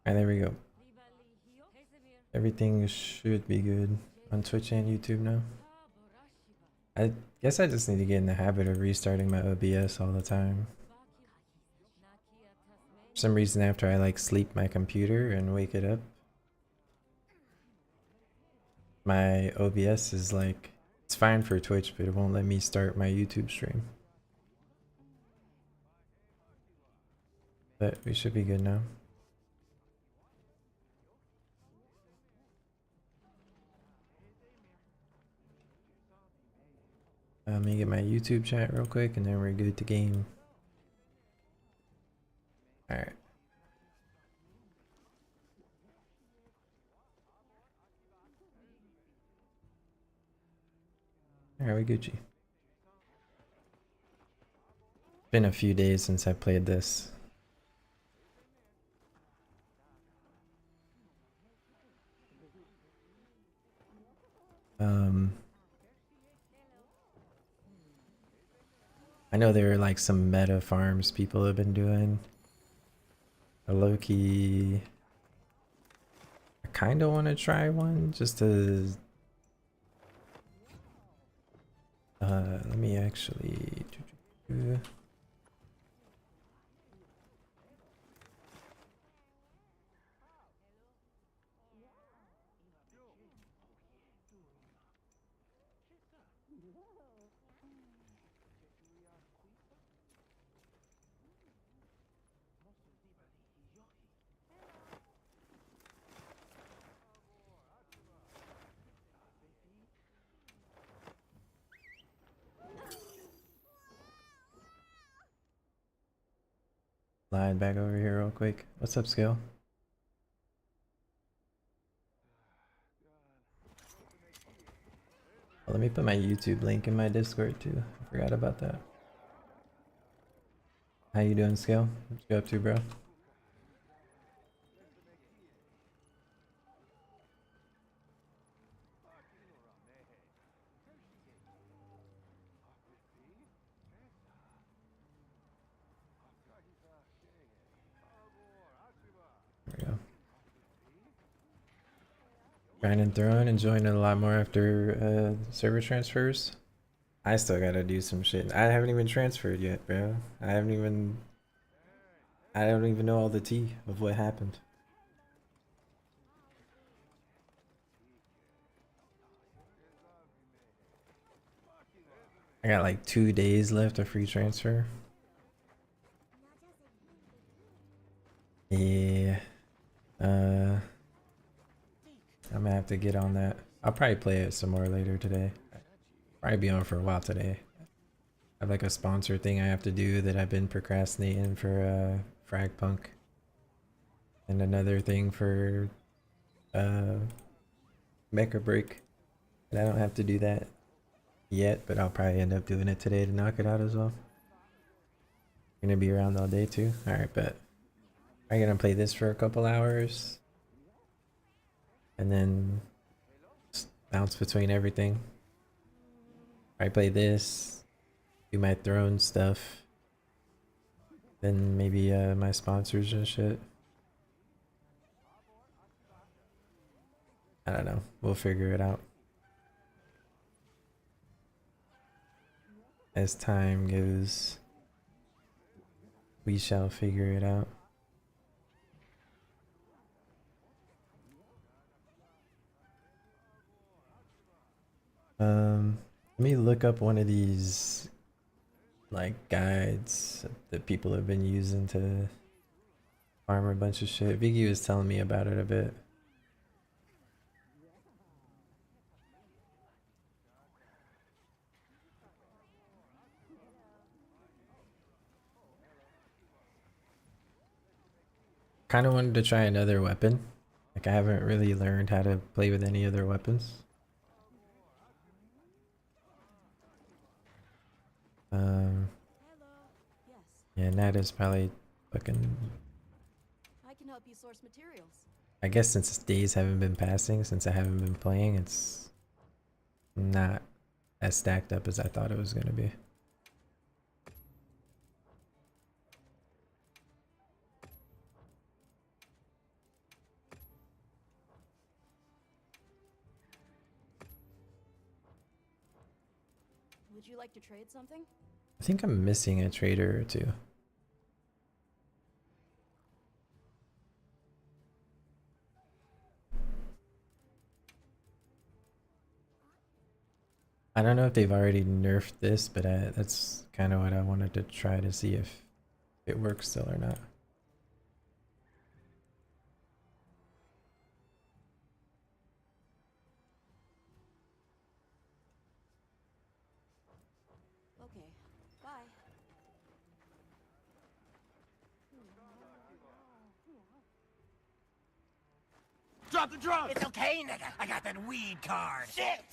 Alright, there we go. Everything should be good on Twitch and YouTube now. I guess I just need to get in the habit of restarting my OBS all the time. For some reason, after I like sleep my computer and wake it up, my OBS is like, it's fine for Twitch, but it won't let me start my YouTube stream. But we should be good now. Let me get my YouTube chat real quick and then we're good to game. Alright. Alright, we Gucci. Been a few days since I played this. I know there are like some meta farms people have been doing. A low-key, I kind of want to try one just to let me actually slide back over here real quick. What's up, Skill? Well, let me put my YouTube link in my Discord too. I forgot about that. How you doing, Skill? What you up to, bro? There we go. Grinding Throne, enjoying it a lot more after server transfers. I still gotta do some shit. I haven't even transferred yet, bro. I don't even know all the tea of what happened. I got like 2 days left of free transfer. Yeah. I'm gonna have to get on that. I'll probably play it some more later today. Probably be on for a while today. I have like a sponsor thing I have to do that I've been procrastinating for Fragpunk. And another thing for Mecha Break. And I don't have to do that yet, but I'll probably end up doing it today to knock it out as well. Gonna be around all day too. Alright, bet. I'm gonna play this for a couple hours. And then bounce between everything. I play this, do my throne stuff, then maybe my sponsors and shit. I don't know. We'll figure it out as time goes. We shall figure it out. Let me look up one of these like guides that people have been using to farm a bunch of shit. Viggy was telling me about it a bit. Kind of wanted to try another weapon. Like I haven't really learned how to play with any other weapons. Yeah, Nat is probably fucking. I can help you source materials. I guess since days haven't been passing, since I haven't been playing, it's not as stacked up as I thought it was gonna be. Would you like to trade something? I think I'm missing a trader or two. I don't know if they've already nerfed this, but that's kind of what I wanted to try to see if it works still or not. Okay. Bye. Drop the drum! It's okay, nigga. I got that weed card. Shit!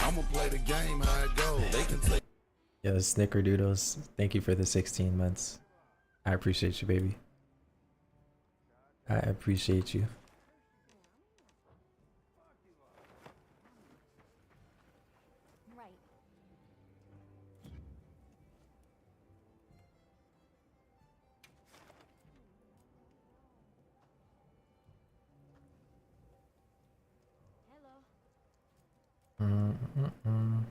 I'ma play the game how it goes. They can say Yo, Snickerdoodles, thank you for the 16 months. I appreciate you, baby. I appreciate you. Right. Hello. Mm-mm-mm.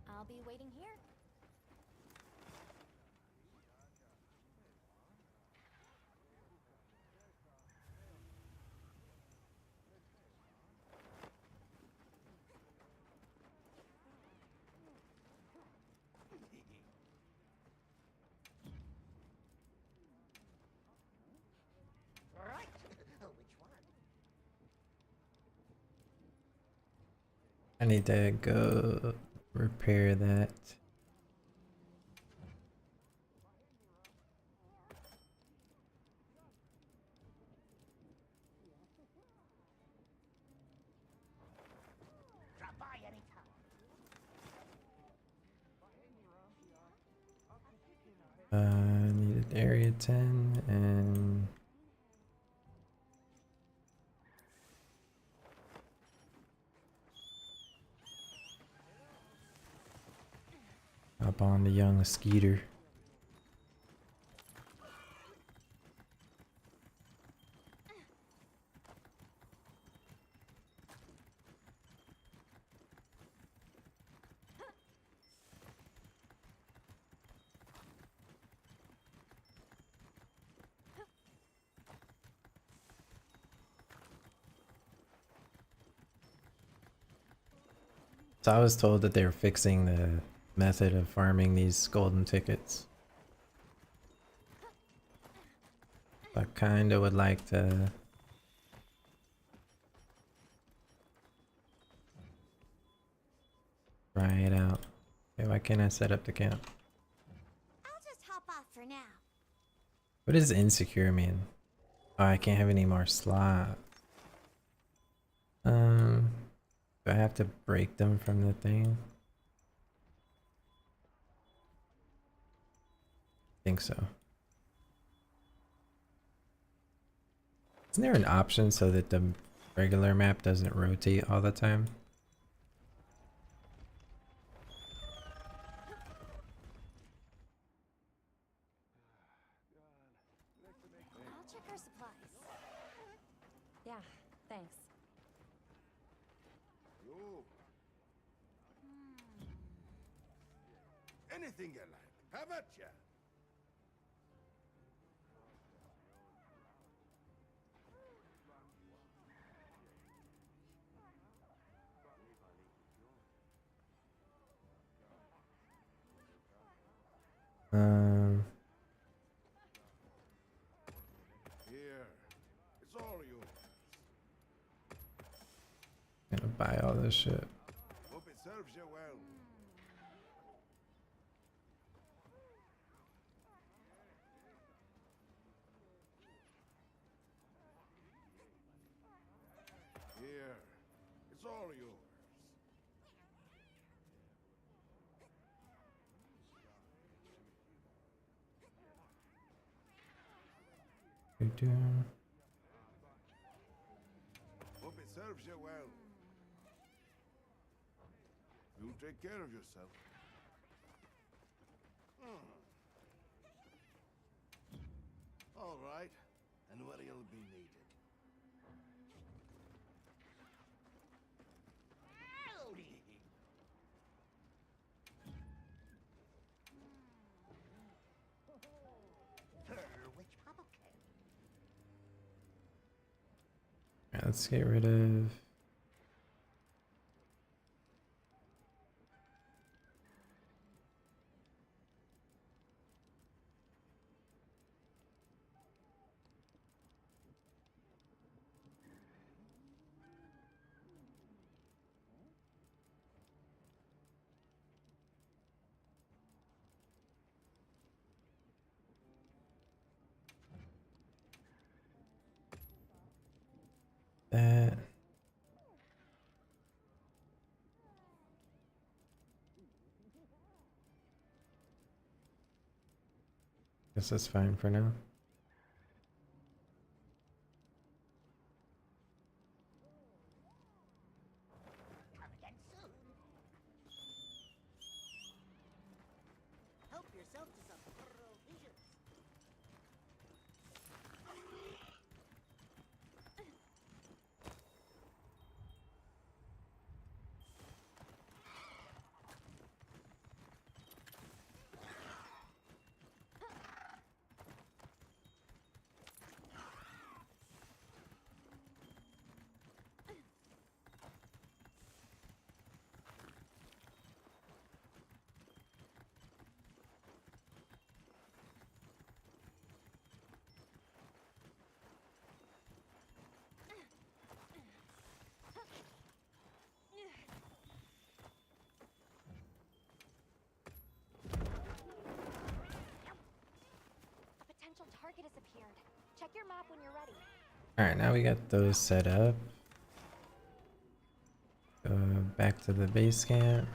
I'll be waiting here. Right. Which one? I need to go repair that. Drop by anytime. Needed area 10 and up on the young Skeeter. So I was told that they were fixing the method of farming these golden tickets. I kinda would like to try it out. Okay, why can't I set up the camp? I'll just hop off for now. What does insecure mean? Oh, I can't have any more slots. Do I have to break them from the thing? I think so. Isn't there an option so that the regular map doesn't rotate all the time? I'll check our supplies. Yeah, thanks. yo. Anything you like. Have at ya. Here. It's all yours. Gonna buy all this shit. Hope it serves you well. Here. It's all yours. Hope it serves you well. You take care of yourself. All right. And where you'll be needed. let's get rid of. That. Guess that's fine for now. Help yourself to some provisions. A potential target has appeared. Check your map when you're ready. Alright, now we got those set up. Go back to the base camp.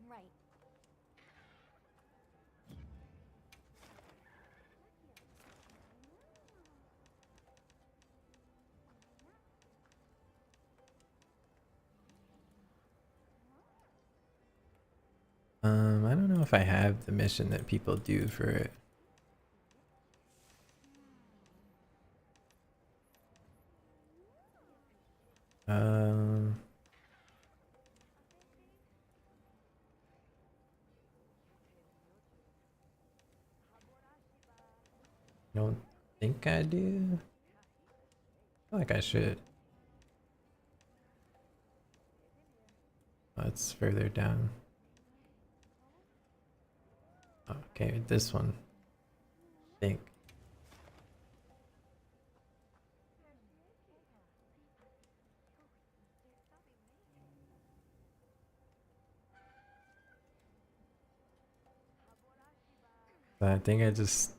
Right. I don't know if I have the mission that people do for it. Um, don't think I do. I feel like I should. Oh, it's further down. Okay, this one. I think. But I think I just.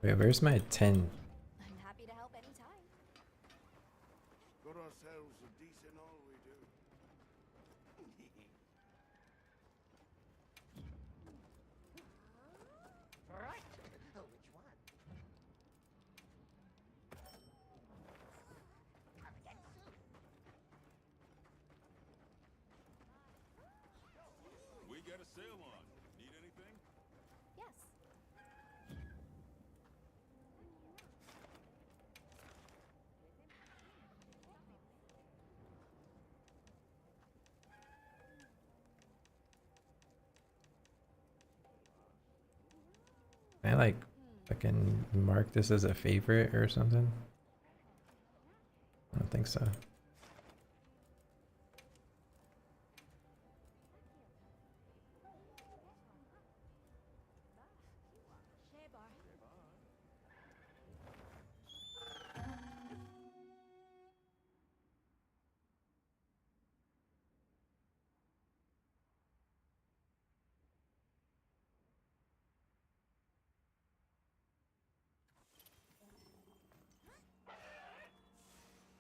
Wait, where's my 10? I'm happy to help anytime. Got ourselves a decent all we do. Right. Oh, which one? Come again soon. We got a sale on. Need anything? Yes. Can I like fucking mark this as a favorite or something? I don't think so.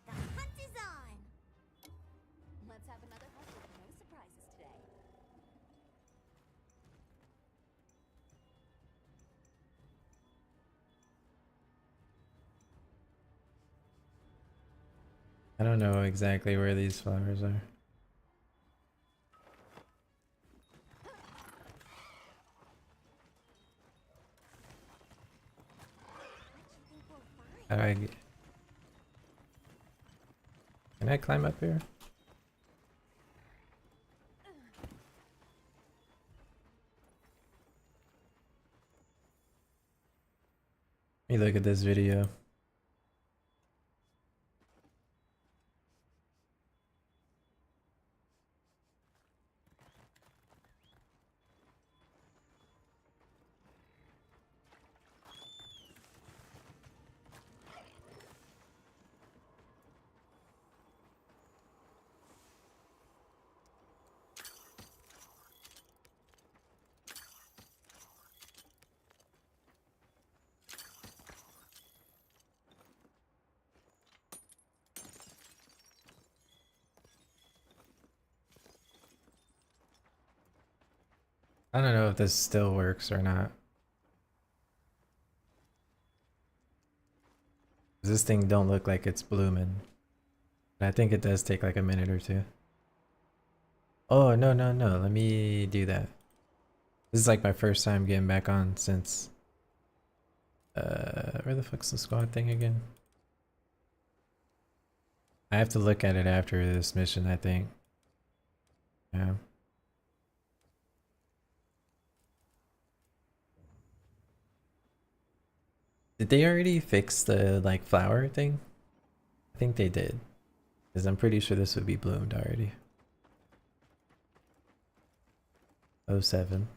The hunt is I don't know exactly where these flowers are. How do I get... Can I climb up here? Let me look at this video. I don't know if this still works or not. This thing don't look like it's blooming. But I think it does take like a minute or two. Oh, no, no, no. Let me do that. This is like my first time getting back on since... where the fuck's the squad thing again? I have to look at it after this mission, I think. Yeah. Did they already fix the like flower thing? I think they did. Because I'm pretty sure this would be bloomed already. 07.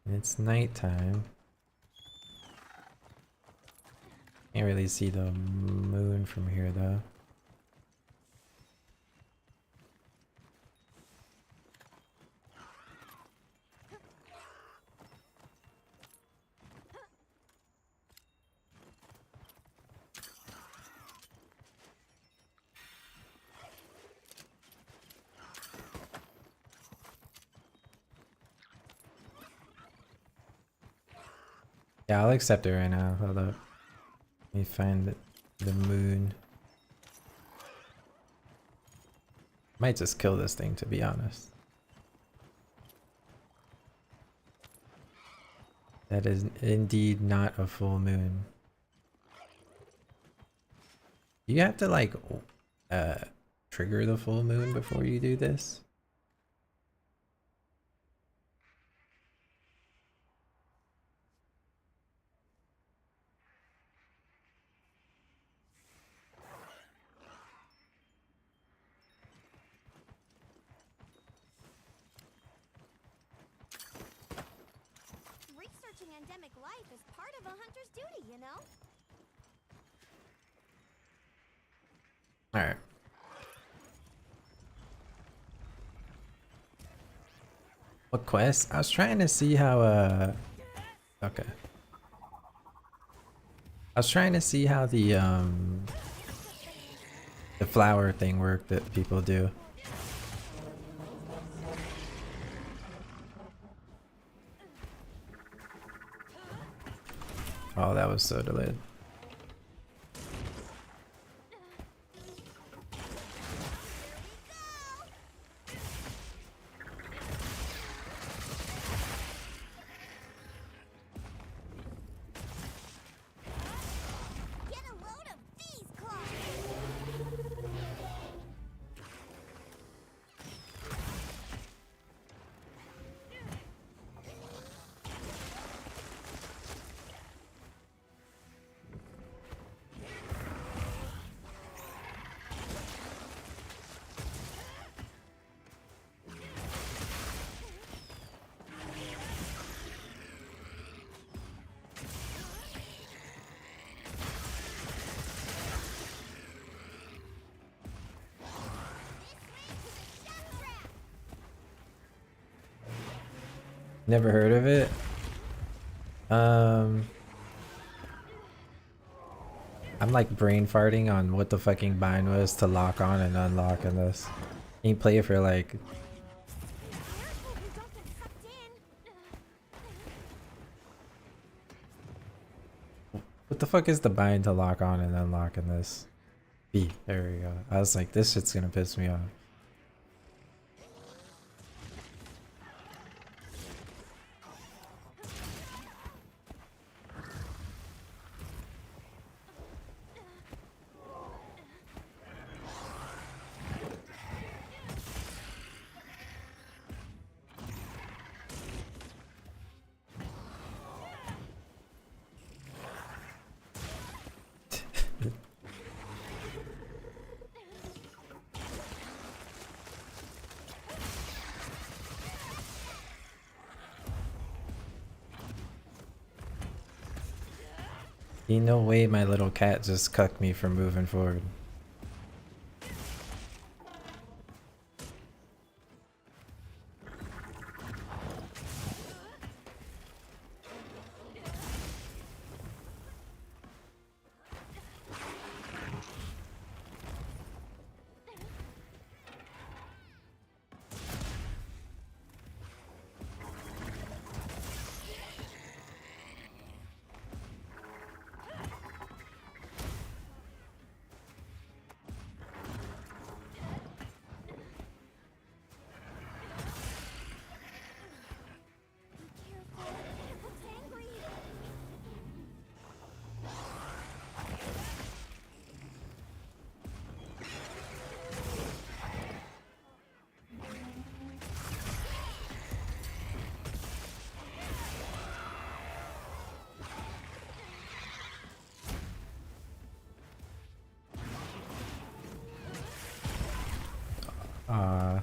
And it's nighttime. Can't really see the moon from here though. Yeah, I'll accept it right now. Hold up. Let me find the moon. Might just kill this thing, to be honest. That is indeed not a full moon. You have to like trigger the full moon before you do this? Researching endemic life is part of a hunter's duty, you know? Alright. What quest? I was trying to see how okay. I was trying to see how the flower thing worked that people do. Oh, that was so delayed. Get a load of these claws! Never heard of it. I'm like brain farting on what the fucking bind was to lock on and unlock in this. You can play it for like Careful, you don't get sucked in. what the fuck is the bind to lock on and unlock in this? B. There we go. I was like, this shit's gonna piss me off. Ain't no way my little cat just cucked me from moving forward. Careful, it looks angry. Uh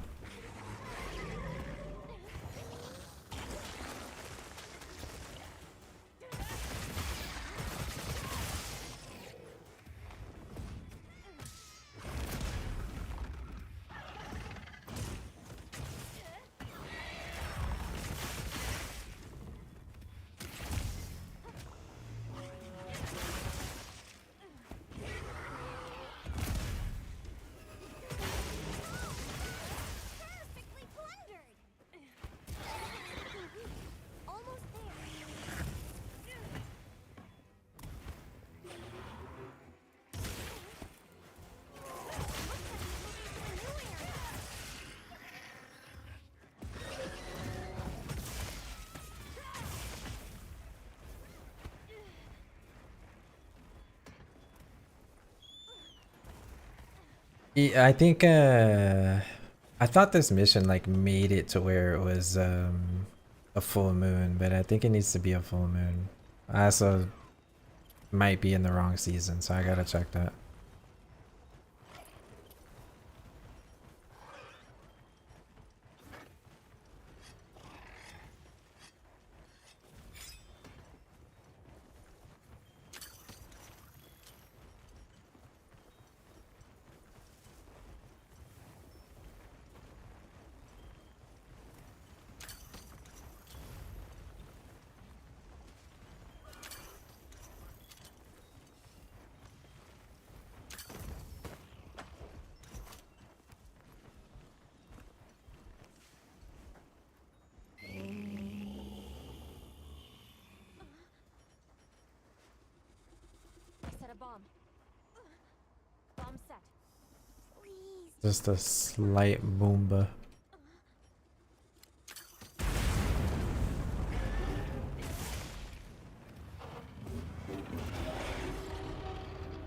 Perfectly plundered. Almost there. yeah, I think I thought this mission like made it to where it was a full moon, but I think it needs to be a full moon. I also might be in the wrong season, so I gotta check that. I set a bomb. Bomb set. Please. Just a slight boomba.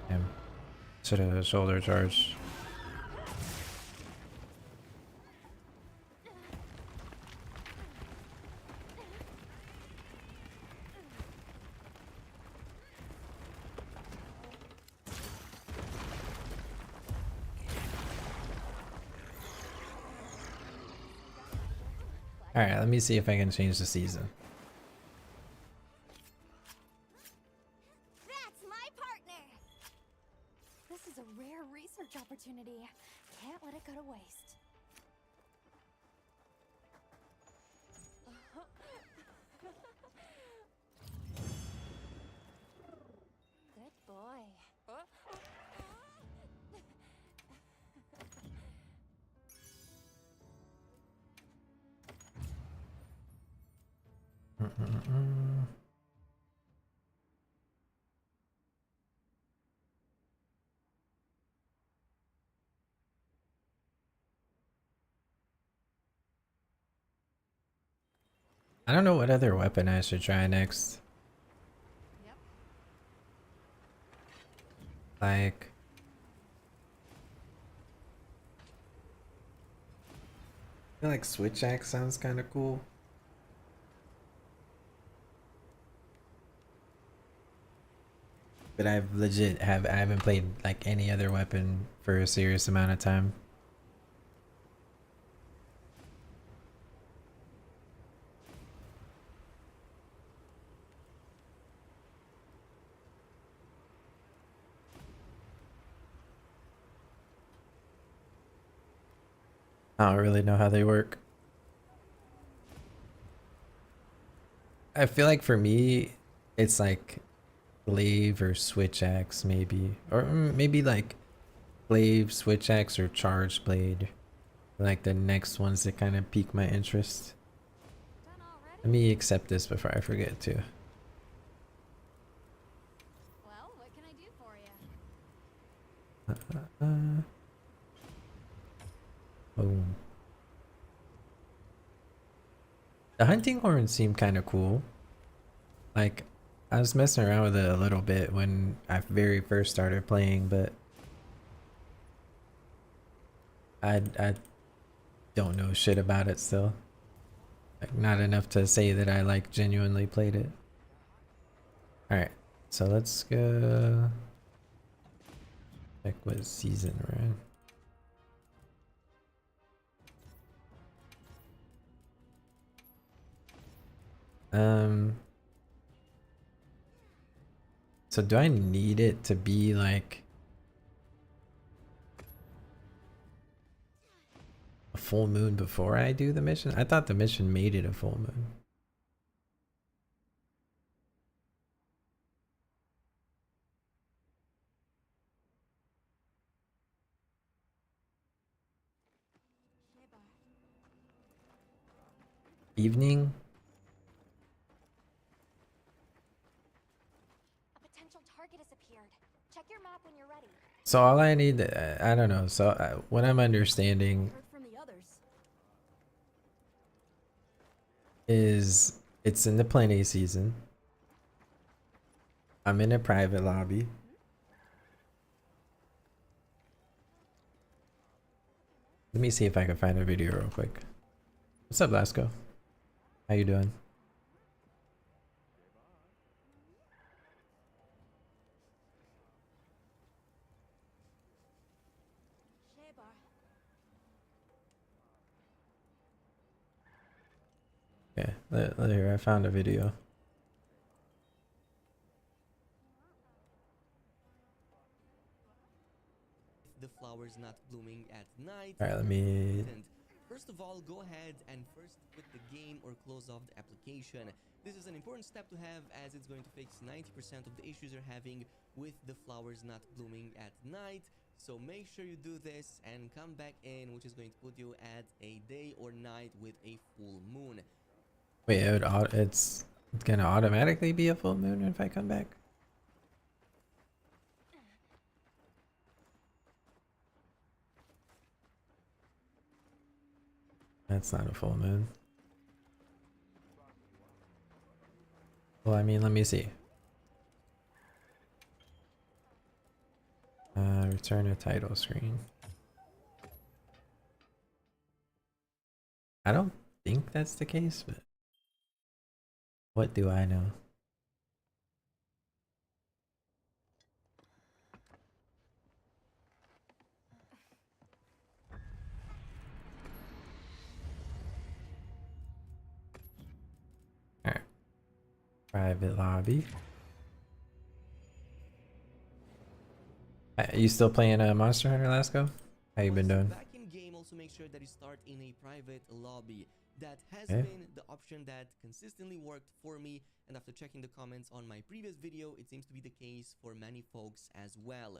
Damn. Should have shoulder charge. Alright, let me see if I can change the season. That's my partner. This is a rare research opportunity. Can't let it go to waste. Good boy. Mm-mm-mm. I don't know what other weapon I should try next. Yep. Like, I feel like switch axe sounds kind of cool. But I haven't played like any other weapon for a serious amount of time. I don't really know how they work. I feel like for me, it's like glaive or switch axe maybe, or maybe like glaive, switch axe, or charge blade. Like the next ones that kind of pique my interest. Done already? Let me accept this before I forget to. Well, what can I do for you? Boom. The hunting horn seemed kind of cool. Like, I was messing around with it a little bit when I very first started playing, but I don't know shit about it still. Like, not enough to say that I like genuinely played it. Alright, so let's go check what season we're in. So do I need it to be like a full moon before I do the mission? I thought the mission made it a full moon. Shaybar. Evening? A potential target has appeared. Check your map when you're ready. So all I need, I don't know. So what I'm understanding Heard from the others. is it's in the Plane season. I'm in a private lobby. Let me see if I can find a video real quick. What's up, Lasco? How you doing? Shaybar. Yeah, here I found a video. The flowers not blooming at night. All right, let me. First of all, go ahead and first quit the game or close off the application. This is an important step to have as it's going to fix 90% of the issues you're having with the flowers not blooming at night. So make sure you do this and come back in, which is going to put you at a day or night with a full moon. Wait, it's gonna automatically be a full moon if I come back. That's not a full moon. Well, I mean, let me see. Return a title screen. I don't think that's the case, but what do I know? Alright. Private lobby. You still playing Monster Hunter Lasco? How you been doing? Back in game, also make sure that you start in a private lobby. That has Okay. been the option that consistently worked for me, and after checking the comments on my previous video, it seems to be the case for many folks as well.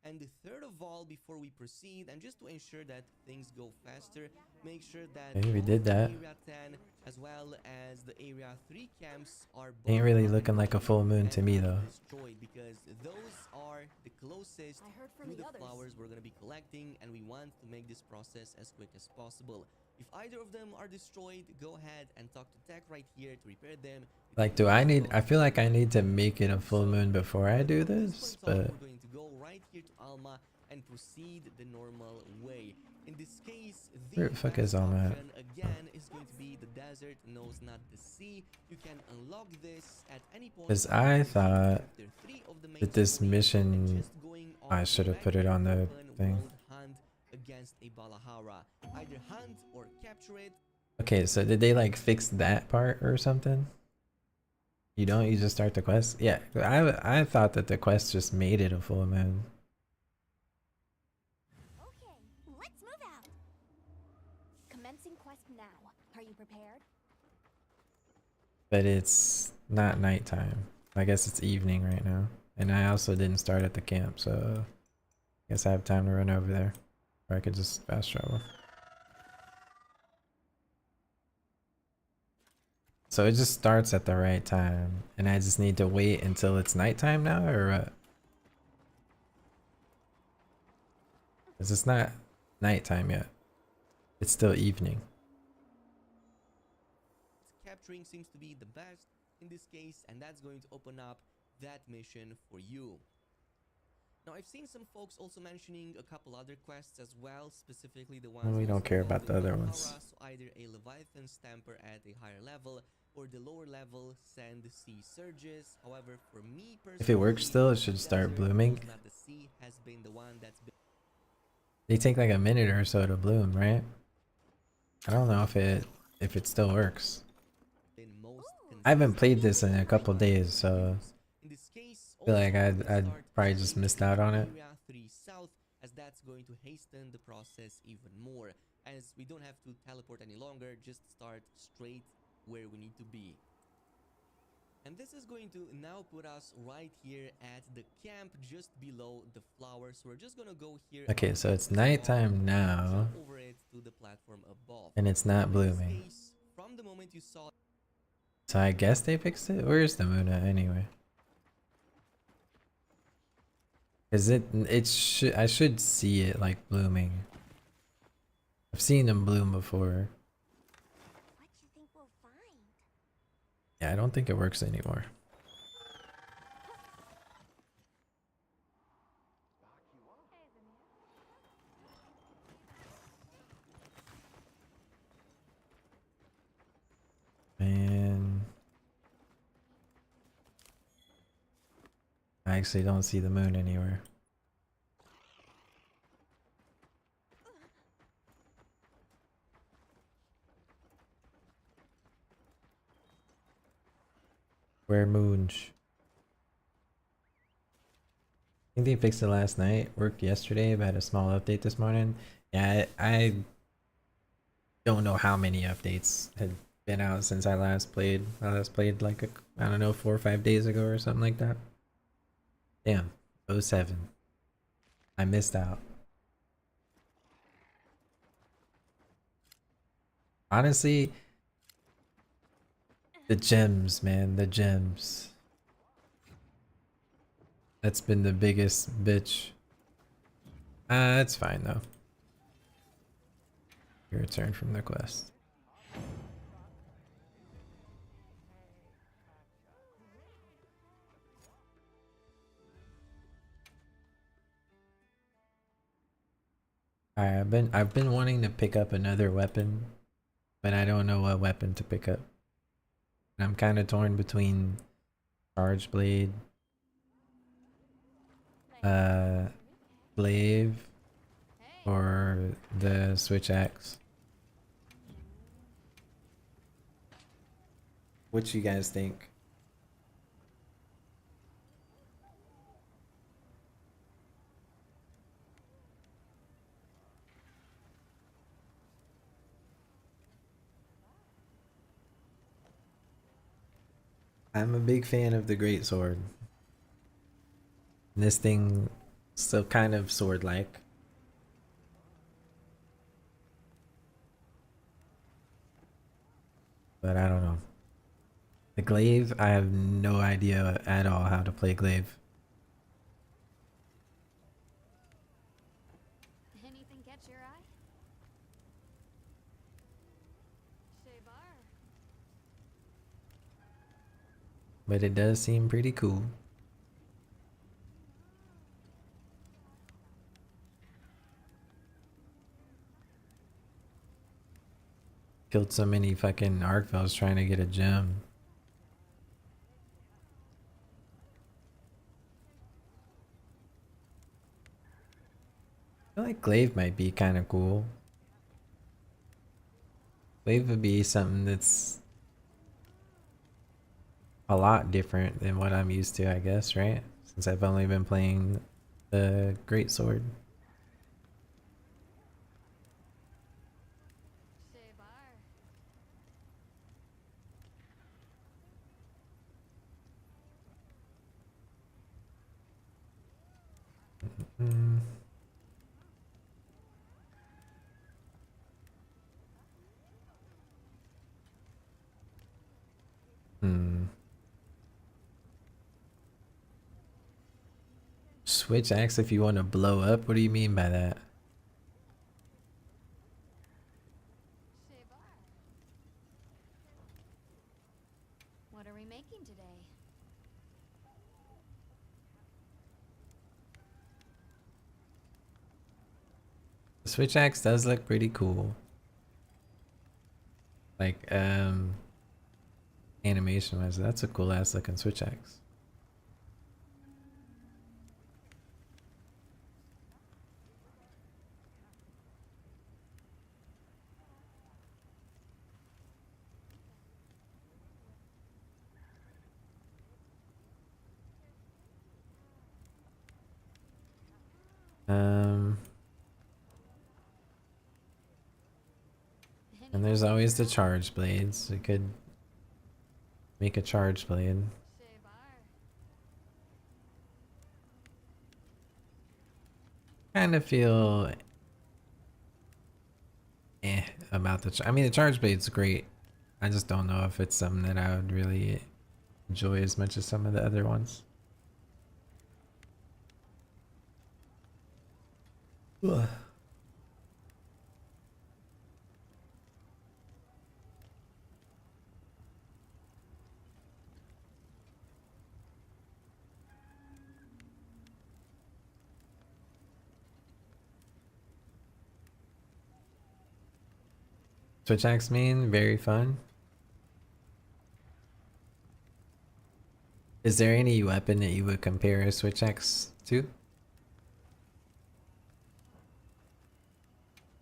And the third of all, before we proceed, and just to ensure that things go faster, make sure that Okay, we both did that. Area 10 as well as the Area 3 camps are Ain't both really up looking and like a running full moon to and me not though. destroyed, because those are the closest I heard from to the the others. flowers we're going to be collecting, and we want to make this process as quick as possible. If either of them are destroyed, go ahead and talk to Tech right here to repair them. It Like, will do be I no need? problem I feel like I to need to make it a full so, moon before I do from this, point off, but we're going to go right here to Alma and proceed the normal way. In this case, where the the fuck best is Alma at? option again is going to be the desert knows not the sea. You can unlock this at any point. Because after I completing thought chapter 3 of the main that this story and mission, just going I on should have a put it regular on the open thing. world hunt against a Balahara. Either hunt or capture it. Okay, so did they like fix that part or something? You don't. You just start the quest. Yeah, I thought that the quest just made it a full moon. Okay, let's move out. Commencing quest now. Are you prepared? But it's not nighttime. I guess it's evening right now. And I also didn't start at the camp, so I guess I have time to run over there. Or I could just fast travel. So it just starts at the right time. And I just need to wait until it's nighttime now, or what? Because it's not nighttime yet. It's still evening. Capturing seems to be the best in this case, and that's going to open up that mission for you. Now, I've seen some folks also mentioning a couple other quests as well, specifically the ones We don't also care about the involving other Balahara, ones. so either a Leviathan Stamper at a higher level or the lower level Sand Sea Surges. However, for me personally, If it works still, it should the start Desert blooming. Knows Not the Sea has been the one that's They take like a minute or so to bloom, right? I don't know if it still works. been most I haven't played consistent this in a couple days, so in this case, I feel like also, I'd we'll I'd start probably just straight missed out on it. Area 3 South, as that's going to hasten the process even more, as we don't have to teleport any longer, just start straight where we need to be. And this is going to now put us right here at the camp just below the flowers. So we're just gonna go here. Okay, and so it's get this wall, nighttime now, jump over it to the platform above. and it's not In this blooming. case, from the moment you saw So I guess they fixed it. Where's the moon at anyway? Is it? It should. I should see it like blooming. I've seen them bloom before. What you think we'll find? Yeah, I don't think it works anymore. Man, I actually don't see the moon anywhere. Where moons? I think they fixed it last night. Worked yesterday, but had a small update this morning. Yeah, I don't know how many updates had been out since I last played. I last played like I don't know, 4 or 5 days ago or something like that. Damn, 07. I missed out. Honestly, the gems, man, the gems. That's been the biggest bitch. It's fine though. You return from the quest. I've been wanting to pick up another weapon, but I don't know what weapon to pick up. And I'm kind of torn between Charge Blade, Glaive, or the Switch Axe. What you guys think? I'm a big fan of the Great Sword. This thing Still kind of sword-like. But I don't know. The glaive, I have no idea at all how to play glaive. Anything catch your eye? Shebar. But it does seem pretty cool. Killed so many fucking Arkvels trying to get a gem. I feel like glaive might be kind of cool. Glaive would be something that's a lot different than what I'm used to, I guess, right? Since I've only been playing the great sword. Shebar. Mm. Hmm. Switch axe if you want to blow up? What do you mean by that? Shebar. What are we making today? The switch axe does look pretty cool. Like, animation wise, that's a cool ass looking switch axe. And there's always the charge blades. We could make a charge blade. Shebar. Kind of feel about the. I mean, the charge blade's great. I just don't know if it's something that I would really enjoy as much as some of the other ones. Ugh. Switch axe main, very fun. Is there any weapon that you would compare a switch axe to?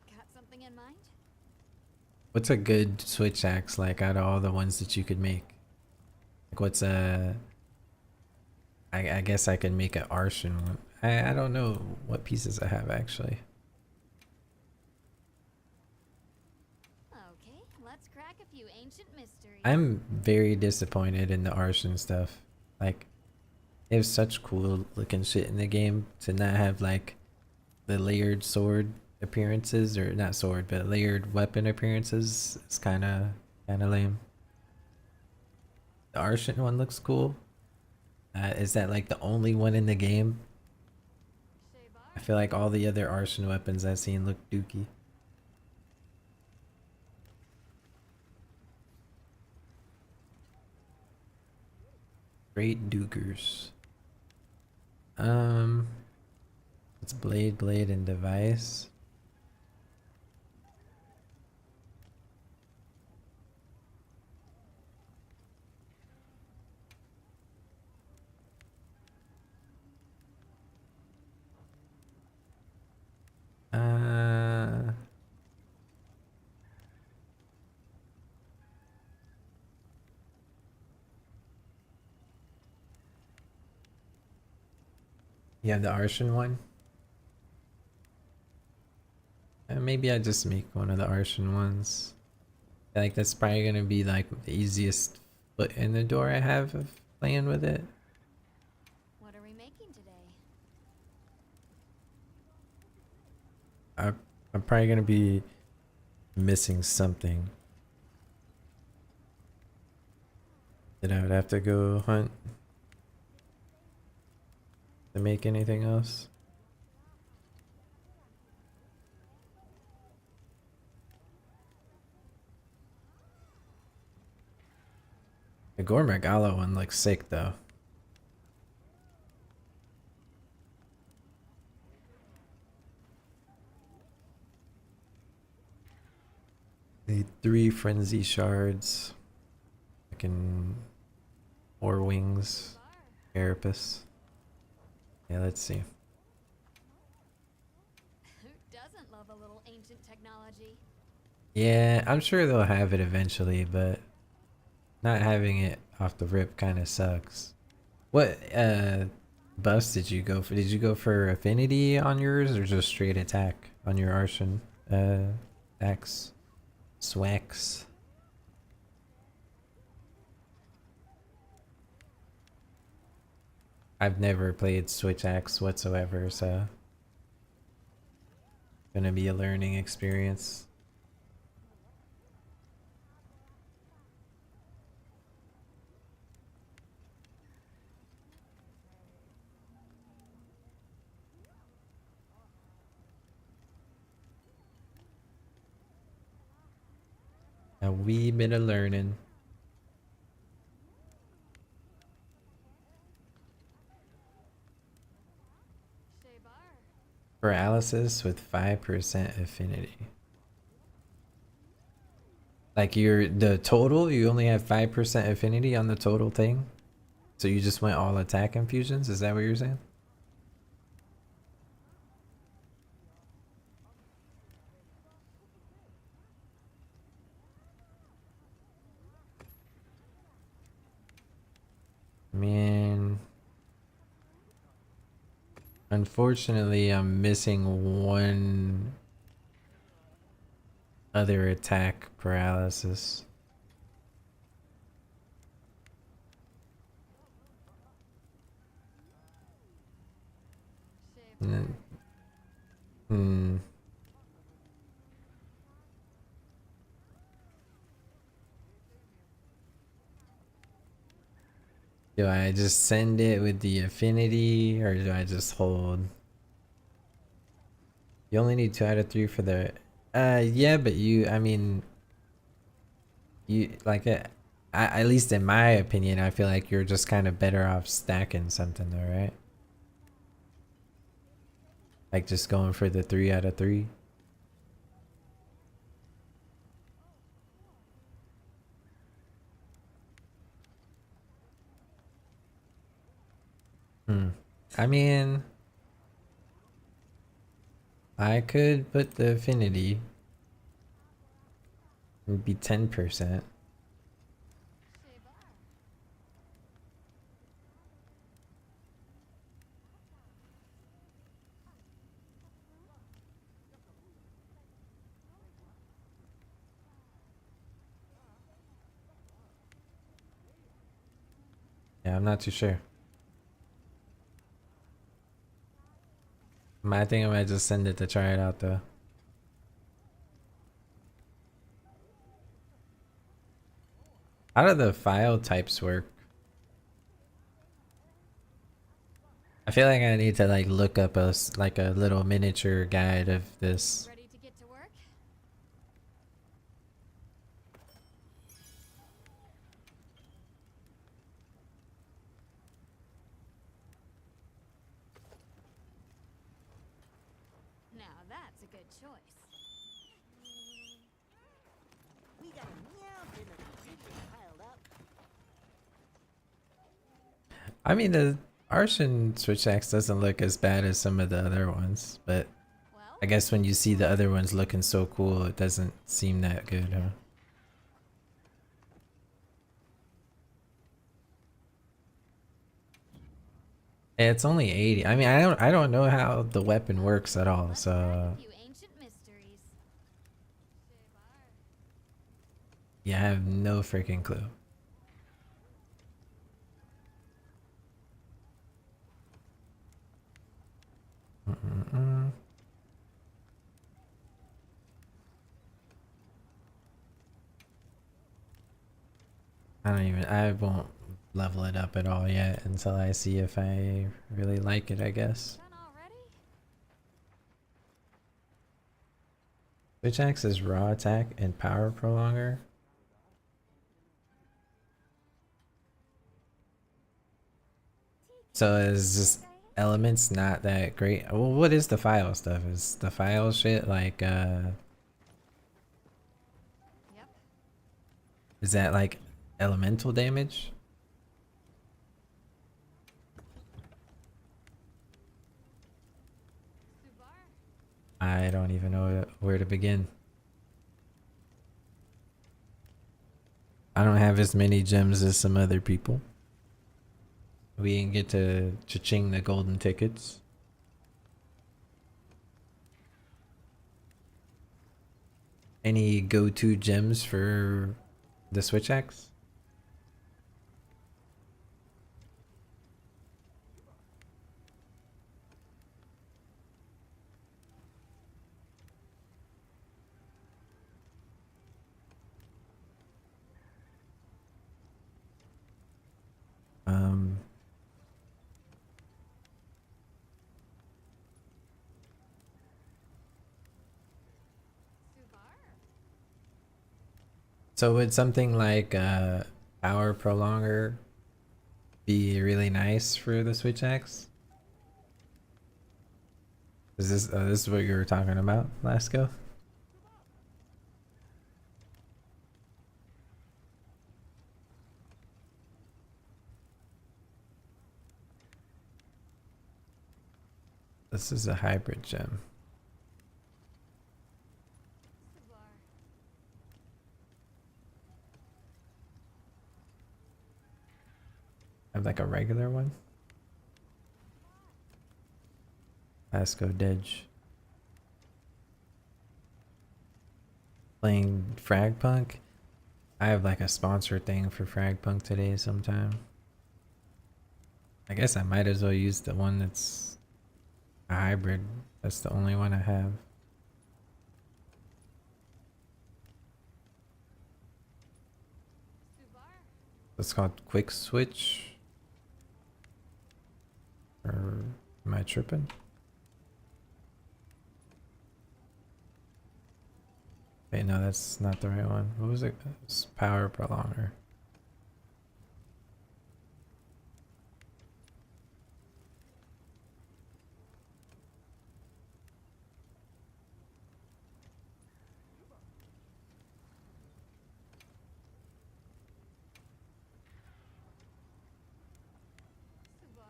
Got something in mind? What's a good switch axe like out of all the ones that you could make? Like what's a... I guess I can make an Arshan one. I don't know what pieces I have actually. Okay, let's crack a few ancient mysteries. I'm very disappointed in the Arshan stuff. Like, they have such cool looking shit in the game to not have like the layered sword appearances, or not sword, but layered weapon appearances. It's kind of lame. The Arshan one looks cool. Is that like the only one in the game? I feel like all the other Arshan weapons I've seen look dookie. Great Dukers. It's blade, and device. You have the Arshan one? Maybe I just make one of the Arshan ones. Like that's probably gonna be like the easiest foot in the door I have of playing with it. What are we making today? I'm probably gonna be missing something that I would have to go hunt to make anything else. The Gormagala one looks sick though. Need 3 frenzy shards. Fucking 4 wings. Carapace. Yeah, let's see. Who doesn't love a little ancient technology? Yeah, I'm sure they'll have it eventually, but not having it off the rip kind of sucks. What buffs did you go for? Did you go for affinity on yours or just straight attack on your Arshan axe? Swax. I've never played Switch Axe whatsoever, so gonna be a learning experience. A wee bit of learning. Paralysis with 5% affinity. Like the total, you only have 5% affinity on the total thing? So you just went all attack infusions? Is that what you're saying? Man. Unfortunately, I'm missing one other attack paralysis. Hmm. Do I just send it with the affinity or do I just hold? You only need 2 out of 3 for the yeah, but I mean you like at least in my opinion, I feel like you're just kind of better off stacking something though, right? Like just going for the 3 out of 3. I mean, I could put the affinity. It'd be 10%. Yeah, I'm not too sure. I think I might just send it to try it out though. How do the file types work? I feel like I need to like look up like a little miniature guide of this. Ready to get to work? Now that's a good choice. We got a mountain of ingredients piled up. I mean, the Arshan Switch Axe doesn't look as bad as some of the other ones, but Well, I guess when you see the other ones looking so cool, it doesn't seem that good, huh? Yeah, it's only 80. I mean, I don't know how the weapon works at all, let's so crack a few ancient mysteries. yeah, I have no freaking clue. I won't level it up at all yet until I see if I really like it, I guess. Done already? Switch axe is raw attack and power prolonger. So is just elements not that great? Well, what is the file stuff? Is the file shit like Yep. is that like elemental damage? Subar? I don't even know where to begin. I don't have as many gems as some other people. We didn't get to cha-ching the golden tickets. Any go-to gems for the Switch axe? Um, Subar? so would something like power prolonger be really nice for the Switch axe? Is this is what you were talking about, Lasco? This is a hybrid gem. Subar. I have like a regular one. Lasco Dedge. Playing Fragpunk. I have like a sponsor thing for Fragpunk today sometime. I guess I might as well use the one that's a hybrid. That's the only one I have. Subar? It's called Quick Switch. Or am I tripping? Wait, no, that's not the right one. What was it? It's Power Prolonger. Subar.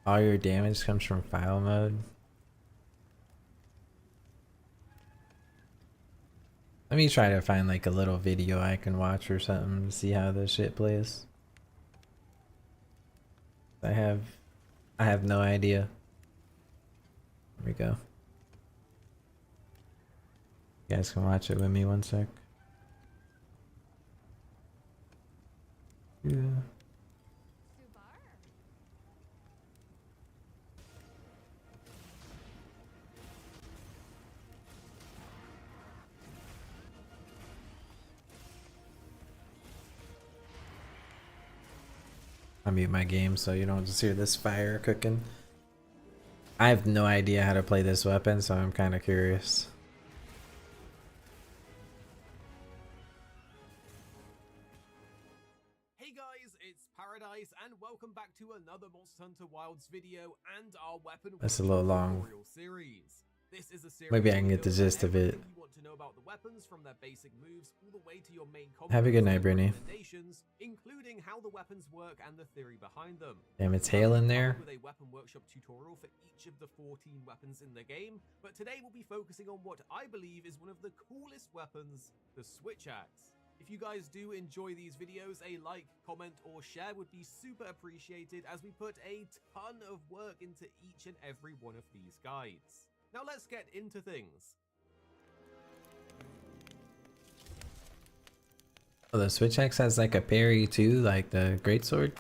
All your damage comes from file mode. Let me try to find like a little video I can watch or something to see how this shit plays. I have no idea. Here we go. You guys can watch it with me 1 sec. Yeah. Subar? I mute my game so you don't just hear this fire cooking. I have no idea how to play this weapon, so I'm kind of curious. Hey guys, it's Paradise and welcome back to another Monster Hunter Wilds video and our weapon That's a little long. tutorial series. This is a series Maybe I can where get the we go over gist of it. everything you want to know about the weapons, from their basic moves all the way to your main Have a good night, combos and Brittany. recommendations, including how the weapons work and the theory behind them. Damn, it's hail in there. With a weapon workshop tutorial for each of the 14 weapons in the game, but today we'll be focusing on what I believe is one of the coolest weapons, the Switch Axe. If you guys do enjoy these videos, a like, comment, or share would be super appreciated, as we put a ton of work into each and every one of these guides. Now let's get into things. Oh, the Switch Axe has like a parry too, like the greatsword.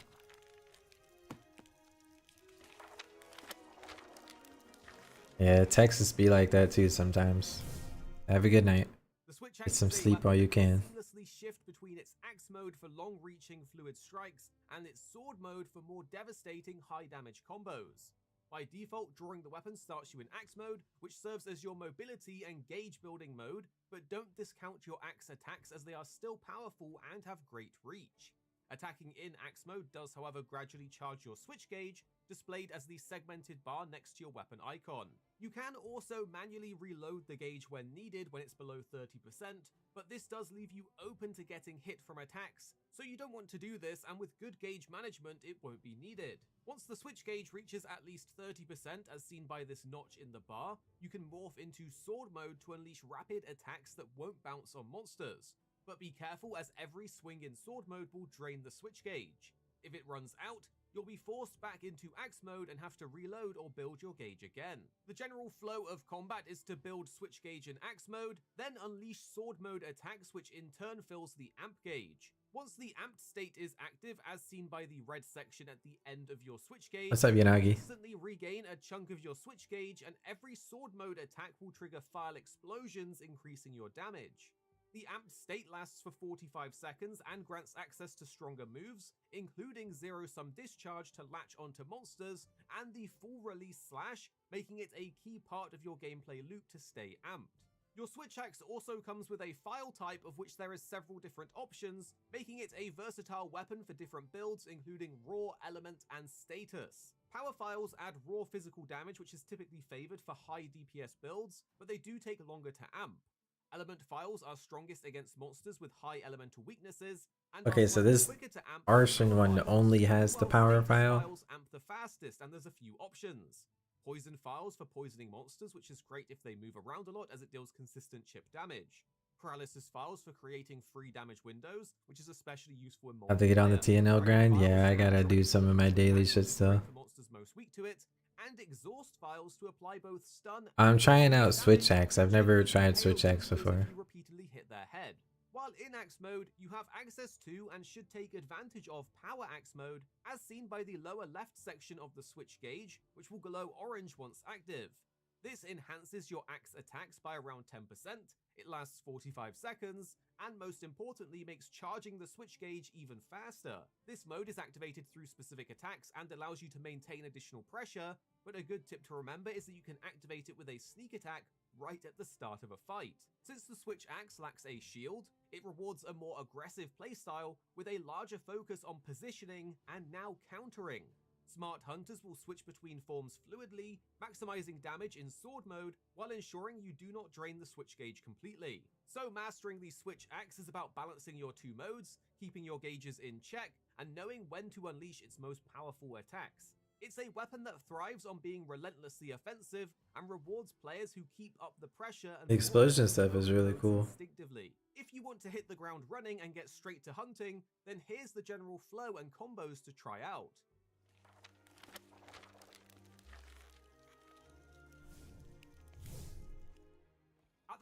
Yeah, Texas be like that too sometimes. Have a good night. The Switch Get Axe some is a sleep weapon while you that can. seamlessly seamlessly shift between its axe mode for long-reaching fluid strikes and its sword mode for more devastating high-damage combos. By default, drawing the weapon starts you in axe mode, which serves as your mobility and gauge building mode, but don't discount your axe attacks as they are still powerful and have great reach. Attacking in axe mode does, however, gradually charge your switch gauge, displayed as the segmented bar next to your weapon icon. You can also manually reload the gauge when needed when it's below 30%, but this does leave you open to getting hit from attacks, so you don't want to do this, and with good gauge management it won't be needed. Once the switch gauge reaches at least 30%, as seen by this notch in the bar, you can morph into sword mode to unleash rapid attacks that won't bounce on monsters. But be careful, as every swing in sword mode will drain the switch gauge. If it runs out, you'll be forced back into axe mode and have to reload or build your gauge again. The general flow of combat is to build switch gauge in axe mode, then unleash sword mode attacks, which in turn fills the amp gauge. Once the amped state is active, as seen by the red section at the end of your switch gauge, What's up, Yanagi? you instantly regain a chunk of your switch gauge, and every sword mode attack will trigger file explosions, increasing your damage. The amped state lasts for 45 seconds and grants access to stronger moves, including zero-sum discharge to latch onto monsters, and the full release slash, making it a key part of your gameplay loop to stay amped. Your switch axe also comes with a file type, of which there is several different options, making it a versatile weapon for different builds, including raw, element, and status. Power files add raw physical damage, which is typically favored for high DPS builds, but they do take longer to amp. Element files are strongest against monsters with high elemental weaknesses, and Okay, are so slightly this quicker to amp Arshan than one other only files. has the While power status file. files amp the fastest, and there's a few options. Poison files for poisoning monsters, which is great if they move around a lot as it deals consistent chip damage. Paralysis files for creating free damage windows, which is especially useful in Have to get on the multiplayer. TNL grind? Files Yeah, I for gotta do creating some of my daily attacks, shit which is great still. for monsters most weak to it, and exhaust files to apply both stun I'm and trying damage, out Switch Axe. I've which never inflicts tried hail Switch Axe damage before. if you repeatedly hit their head. While in axe mode, you have access to and should take advantage of power axe mode, as seen by the lower left section of the switch gauge, which will glow orange once active. This enhances your axe attacks by around 10%, it lasts 45 seconds, and most importantly makes charging the switch gauge even faster. This mode is activated through specific attacks and allows you to maintain additional pressure, but a good tip to remember is that you can activate it with a sneak attack right at the start of a fight. Since the switch axe lacks a shield, it rewards a more aggressive playstyle with a larger focus on positioning and now countering. Smart hunters will switch between forms fluidly, maximizing damage in sword mode while ensuring you do not drain the switch gauge completely. So mastering the switch axe is about balancing your two modes, keeping your gauges in check, and knowing when to unleash its most powerful attacks. It's a weapon that thrives on being relentlessly offensive and rewards players who keep up the pressure and The explosion stuff throw is really modes cool. instinctively. If you want to hit the ground running and get straight to hunting, then here's the general flow and combos to try out.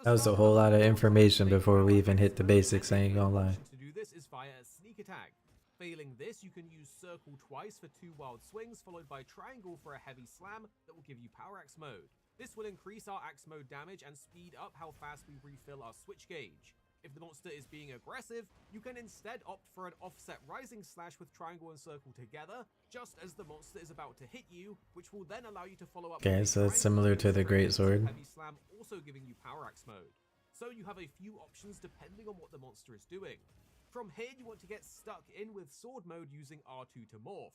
That was a whole lot of information before we even hit the basics, I ain't gonna lie. To do this is via a sneak attack. Failing this, you can use circle twice for 2 wild swings, followed by triangle for a heavy slam that will give you power axe mode. This will increase our axe mode damage and speed up how fast we refill our switch gauge. If the monster is being aggressive, you can instead opt for an offset rising slash with triangle and circle together, just as the monster is about to hit you, which will then allow you to follow up Okay, with a so it's triangle similar swing to the with Great Sword. heavy slam, also giving you power axe mode. So you have a few options depending on what the monster is doing. From here, you want to get stuck in with sword mode using R2 to morph.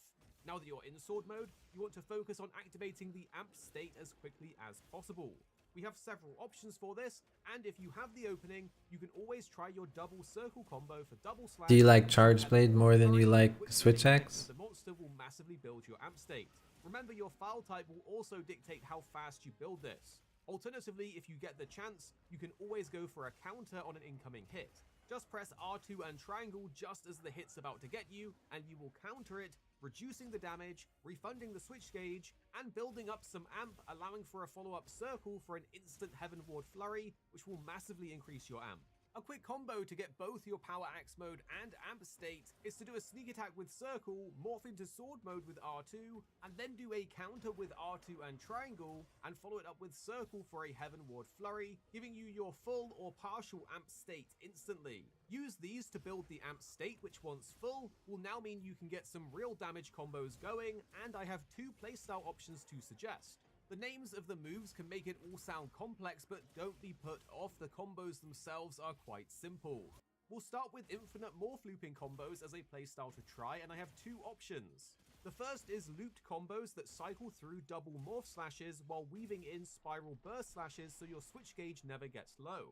Now that you're in sword mode, you want to focus on activating the amp state as quickly as possible. We have several options for this, and if you have the opening, you can always try your double circle combo for double slash. Do you like Charge Blade more than you like which Switch indicates Axe? that the monster will massively build your amp state. Remember, your file type will also dictate how fast you build this. Alternatively, if you get the chance, you can always go for a counter on an incoming hit. Just press R2 and triangle just as the hit's about to get you, and you will counter it, reducing the damage, refunding the switch gauge, and building up some amp, allowing for a follow-up circle for an instant Heavenward Flurry, which will massively increase your amp. A quick combo to get both your power axe mode and amp state is to do a sneak attack with circle, morph into sword mode with R2, and then do a counter with R2 and triangle, and follow it up with circle for a Heavenward Flurry, giving you your full or partial amp state instantly. Use these to build the amp state, which once full, will now mean you can get some real damage combos going, and I have 2 playstyle options to suggest. The names of the moves can make it all sound complex, but don't be put off, the combos themselves are quite simple. We'll start with infinite morph looping combos as a playstyle to try, and I have 2 options. The first is looped combos that cycle through double morph slashes while weaving in spiral burst slashes so your switch gauge never gets low.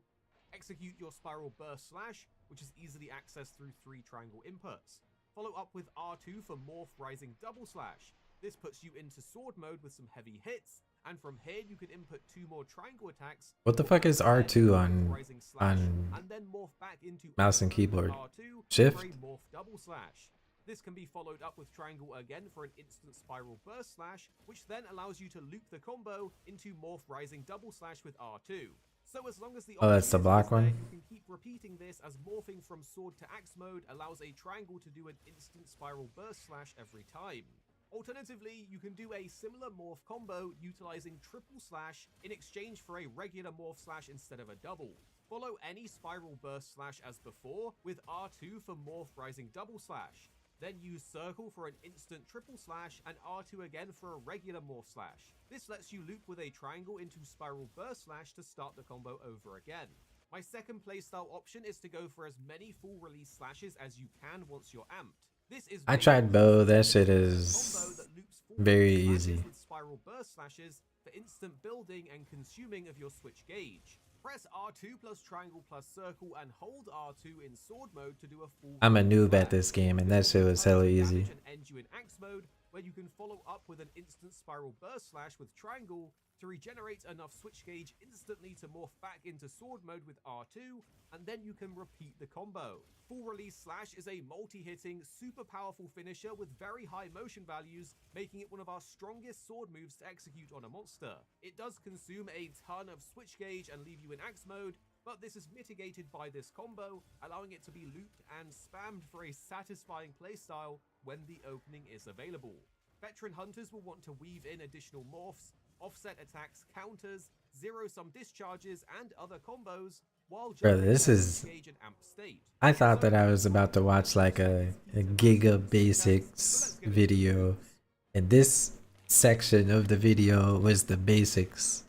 Execute your spiral burst slash, which is easily accessed through 3 triangle inputs. Follow up with R2 for morph rising double slash. This puts you into sword mode with some heavy hits, and from here you can input 2 more triangle attacks. What the fuck is R2 on and then morph back into mouse and keyboard? R2 Shift? for a morph double slash. This can be followed up with triangle again for an instant spiral burst slash, which then allows you to loop the combo into morph rising double slash with R2. So as long as the Oh, that's the opportunity black is there, one? you can keep repeating this, as morphing from sword to axe mode allows a triangle to do an instant spiral burst slash every time. Alternatively, you can do a similar morph combo utilizing triple slash in exchange for a regular morph slash instead of a double. Follow any spiral burst slash as before with R2 for morph rising double slash. Then use circle for an instant triple slash and R2 again for a regular morph slash. This lets you loop with a triangle into spiral burst slash to start the combo over again. My second playstyle option is to go for as many full release slashes as you can once you're amped. This is I tried bow, that shit combo is that loops full very release slashes easy. with spiral burst slashes for instant building and consuming of your switch gauge. Press R2 plus triangle plus circle and hold R2 in sword mode to do a full. I'm a noob flare. at this game, and that shit was hella easy. And end you in axe mode, where you can follow up with an instant spiral burst slash with triangle to regenerate enough switch gauge instantly to morph back into sword mode with R2, and then you can repeat the combo. Full release slash is a multi-hitting, super powerful finisher with very high motion values, making it one of our strongest sword moves to execute on a monster. It does consume a ton of switch gauge and leave you in axe mode, but this is mitigated by this combo, allowing it to be looped and spammed for a satisfying playstyle when the opening is available. Veteran hunters will want to weave in additional morphs, offset attacks, counters, zero-sum discharges, and other combos, while Brother, generating this a is- switch gauge and amp state. I thought that I was about to watch like a Giga Basics video, and this section of the video was the basics.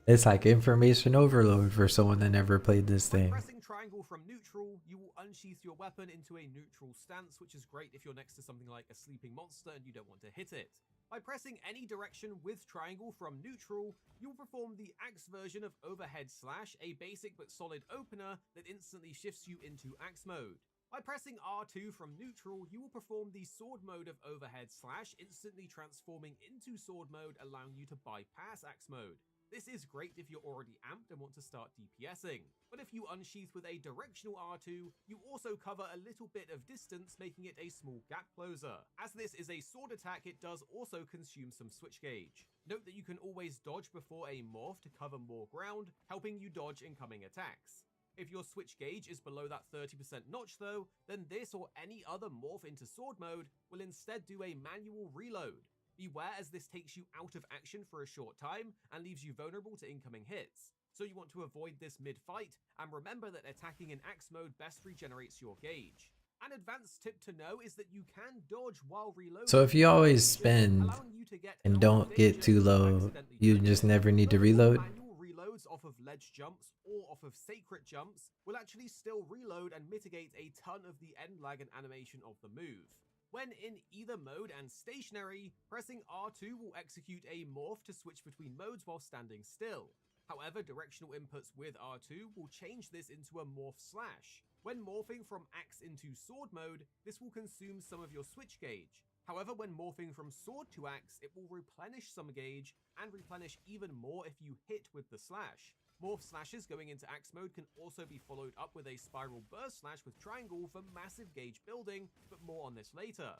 It's like information overload for someone that never played this By thing. pressing triangle from neutral, you will unsheath your weapon into a neutral stance, which is great if you're next to something like a sleeping monster and you don't want to hit it. By pressing any direction with triangle from neutral, you will perform the axe version of overhead slash, a basic but solid opener that instantly shifts you into axe mode. By pressing R2 from neutral, you will perform the sword mode of overhead slash, instantly transforming into sword mode, allowing you to bypass axe mode. This is great if you're already amped and want to start DPSing, but if you unsheath with a directional R2, you also cover a little bit of distance, making it a small gap closer. As this is a sword attack, it does also consume some switch gauge. Note that you can always dodge before a morph to cover more ground, helping you dodge incoming attacks. If your switch gauge is below that 30% notch though, then this or any other morph into sword mode will instead do a manual reload. Beware, as this takes you out of action for a short time and leaves you vulnerable to incoming hits. So you want to avoid this mid-fight, and remember that attacking in axe mode best regenerates your gauge. An advanced tip to know is that you can dodge while reloading. So if you always spend allowing you to get and out of don't get danger too if you low, accidentally you click just it. never need to Those reload. manual reloads off of ledge jumps or off of sacred jumps will actually still reload and mitigate a ton of the end lag and animation of the move. When in either mode and stationary, pressing R2 will execute a morph to switch between modes while standing still. However, directional inputs with R2 will change this into a morph slash. When morphing from axe into sword mode, this will consume some of your switch gauge. However, when morphing from sword to axe, it will replenish some gauge and replenish even more if you hit with the slash. Morph slashes going into axe mode can also be followed up with a spiral burst slash with triangle for massive gauge building, but more on this later.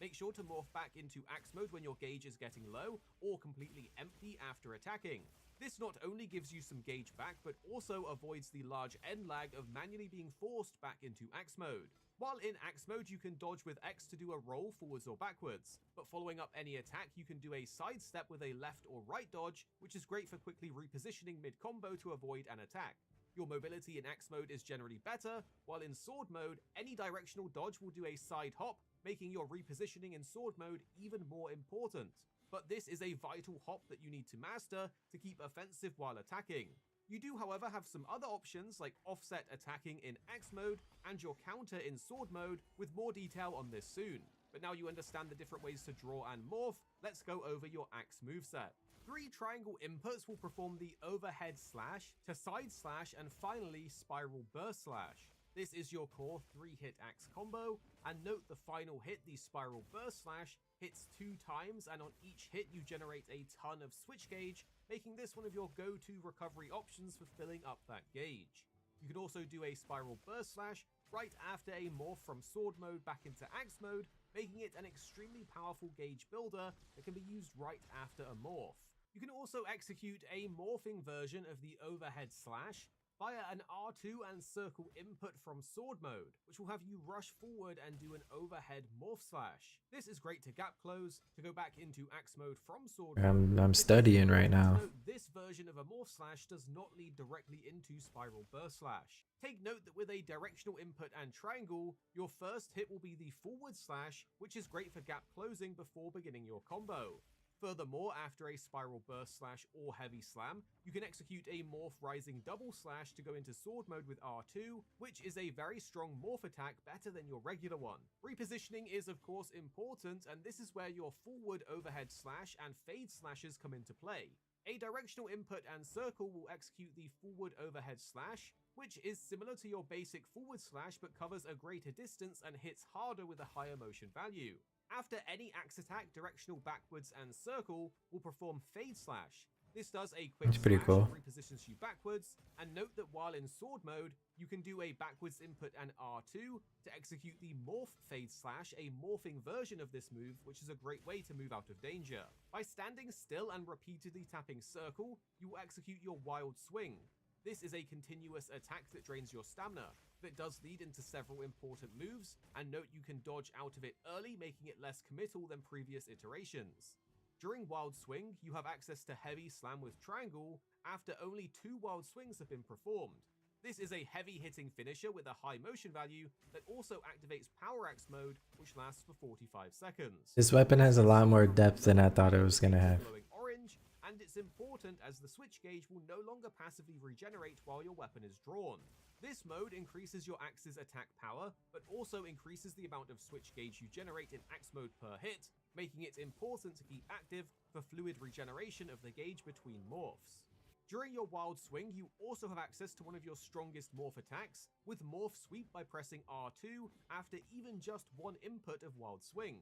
Make sure to morph back into axe mode when your gauge is getting low or completely empty after attacking. This not only gives you some gauge back, but also avoids the large end lag of manually being forced back into axe mode. While in axe mode, you can dodge with X to do a roll forwards or backwards, but following up any attack, you can do a sidestep with a left or right dodge, which is great for quickly repositioning mid-combo to avoid an attack. Your mobility in axe mode is generally better, while in sword mode, any directional dodge will do a side hop, making your repositioning in sword mode even more important. But this is a vital hop that you need to master to keep offensive while attacking. You do, however, have some other options like offset attacking in axe mode and your counter in sword mode, with more detail on this soon. But now you understand the different ways to draw and morph, let's go over your axe moveset. 3 triangle inputs will perform the overhead slash to side slash and finally spiral burst slash. This is your core 3-hit axe combo, and note the final hit, the spiral burst slash, hits 2 times, and on each hit you generate a ton of switch gauge, making this one of your go-to recovery options for filling up that gauge. You can also do a spiral burst slash right after a morph from sword mode back into axe mode, making it an extremely powerful gauge builder that can be used right after a morph. You can also execute a morphing version of the overhead slash via an R2 and circle input from sword mode, which will have you rush forward and do an overhead morph slash. This is great to gap close, to go back into axe mode from sword mode. I'm studying right now. Note, this version of a morph slash does not lead directly into spiral burst slash. Take note that with a directional input and triangle, your first hit will be the forward slash, which is great for gap closing before beginning your combo. Furthermore, after a spiral burst slash or heavy slam, you can execute a morph rising double slash to go into sword mode with R2, which is a very strong morph attack, better than your regular one. Repositioning is of course important, and this is where your forward overhead slash and fade slashes come into play. A directional input and circle will execute the forward overhead slash, which is similar to your basic forward slash but covers a greater distance and hits harder with a higher motion value. After any axe attack, directional backwards and circle will perform fade slash. This does a quick That's pretty slash cool. and repositions you backwards, and note that while in sword mode, you can do a backwards input and R2 to execute the morph fade slash, a morphing version of this move, which is a great way to move out of danger. By standing still and repeatedly tapping circle, you will execute your wild swing. This is a continuous attack that drains your stamina, but it does lead into several important moves, and note you can dodge out of it early, making it less committal than previous iterations. During Wild Swing, you have access to Heavy Slam with Triangle after only 2 Wild Swings have been performed. This is a heavy-hitting finisher with a high motion value that also activates Power Axe mode, which lasts for 45 seconds. This weapon has a lot more depth than I thought it was gonna have. Glowing orange, and it's important as the switch gauge will no longer passively regenerate while your weapon is drawn. This mode increases your axe's attack power, but also increases the amount of switch gauge you generate in axe mode per hit, making it important to keep active for fluid regeneration of the gauge between morphs. During your Wild Swing, you also have access to one of your strongest morph attacks, with Morph Sweep by pressing R2 after even just 1 input of Wild Swing.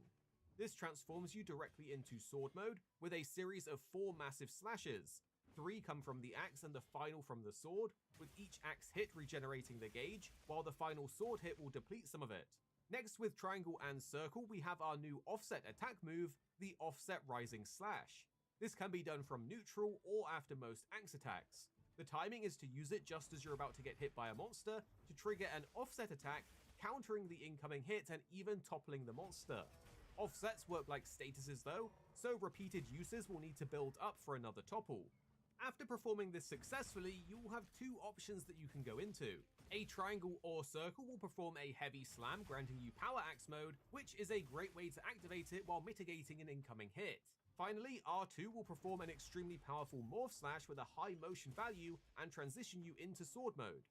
This transforms you directly into sword mode with a series of 4 massive slashes. 3 come from the axe and the final from the sword, with each axe hit regenerating the gauge, while the final sword hit will deplete some of it. Next, with triangle and circle, we have our new offset attack move, the Offset Rising Slash. This can be done from neutral or after most axe attacks. The timing is to use it just as you're about to get hit by a monster to trigger an offset attack, countering the incoming hit and even toppling the monster. Offsets work like statuses though, so repeated uses will need to build up for another topple. After performing this successfully, you will have 2 options that you can go into. A triangle or circle will perform a heavy slam, granting you power axe mode, which is a great way to activate it while mitigating an incoming hit. Finally, R2 will perform an extremely powerful morph slash with a high motion value and transition you into sword mode.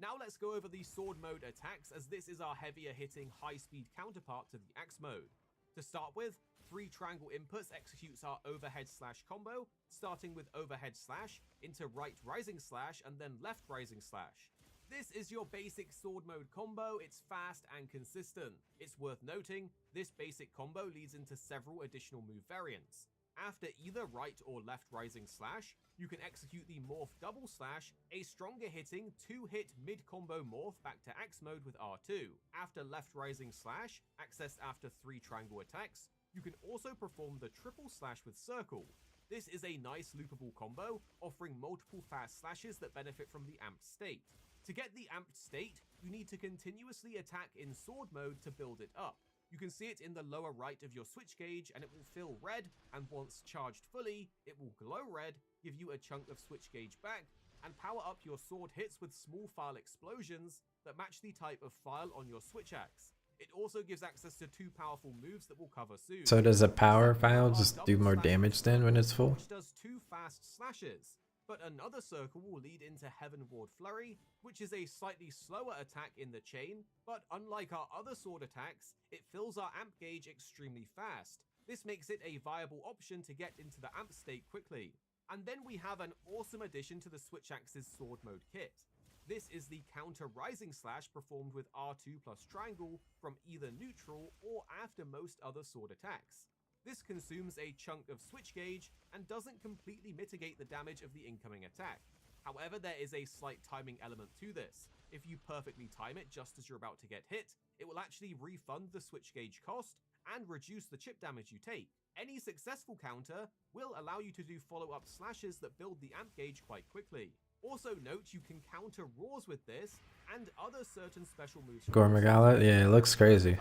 Now let's go over the sword mode attacks, as this is our heavier hitting high speed counterpart to the axe mode. To start with, 3 triangle inputs executes our overhead slash combo, starting with overhead slash into right rising slash and then left rising slash. This is your basic sword mode combo. It's fast and consistent. It's worth noting, this basic combo leads into several additional move variants. After either right or left rising slash, you can execute the morph double slash, a stronger hitting 2-hit mid-combo morph back to axe mode with R2. After left rising slash, accessed after 3 triangle attacks, you can also perform the triple slash with circle. This is a nice loopable combo, offering multiple fast slashes that benefit from the amped state. To get the amped state, you need to continuously attack in sword mode to build it up. You can see it in the lower right of your switch gauge, and it will fill red, and once charged fully, it will glow red, give you a chunk of switch gauge back, and power up your sword hits with small file explosions that match the type of file on your switch axe. It also gives access to 2 powerful moves that we'll cover soon. So does a power file just do more damage then when it's full? Which does 2 fast slashes. But another circle will lead into Heavenward Flurry, which is a slightly slower attack in the chain, but unlike our other sword attacks, it fills our amp gauge extremely fast. This makes it a viable option to get into the amp state quickly. And then we have an awesome addition to the Switch Axe's sword mode kit. This is the counter rising slash performed with R2 plus triangle from either neutral or after most other sword attacks. This consumes a chunk of switch gauge and doesn't completely mitigate the damage of the incoming attack. However, there is a slight timing element to this. If you perfectly time it just as you're about to get hit, it will actually refund the switch gauge cost and reduce the chip damage you take. Any successful counter will allow you to do follow-up slashes that build the amp gauge quite quickly. Also note you can counter roars with this and other certain special moves. Gormagala? Yeah, it looks crazy.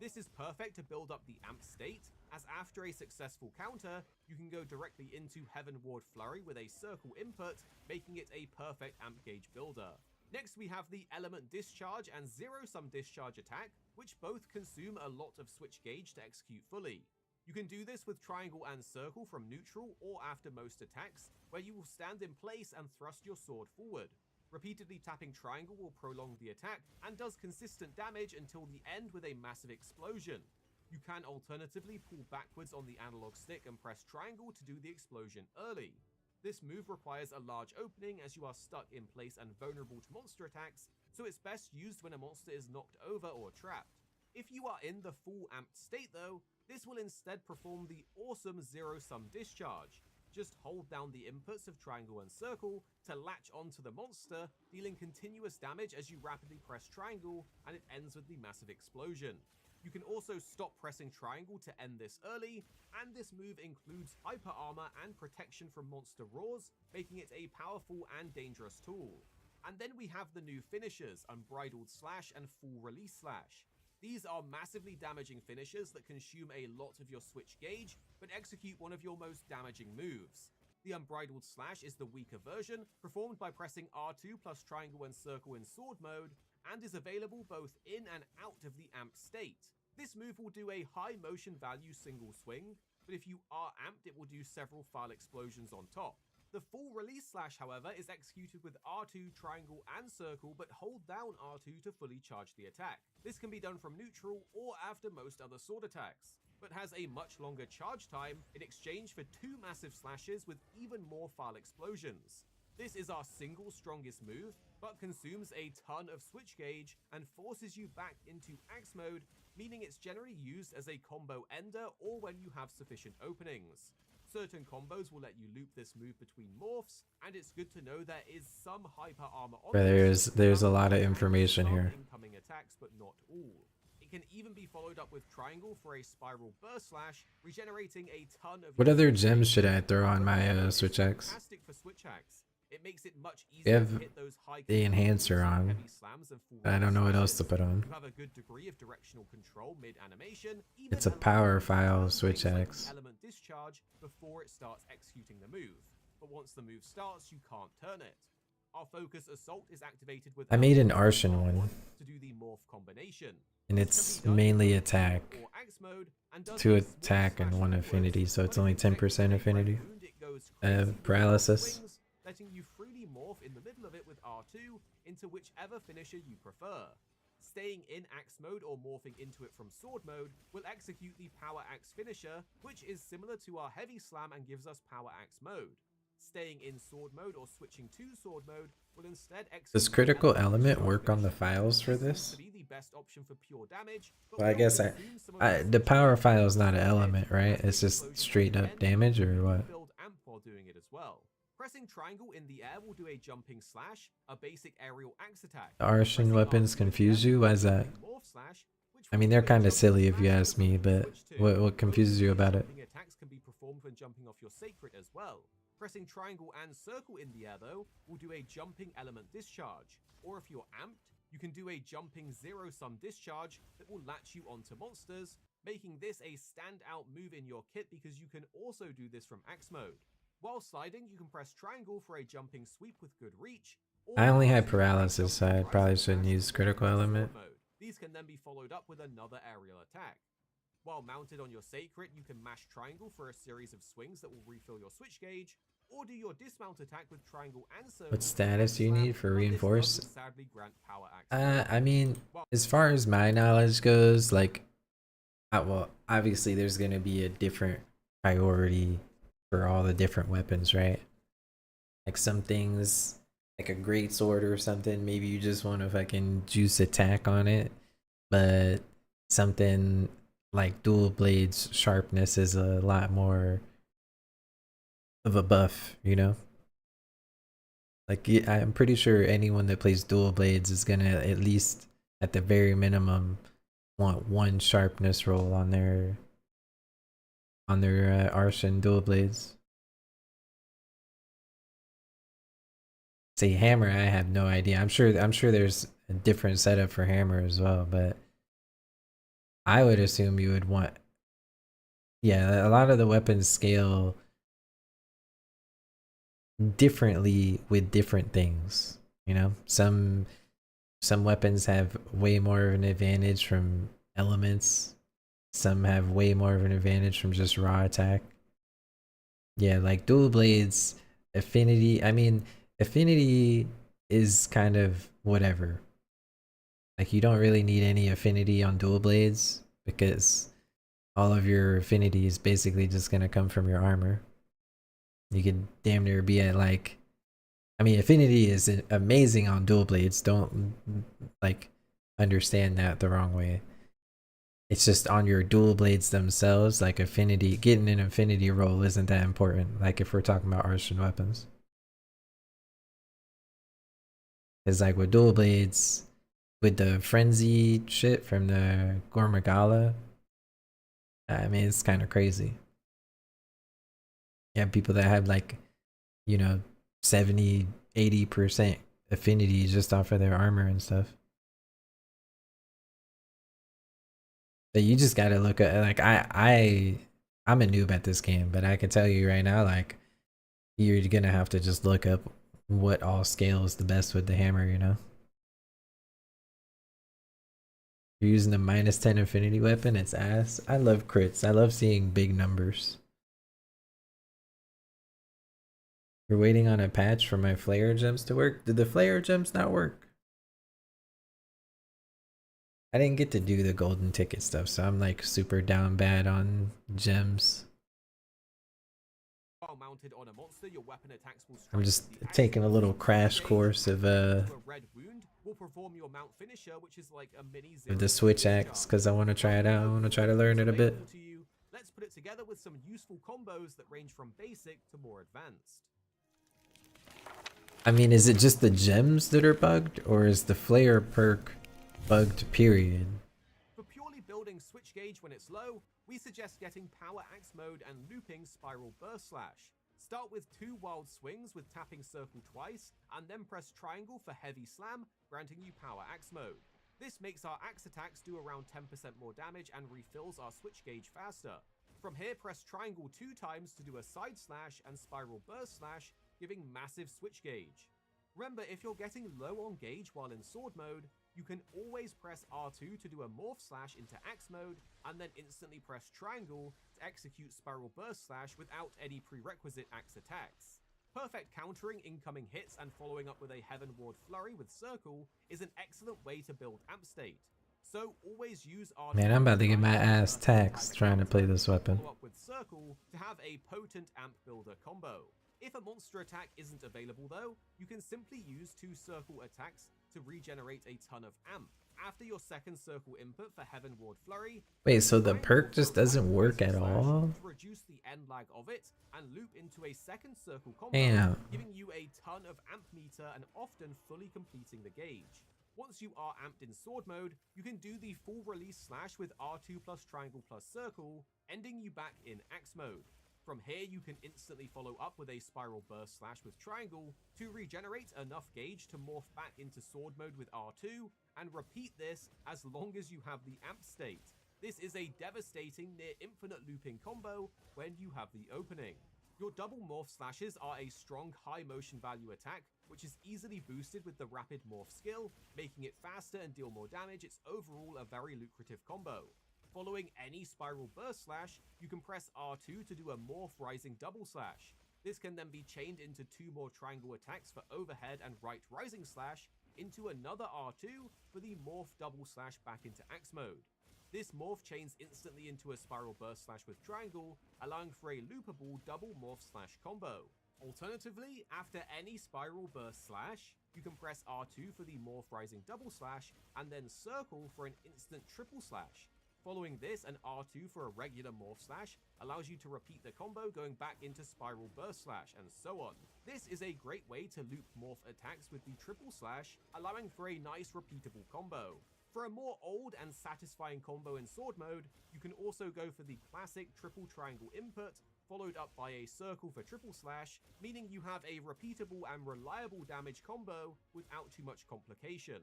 This is perfect to build up the amp state, as after a successful counter, you can go directly into Heavenward Flurry with a circle input, making it a perfect amp gauge builder. Next we have the Element Discharge and Zero Sum Discharge attack, which both consume a lot of switch gauge to execute fully. You can do this with triangle and circle from neutral or after most attacks, where you will stand in place and thrust your sword forward. Repeatedly tapping triangle will prolong the attack and does consistent damage until the end with a massive explosion. You can alternatively pull backwards on the analog stick and press triangle to do the explosion early. This move requires a large opening as you are stuck in place and vulnerable to monster attacks, so it's best used when a monster is knocked over or trapped. If you are in the full amped state though, this will instead perform the awesome Zero Sum Discharge. Just hold down the inputs of triangle and circle to latch onto the monster, dealing continuous damage as you rapidly press triangle, and it ends with the massive explosion. You can also stop pressing triangle to end this early, and this move includes hyper armor and protection from monster roars, making it a powerful and dangerous tool. And then we have the new finishers, Unbridled Slash and Full Release Slash. These are massively damaging finishers that consume a lot of your switch gauge, but execute one of your most damaging moves. The Unbridled Slash is the weaker version, performed by pressing R2 plus triangle and circle in sword mode, and is available both in and out of the amp state. This move will do a high motion value single swing, but if you are amped it will do several file explosions on top. The Full Release Slash, however, is executed with R2, triangle, and circle, but hold down R2 to fully charge the attack. This can be done from neutral or after most other sword attacks, but has a much longer charge time in exchange for 2 massive slashes with even more file explosions. This is our single strongest move, but consumes a ton of switch gauge and forces you back into axe mode, meaning it's generally used as a combo ender or when you have sufficient openings. Certain combos will let you loop this move between morphs, and it's good to know there is some hyper armor on But there's a lot of information here. Incoming attacks, but not all. It can even be followed up with triangle for a spiral burst slash, regenerating a ton of. What other gems should I throw on my Switch Axe? Fantastic for Switch Axe. It makes it much We easier have to hit those high the enhancer on. heavy slams and full I don't know what else to slashes. put on. You have a good degree of directional control mid-animation. It's a power file Switch Axe. Axe. Element discharge before it starts executing the move. But once the move starts, you can't turn it. Our focus assault is activated with I made an Arshan one, to do the morph combination. and it's mainly attack. Two attack and 1 affinity, so it's only 10% affinity. Paralysis. Letting you freely morph in the middle of it with R2 into whichever finisher you prefer. Staying in axe mode or morphing into it from sword mode will execute the power axe finisher, which is similar to our heavy slam and gives us power axe mode. Staying in sword mode or switching to sword mode will instead execute. Does critical element work on the files for this? Well, I guess the power file is not an element, right? It's just straight up damage, or what? Pressing triangle in the air will do a jumping slash, a basic aerial axe attack. The Arshan weapons confuse you? Why is that? Morph slash, which I mean, will they're do a kind of jumping silly if you smash ask over me, on but Switch too. what confuses Both you of these about it? jumping attacks can be performed when jumping off your sacred as well. Pressing triangle and circle in the air though will do a jumping element discharge, or if you're amped, you can do a jumping zero-sum discharge that will latch you onto monsters, making this a standout move in your kit because you can also do this from axe mode. While sliding, you can press triangle for a jumping sweep with good reach. Or I only had R2 for a paralysis, so jumping I probably rising shouldn't dash use with critical sword element. mode. These can then be followed up with another aerial attack. While mounted on your sacred, you can mash triangle for a series of swings that will refill your switch gauge, or do your dismount attack with triangle and circle. What status do you Slam, need for but this reinforce? doesn't sadly grant power axe. I mean, as far as my knowledge goes, like, well, obviously there's gonna be a different priority for all the different weapons, right? Like some things, like a great sword or something, maybe you just want to fucking juice attack on it, but something like dual blades sharpness is a lot more of a buff, you know? Like, I'm pretty sure anyone that plays dual blades is gonna at least, at the very minimum, want one sharpness roll on their Arshan dual blades. Say hammer, I have no idea. I'm sure there's a different setup for hammer as well, but I would assume you would want, yeah, a lot of the weapons scale differently with different things, you know? Some weapons have way more of an advantage from elements. Some have way more of an advantage from just raw attack. Yeah, like dual blades, affinity, I mean, affinity is kind of whatever. Like, you don't really need any affinity on dual blades because all of your affinity is basically just gonna come from your armor. You could damn near be at like, I mean, affinity is amazing on dual blades. Don't like understand that the wrong way. It's just on your dual blades themselves, like affinity, getting an affinity roll isn't that important. Like if we're talking about Arshan weapons. It's like with dual blades, with the frenzy shit from the Gormagala, I mean, it's kind of crazy. You have people that have like, you know, 70-80% affinity just off of their armor and stuff. But you just gotta look at, like, I'm a noob at this game, but I can tell you right now, like, you're gonna have to just look up what all scales the best with the hammer, you know? You're using the -10 affinity weapon, it's ass. I love crits. I love seeing big numbers. You're waiting on a patch for my flare gems to work? Did the flare gems not work? I didn't get to do the golden ticket stuff, so I'm like super down bad on gems. While mounted on a monster, your weapon attacks will I'm strike just with the taking a axe little with crash gauge, course of a red wound will perform your mount finisher, which is like a mini the switch axe, because I want to try it out. I want to try to learn it a bit. To you, let's put it together with some useful combos that range from basic to more advanced. I mean, is it just the gems that are bugged, or is the flare perk bugged, period? For purely building switch gauge when it's low, we suggest getting power axe mode and looping spiral burst slash. Start with 2 wild swings with tapping circle twice, and then press triangle for heavy slam, granting you power axe mode. This makes our axe attacks do around 10% more damage and refills our switch gauge faster. From here, press triangle 2 times to do a side slash and spiral burst slash, giving massive switch gauge. Remember, if you're getting low on gauge while in sword mode, you can always press R2 to do a morph slash into axe mode, and then instantly press triangle to execute spiral burst slash without any prerequisite axe attacks. Perfect countering incoming hits and following up with a Heaven Ward flurry with circle is an excellent way to build amp state. So always use R2. Man, I'm about to get my ass taxed trying to play this weapon. Follow up with circle to have a potent amp builder combo. If a monster attack isn't available though, you can simply use 2 circle attacks to regenerate a ton of amp. After your second circle input for Heaven Ward Flurry, Wait, so the perk just doesn't work at all? to reduce the end lag of it and loop into a second circle combo, Damn. giving you a ton of amp meter and often fully completing the gauge. Once you are amped in sword mode, you can do the full release slash with R2 plus triangle plus circle, ending you back in axe mode. From here, you can instantly follow up with a spiral burst slash with triangle to regenerate enough gauge to morph back into sword mode with R2, and repeat this as long as you have the amp state. This is a devastating near infinite looping combo when you have the opening. Your double morph slashes are a strong high motion value attack, which is easily boosted with the rapid morph skill, making it faster and deal more damage. It's overall a very lucrative combo. Following any spiral burst slash, you can press R2 to do a morph rising double slash. This can then be chained into 2 more triangle attacks for overhead and right rising slash, into another R2 for the morph double slash back into axe mode. This morph chains instantly into a spiral burst slash with triangle, allowing for a loopable double morph slash combo. Alternatively, after any spiral burst slash, you can press R2 for the morph rising double slash, and then circle for an instant triple slash. Following this, an R2 for a regular morph slash allows you to repeat the combo going back into spiral burst slash, and so on. This is a great way to loop morph attacks with the triple slash, allowing for a nice repeatable combo. For a more old and satisfying combo in sword mode, you can also go for the classic triple triangle input, followed up by a circle for triple slash, meaning you have a repeatable and reliable damage combo without too much complication.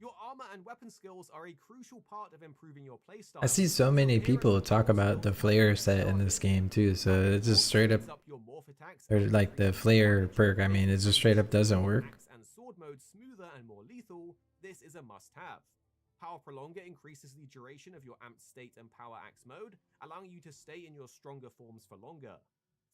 Your armor and weapon skills are a crucial part of improving your playstyle. I see so many people talk about the flare set in this game too, so it's just straight up, or like the flare perk, I mean, it just straight up doesn't work. Axe and sword mode smoother and more lethal. This is a must-have. Power Prolonger increases the duration of your amped state and power axe mode, allowing you to stay in your stronger forms for longer.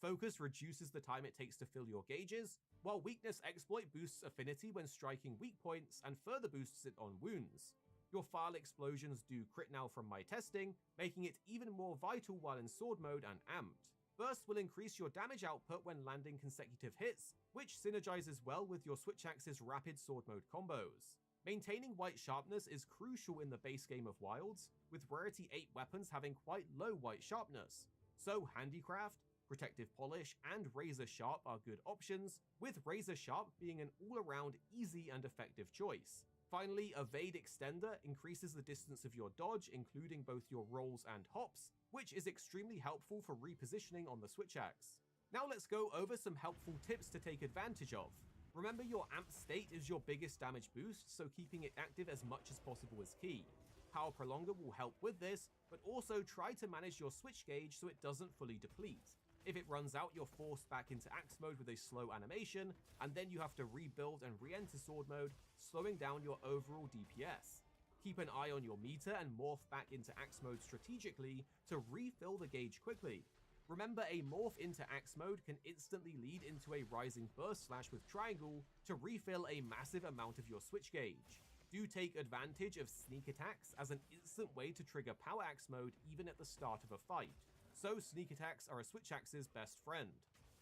Focus reduces the time it takes to fill your gauges, while Weakness Exploit boosts affinity when striking weak points and further boosts it on wounds. Your File Explosions do crit now from my testing, making it even more vital while in sword mode and amped. Burst will increase your damage output when landing consecutive hits, which synergizes well with your Switch Axe's rapid sword mode combos. Maintaining white sharpness is crucial in the base game of Wilds, with Rarity 8 weapons having quite low white sharpness. So Handicraft, Protective Polish, and Razor Sharp are good options, with Razor Sharp being an all-around easy and effective choice. Finally, Evade Extender increases the distance of your dodge, including both your rolls and hops, which is extremely helpful for repositioning on the Switch Axe. Now let's go over some helpful tips to take advantage of. Remember, your amp state is your biggest damage boost, so keeping it active as much as possible is key. Power Prolonger will help with this, but also try to manage your switch gauge so it doesn't fully deplete. If it runs out, you're forced back into axe mode with a slow animation, and then you have to rebuild and re-enter sword mode, slowing down your overall DPS. Keep an eye on your meter and morph back into axe mode strategically to refill the gauge quickly. Remember, a morph into axe mode can instantly lead into a rising burst slash with triangle to refill a massive amount of your switch gauge. Do take advantage of sneak attacks as an instant way to trigger power axe mode even at the start of a fight. So sneak attacks are a Switch Axe's best friend.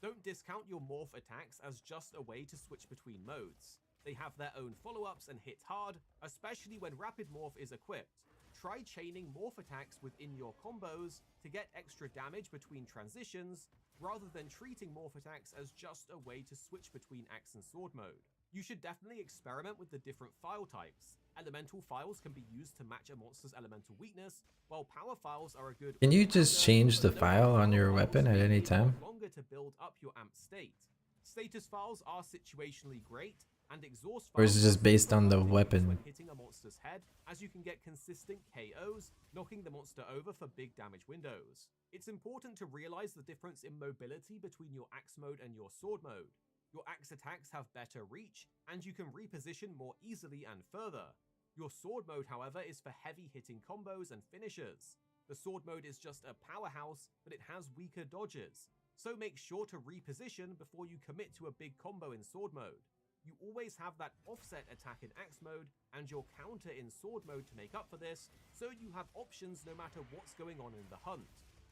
Don't discount your morph attacks as just a way to switch between modes. They have their own follow-ups and hit hard, especially when Rapid Morph is equipped. Try chaining morph attacks within your combos to get extra damage between transitions, rather than treating morph attacks as just a way to switch between axe and sword mode. You should definitely experiment with the different file types. Elemental files can be used to match a monster's elemental weakness, while power files are a good. Can you just change the file on your weapon at any time? Longer to build up your amp state. Status files are situationally great, and exhaust files Or is it just based on the weapon? when hitting a monster's head, as you can get consistent KOs, knocking the monster over for big damage windows. It's important to realize the difference in mobility between your axe mode and your sword mode. Your axe attacks have better reach, and you can reposition more easily and further. Your sword mode, however, is for heavy hitting combos and finishers. The sword mode is just a powerhouse, but it has weaker dodges. So make sure to reposition before you commit to a big combo in sword mode. You always have that offset attack in axe mode, and your counter in sword mode to make up for this, so you have options no matter what's going on in the hunt.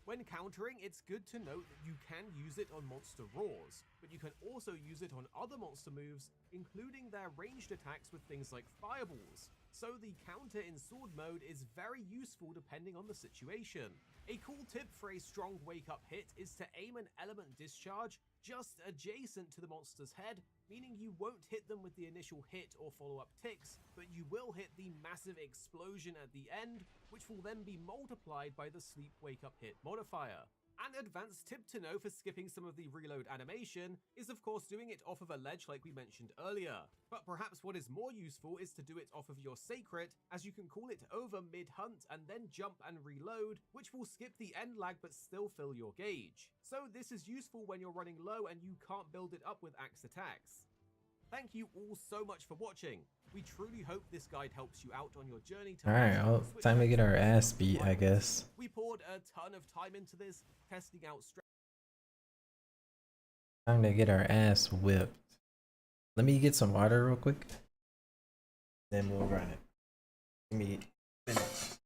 When countering, it's good to note that you can use it on monster roars, but you can also use it on other monster moves, including their ranged attacks with things like fireballs. So the counter in sword mode is very useful depending on the situation. A cool tip for a strong wake up hit is to aim an element discharge just adjacent to the monster's head, meaning you won't hit them with the initial hit or follow-up ticks, but you will hit the massive explosion at the end, which will then be multiplied by the sleep wake up hit modifier. An advanced tip to know for skipping some of the reload animation is of course doing it off of a ledge like we mentioned earlier. But perhaps what is more useful is to do it off of your sacred, as you can call it over mid-hunt and then jump and reload, which will skip the end lag but still fill your gauge. So this is useful when you're running low and you can't build it up with axe attacks. Thank you all so much for watching. We truly hope this guide helps you out on your journey to Alright, well, time to get our ass beat, I guess. We poured a ton of time into this, testing out Time to get our ass whipped. Let me get some water real quick. Then we'll run it. Give me minutes.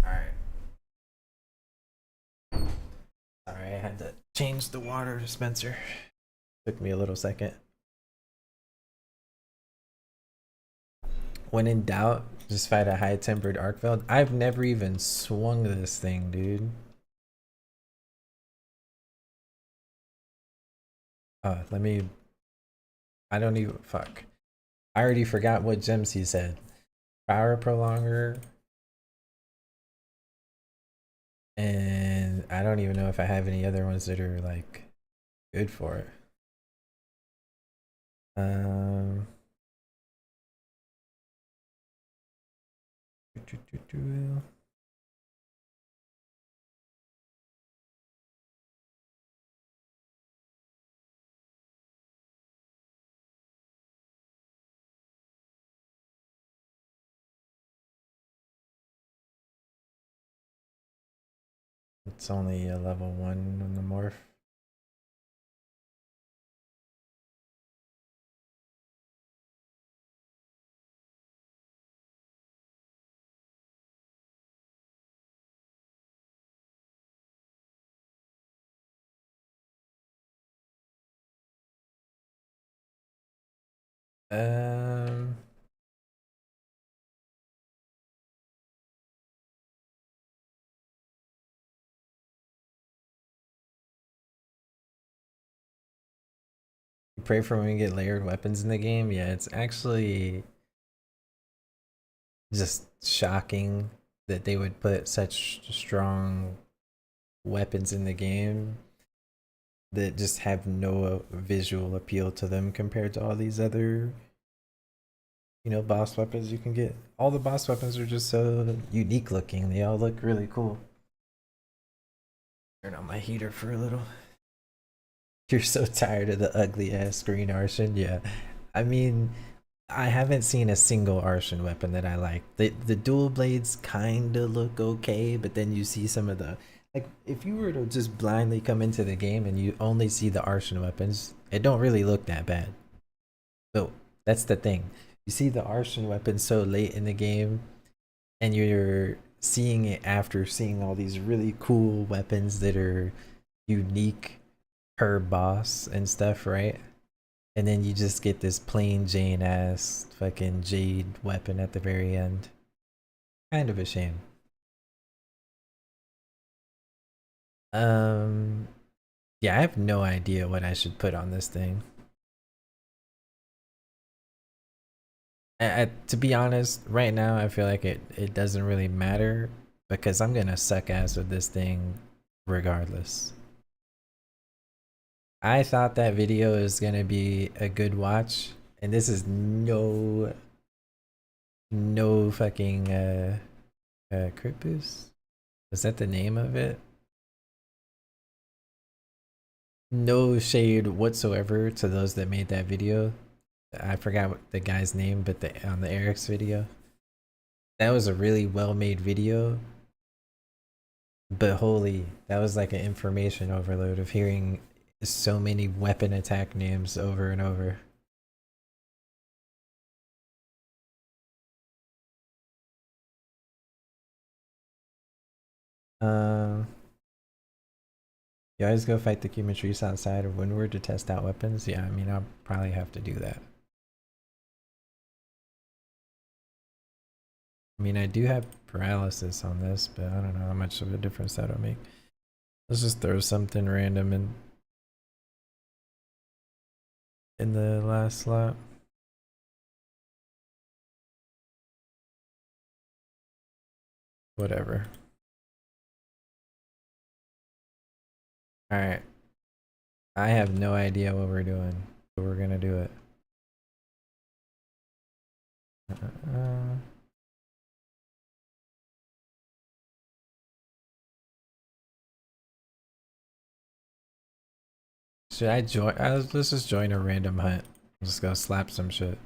Alright. Sorry, I had to change the water dispenser. Took me a little second. When in doubt, just fight a high-tempered Arcveld. I've never even swung this thing, dude. Let me... I don't even... Fuck. I already forgot what gems he said. Power Prolonger. And I don't even know if I have any other ones that are, like, good for it. It's only a level 1 on the morph. Um, pray for when we get layered weapons in the game. Yeah, it's actually just shocking that they would put such strong weapons in the game that just have no visual appeal to them compared to all these other, you know, boss weapons you can get. All the boss weapons are just so unique looking. They all look really cool. Turn on my heater for a little. You're so tired of the ugly ass green Arshan? Yeah. I mean, I haven't seen a single Arshan weapon that I like. The dual blades kinda look okay, but then you see some of the, like, if you were to just blindly come into the game and you only see the Arshan weapons, it don't really look that bad. But that's the thing. You see the Arshan weapons so late in the game, and you're seeing it after seeing all these really cool weapons that are unique per boss and stuff, right? And then you just get this plain Jane ass fucking jade weapon at the very end. Kind of a shame. Yeah, I have no idea what I should put on this thing. To be honest, right now I feel like it doesn't really matter because I'm gonna suck ass with this thing regardless. I thought that video was gonna be a good watch, and this is no fucking crit boost. Is that the name of it? No shade whatsoever to those that made that video. I forgot what the guy's name, but on the Eric's video, that was a really well made video. But holy, that was like an information overload of hearing so many weapon attack names over and over. You always go fight the Cumatrice outside of Windward to test out weapons? Yeah, I mean, I'll probably have to do that. I mean, I do have paralysis on this, but I don't know how much of a difference that'll make. Let's just throw something random in the last slot. Whatever. Alright. I have no idea what we're doing, but we're gonna do it. Should I join? Let's just join a random hunt. I'm just gonna slap some shit.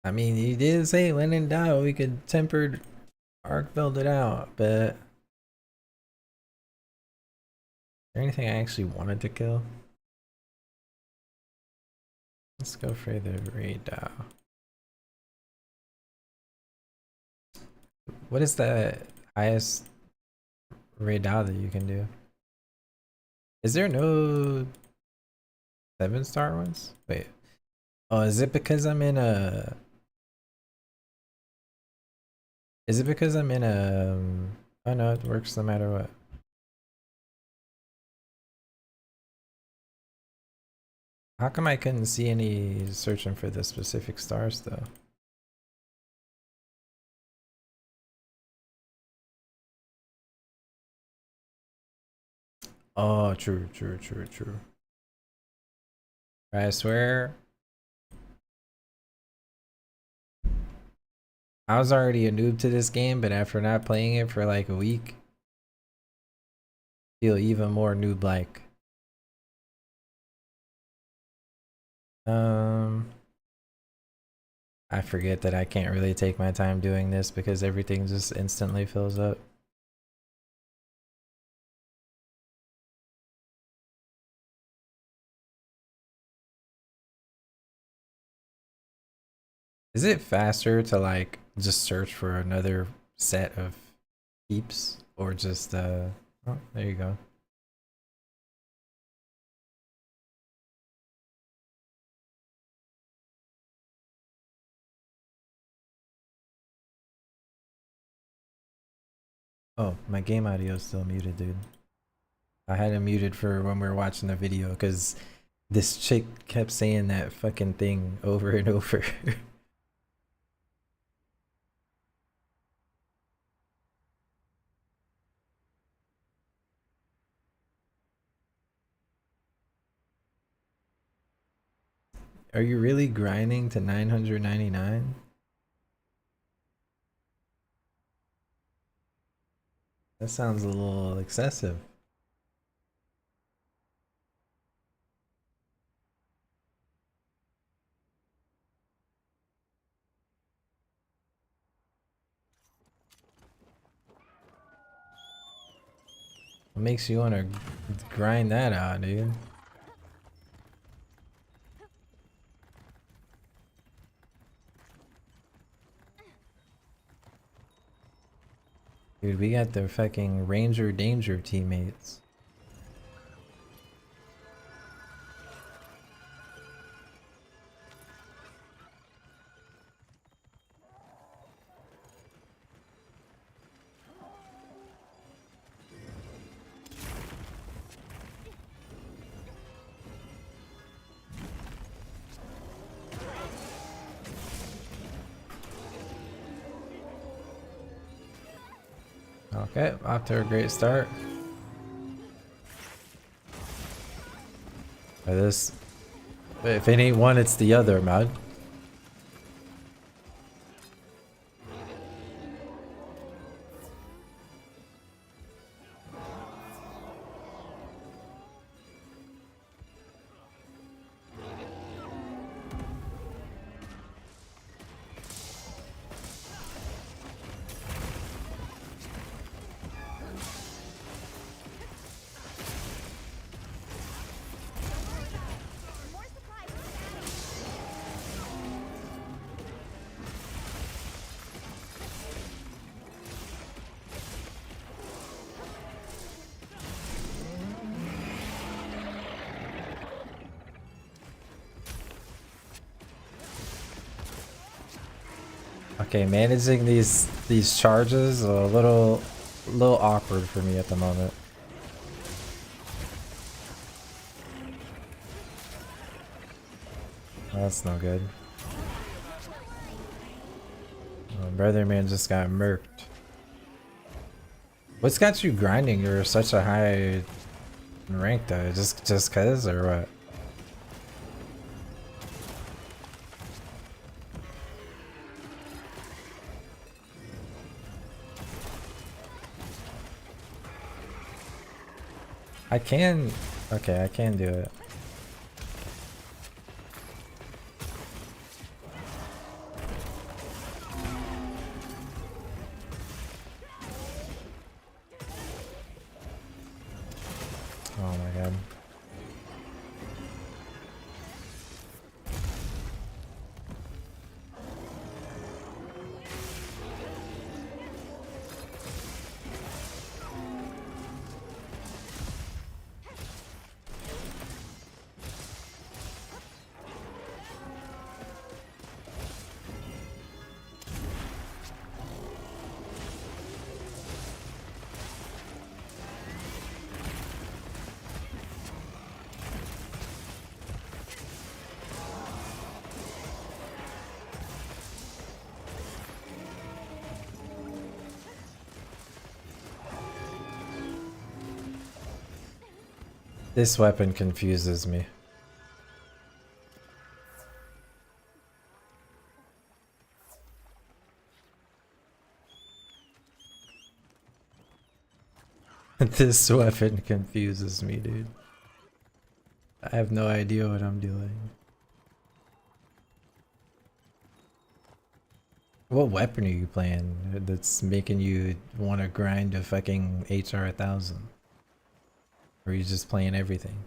I mean, he did say when in doubt we could tempered arc build it out, but is there anything I actually wanted to kill? Let's go for the Raidao. What is the highest Raidao that you can do? Is there no 7-star ones? Wait. Oh, is it because I'm in a... Is it because I'm in a... Oh no, it works no matter what. How come I couldn't see any searching for the specific stars though? Oh, true. I swear. I was already a noob to this game, but after not playing it for like a week, I feel even more noob-like. I forget that I can't really take my time doing this because everything just instantly fills up. Is it faster to like just search for another set of keeps or just oh, there you go. Oh, my game audio is still muted, dude. I had it muted for when we were watching the video because this chick kept saying that fucking thing over and over. Are you really grinding to 999? That sounds a little excessive. What makes you want to grind that out, dude? Dude, we got the fucking Ranger Danger teammates. Okay, off to a great start. This, if it ain't one, it's the other, man. More supplies. Okay, managing these charges are a little awkward for me at the moment. That's no good. Oh, brother man just got murked. What's got you grinding? You're such a high rank though. Just cause or what? I can. Okay, I can do it. Oh my god. This weapon confuses me. This weapon confuses me, dude. I have no idea what I'm doing. What weapon are you playing that's making you want to grind a fucking HR 1000? Or are you just playing everything?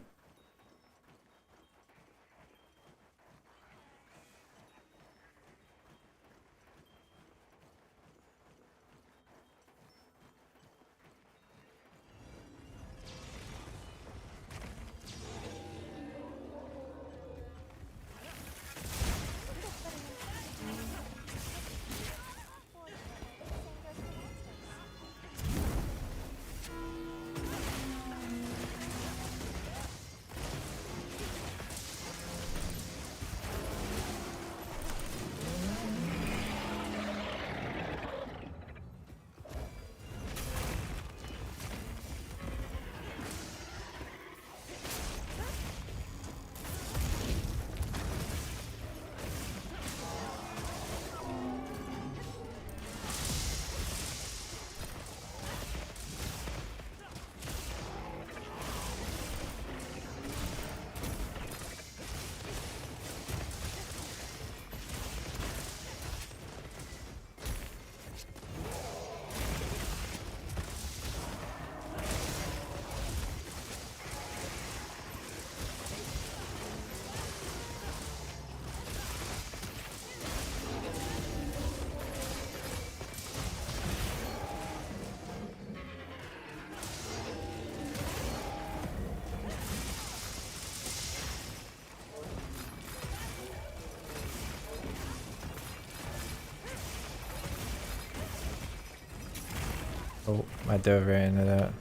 Oh, I dove right into that.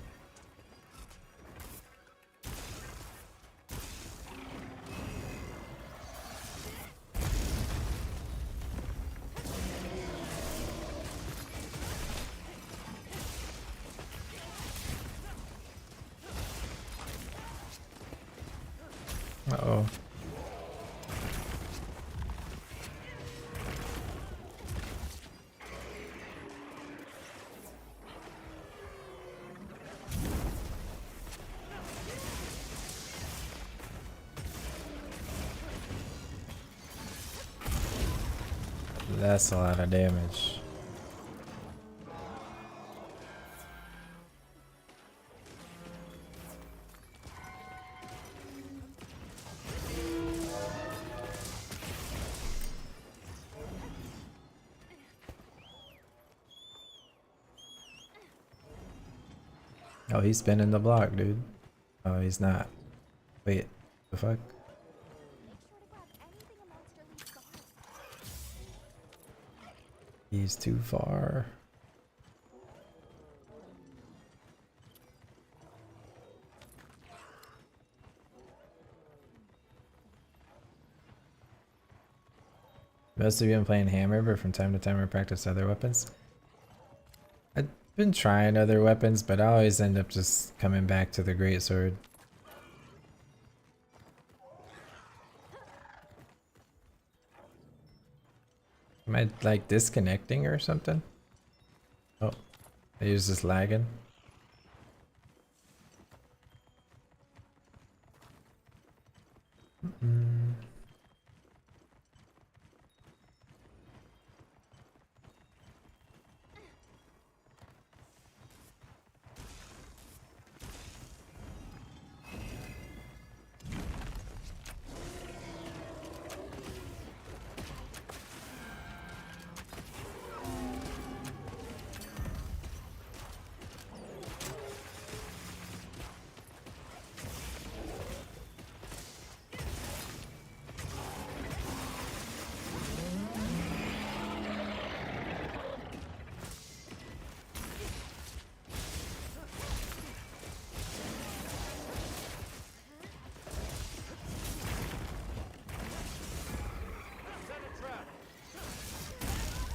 Uh-oh. That's a lot of damage. Oh, he's spinning the block, dude. Oh, he's not. Wait, the fuck? Make sure to grab anything a monster leaves behind. He's too far. Most of you been playing Hammer, but from time to time I practice other weapons. I've been trying other weapons, but I always end up just coming back to the greatsword. Am I like disconnecting or something? Oh, I was just lagging.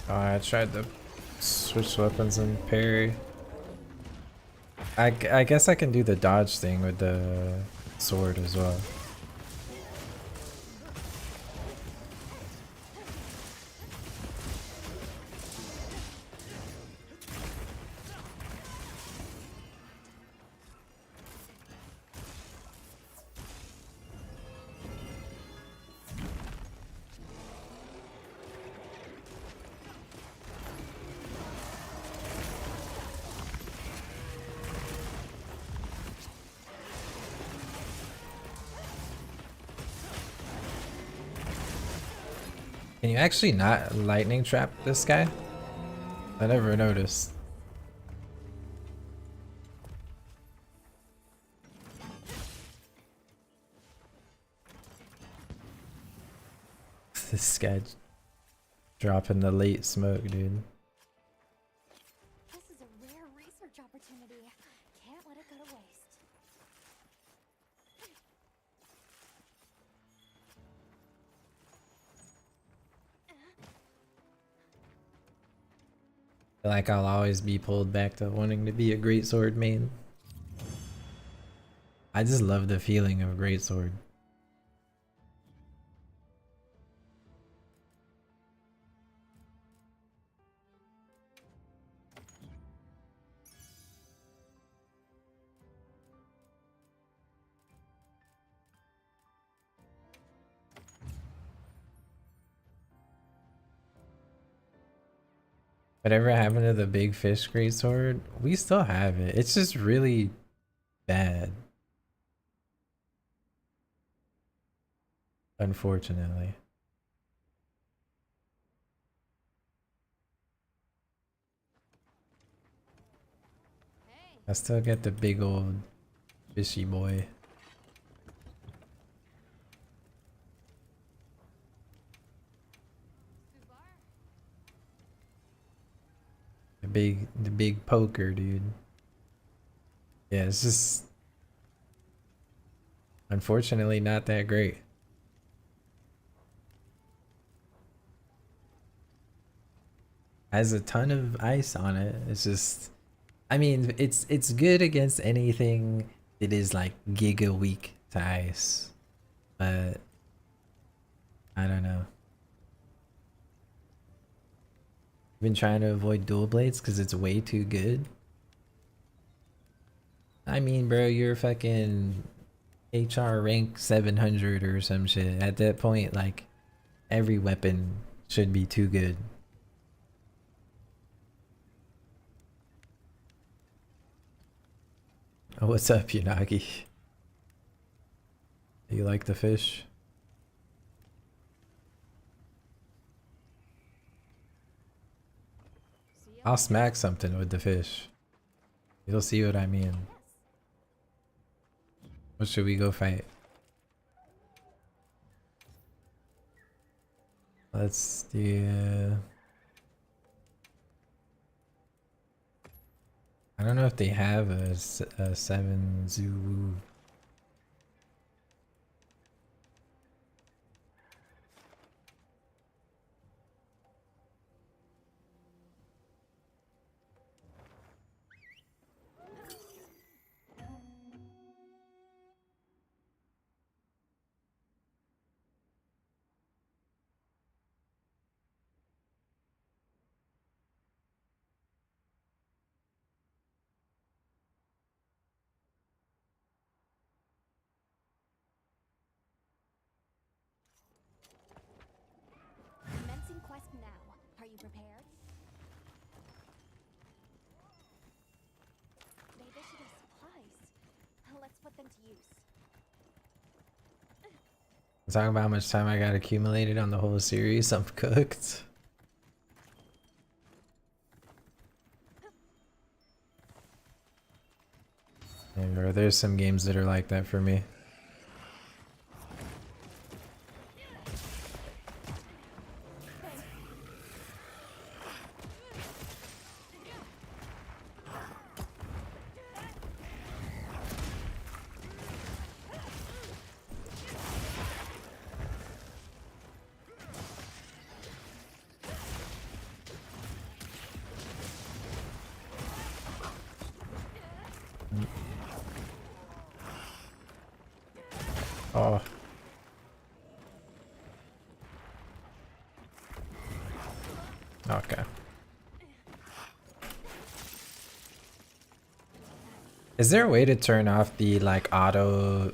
Oh, I tried to switch weapons and parry. I guess I can do the dodge thing with the sword as well. Can you actually not lightning trap this guy? I never noticed. This guy dropping the late smoke, dude. This is a rare research opportunity. Can't let it go to waste. I feel like I'll always be pulled back to wanting to be a greatsword main. I just love the feeling of greatsword. Whatever happened to the big fish greatsword? We still have it. It's just really bad. Unfortunately. I still get the big old fishy boy. The big poker, dude. Yeah, it's just unfortunately not that great. Has a ton of ice on it. It's just, I mean, it's good against anything that is like giga weak to ice, but I don't know. I've been trying to avoid dual blades because it's way too good. I mean, bro, you're fucking HR rank 700 or some shit. At that point, like, every weapon should be too good. Oh, what's up, Unagi? You like the fish? I'll smack something with the fish. You'll see what I mean. What should we go fight? Let's do... I don't know if they have a 7 Zulu. Commencing quest now. Are you prepared? Maybe I should have supplies. Let's put them to use. Talking about how much time I got accumulated on the whole series. I'm cooked. And bro, there's some games that are like that for me. Oh. Okay. Is there a way to turn off the like auto,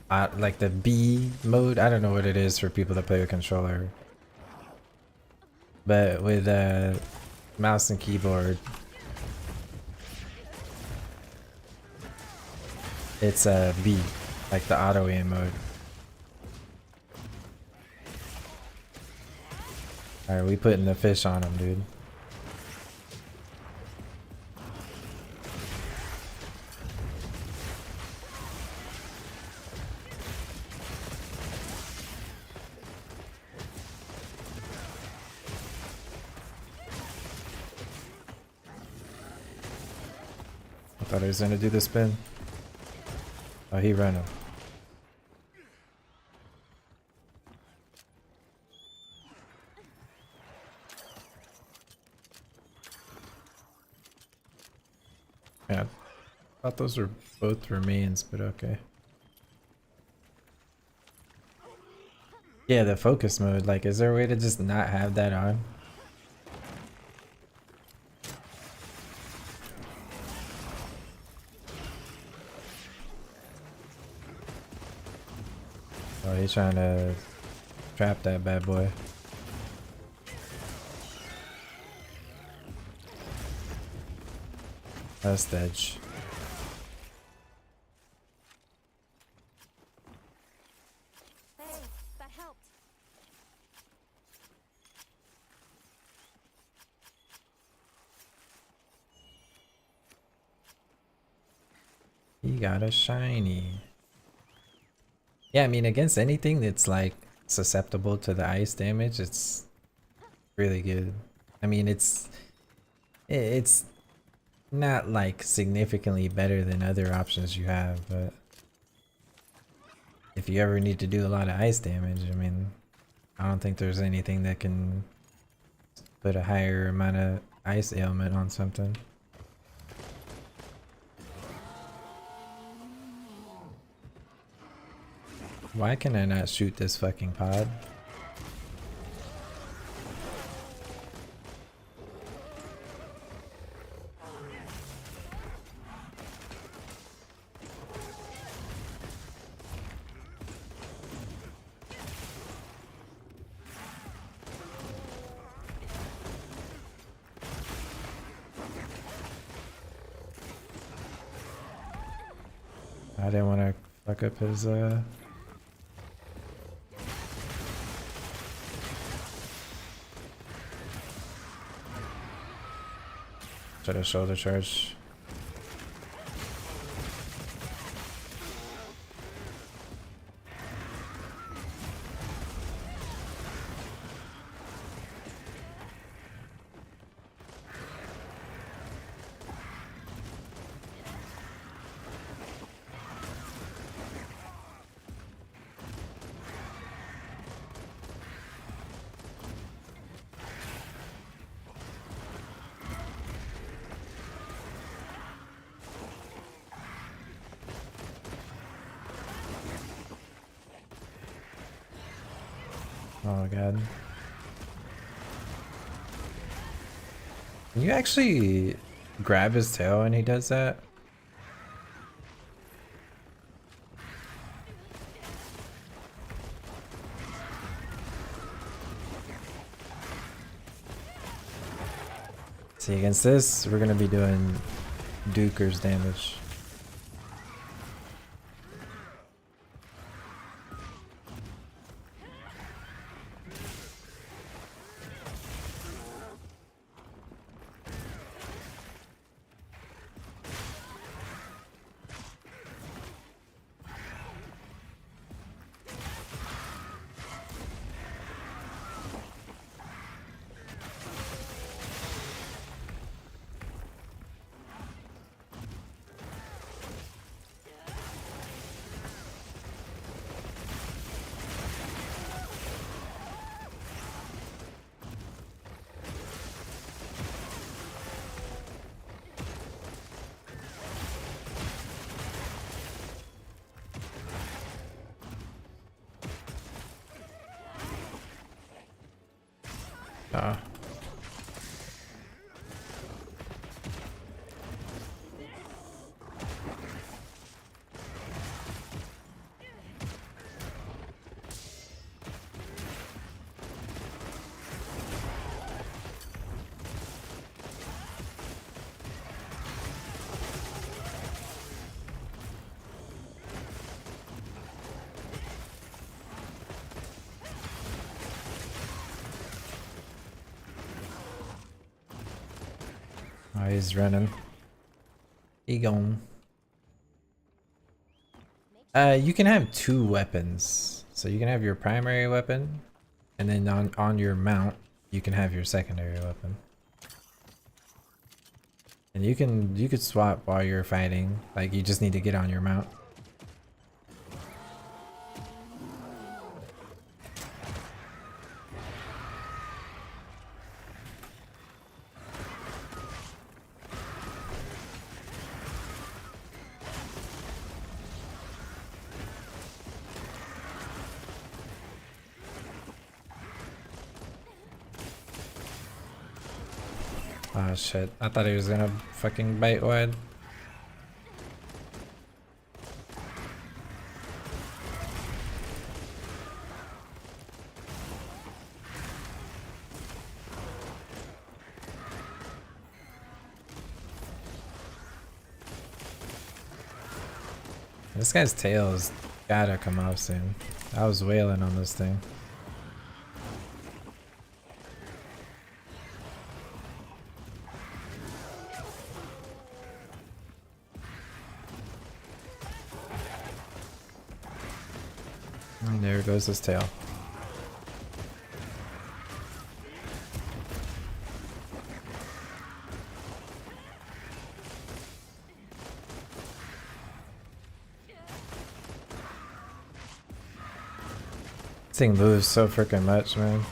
like the B mode? I don't know what it is for people that play with controller. But with mouse and keyboard, it's a B, like the auto aim mode. Alright, we putting the fish on him, dude. I thought he was gonna do the spin. Oh, he ran him. Yeah, I thought those were both remains, but okay. Yeah, the focus mode, like, is there a way to just not have that on? Oh, he's trying to trap that bad boy. That's edge. Hey, that helped. He got a shiny. Yeah, I mean, against anything that's like susceptible to the ice damage, it's really good. I mean, it's It's not like significantly better than other options you have, but if you ever need to do a lot of ice damage, I mean, I don't think there's anything that can put a higher amount of ice ailment on something. Why can I not shoot this fucking pod? I didn't want to fuck up his try to shoulder charge. Oh god. Can you actually grab his tail when he does that? See, against this, we're gonna be doing Duker's damage. Ah. Oh, he's running. He gone. You can have two weapons. So you can have your primary weapon, and then on your mount, you can have your secondary weapon. And you could swap while you're fighting. Like, you just need to get on your mount. Oh shit, I thought he was gonna fucking bite wide. This guy's tail's gotta come off soon. I was wailing on this thing. And there goes his tail. This thing moves so freaking much, man.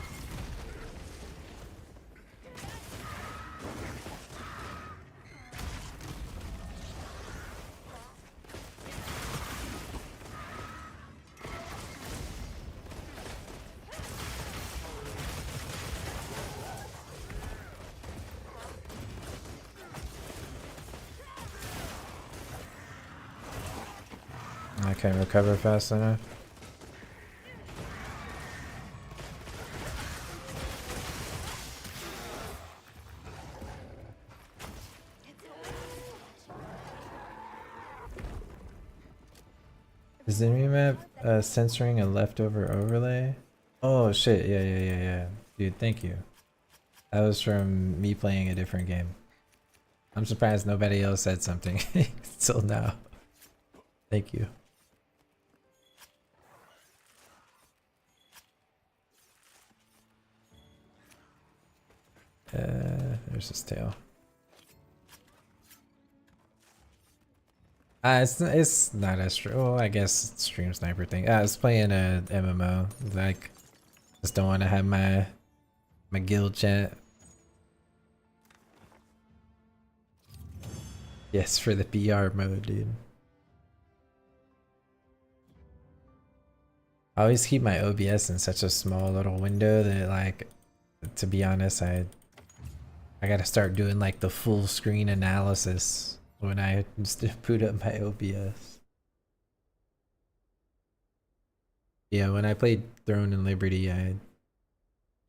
I can't recover fast enough. Is the remap censoring a leftover overlay? Oh shit, yeah. Dude, thank you. That was from me playing a different game. I'm surprised nobody else said something till now. Thank you. There's his tail. It's not as true. Well, I guess it's stream sniper thing. I was playing a MMO. Like, just don't want to have my guild chat. Yes, for the PR mode, dude. I always keep my OBS in such a small little window that, like, to be honest, I gotta start doing like the full screen analysis when I boot up my OBS. Yeah, when I played Throne and Liberty, I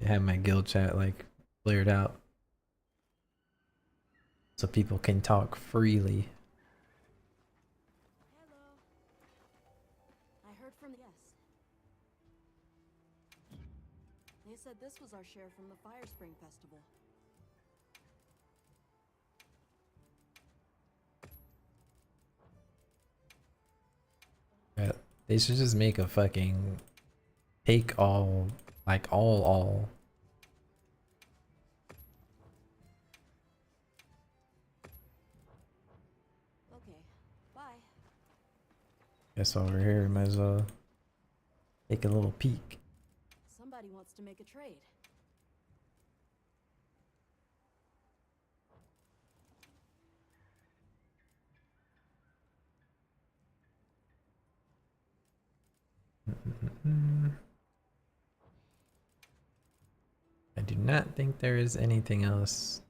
had my guild chat like blared out so people can talk freely. Hello. I heard from yes. They said this was our share from the Fire Spring Festival. Yeah, they should just make a fucking take all, like all. Okay, bye. Guess over here we might as well take a little peek. Somebody wants to make a trade. I do not think there is anything else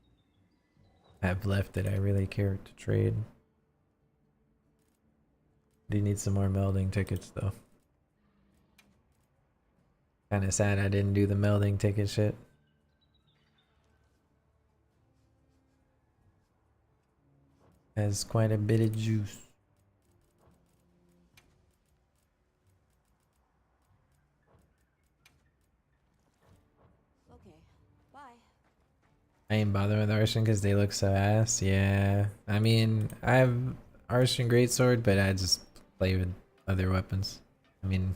I have left that I really care to trade. Do need some more melding tickets though. Kinda sad I didn't do the melding ticket shit. Has quite a bit of juice. Okay, bye. I ain't bothering with Arshan because they look so ass. Yeah, I mean, I have Arshan Greatsword, but I just play with other weapons. I mean,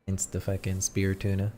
insta fucking spear tuna.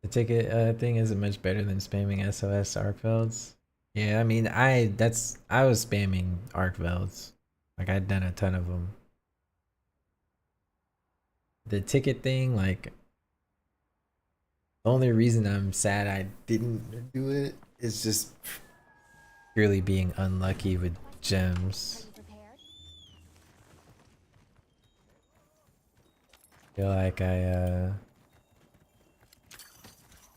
The ticket thing isn't much better than spamming SOS Arcvelds. Yeah, I mean, I was spamming Arcvelds. Like, I'd done a ton of them. The ticket thing, like, the only reason I'm sad I didn't do it is just purely being unlucky with gems. Are you prepared? Feel like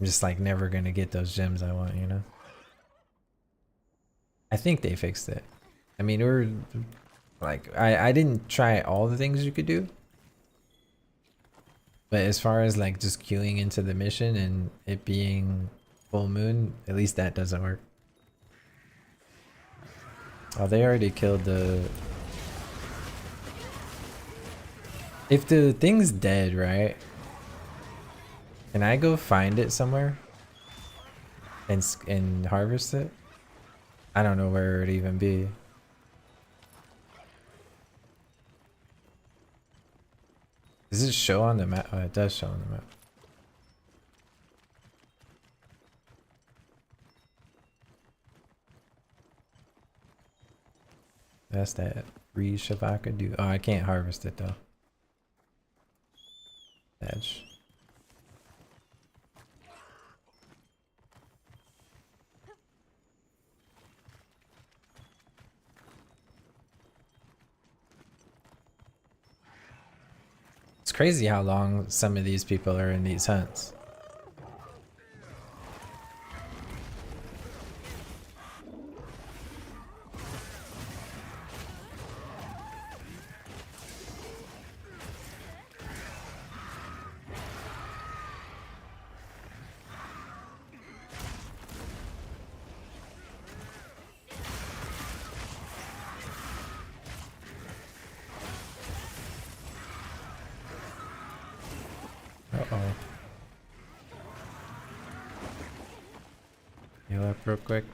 I'm just like never gonna get those gems I want, you know? I think they fixed it. I mean, we're like, I didn't try all the things you could do. But as far as like just queuing into the mission and it being full moon, at least that doesn't work. Oh, they already killed the... If the thing's dead, right? Can I go find it somewhere and harvest it? I don't know where it would even be. Does it show on the map? Oh, it does show on the map. That's that free Shavaka do. Oh, I can't harvest it though. Edge. It's crazy how long some of these people are in these hunts. Uh-oh. Heal up real quick.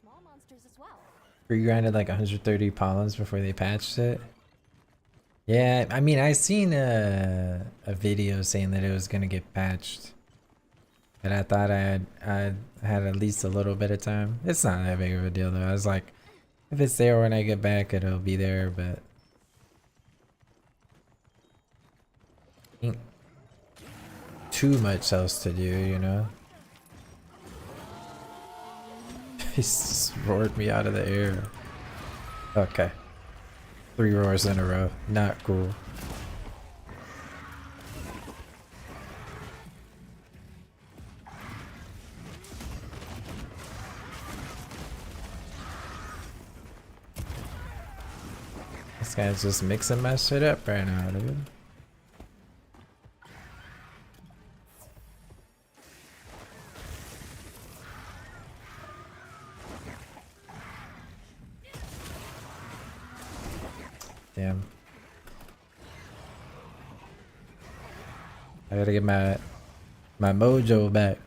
Small monsters as well. Re-grinded like 130 pollens before they patched it. Yeah, I mean, I seen a video saying that it was gonna get patched, but I thought I had at least a little bit of time. It's not that big of a deal though. I was like, if it's there when I get back, it'll be there. But ain't too much else to do, you know. He just roared me out of the air. Okay. 3 roars in a row. Not cool. This guy's just mixing my shit up right now, dude. Damn. I gotta get my mojo back.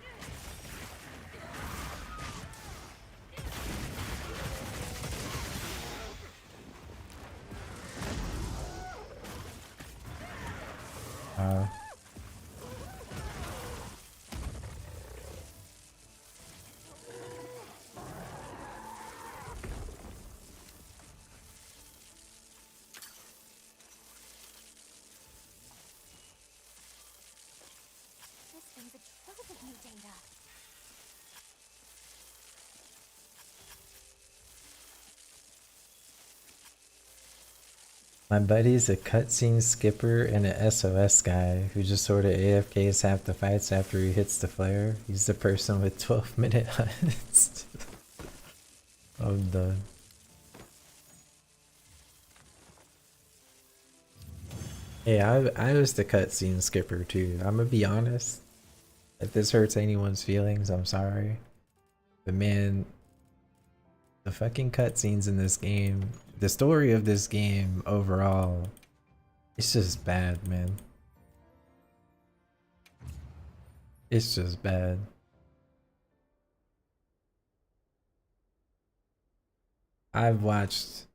This thing's a trove of new data. My buddy's a cutscene skipper and an SOS guy who just sort of AFKs half the fights after he hits the flare. He's the person with 12-minute hunts. I'm done. Hey, I was the cutscene skipper too. I'm gonna be honest. If this hurts anyone's feelings, I'm sorry. But man, the fucking cutscenes in this game, the story of this game overall, it's just bad, man. It's just bad. I've watched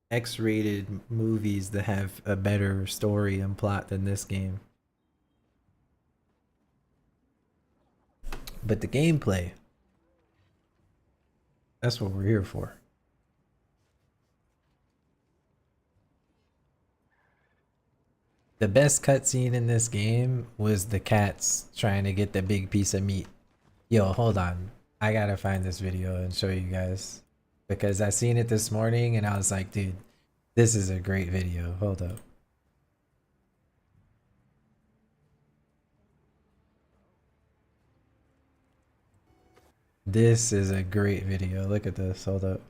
X-rated movies that have a better story and plot than this game. But the gameplay, that's what we're here for. The best cutscene in this game was the cats trying to get the big piece of meat. Yo, hold on. I gotta find this video and show you guys. Because I seen it this morning and I was like, dude, this is a great video. Hold up. This is a great video. Look at this. Hold up.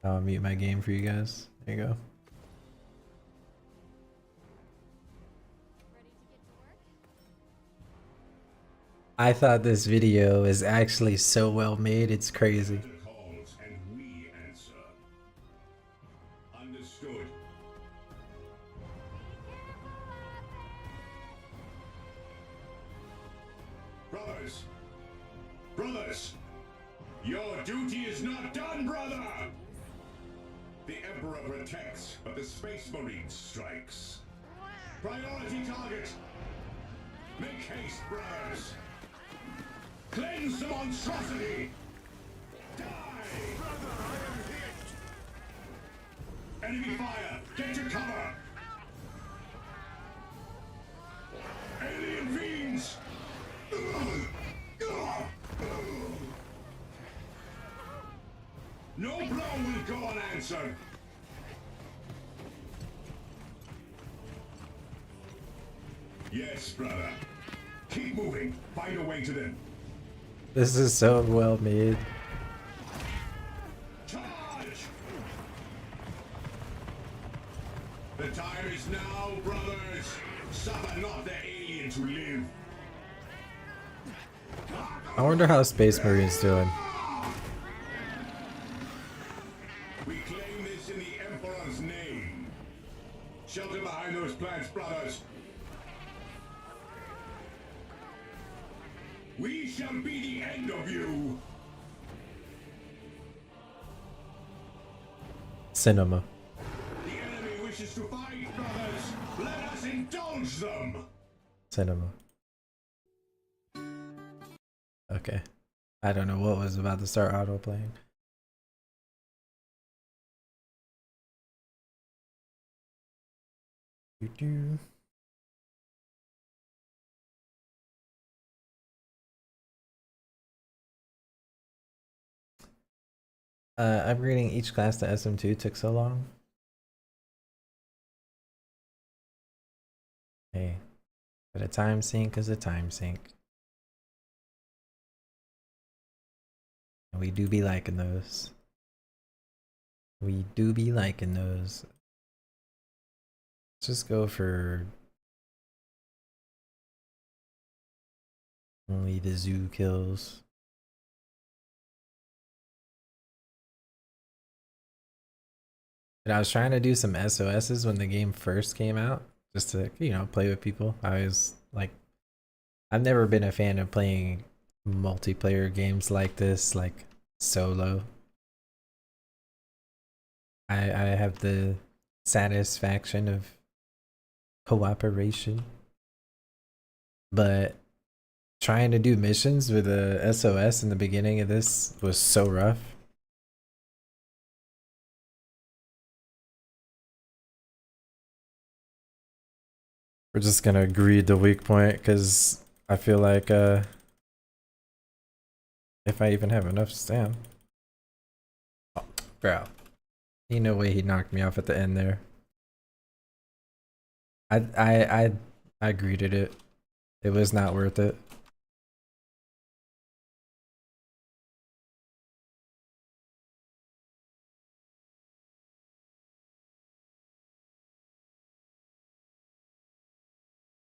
I'll mute my game for you guys. There you go. I thought this video is actually so well made, it's crazy. Understood. Brothers, your duty is not done, brother! The Emperor protects, but the Space Marine strikes. Priority target! Make haste, brothers! Cleanse the monstrosity! Die! Brother, I am hit! Enemy fire! Get to cover! Alien fiends! No blow will go unanswered! Yes, brother. Keep moving. Find a way to them. This is so well made. Charge! The time is now, brothers. Suffer not the alien to live. I wonder how Space Marine's doing. We claim this in the Emperor's name. Shelter behind those plants, brothers. We shall be the end of you. Cinema. The enemy wishes to fight, brothers. Let us indulge them. Cinema. Okay. I don't know what was about to start auto playing. Doo-doo. Upgrading each class to SM2 took so long. Hey, but a time sink is a time sink. And we do be liking those. We do be liking those. Let's just go for only the zoo kills. And I was trying to do some SOSs when the game first came out, just to, you know, play with people. I was like, I've never been a fan of playing multiplayer games like this, like solo. I have the satisfaction of cooperation, but trying to do missions with a SOS in the beginning of this was so rough. We're just gonna greed the weak point because I feel like if I even have enough stam. Oh, bro. Ain't no way he knocked me off at the end there. I greeted it. It was not worth it.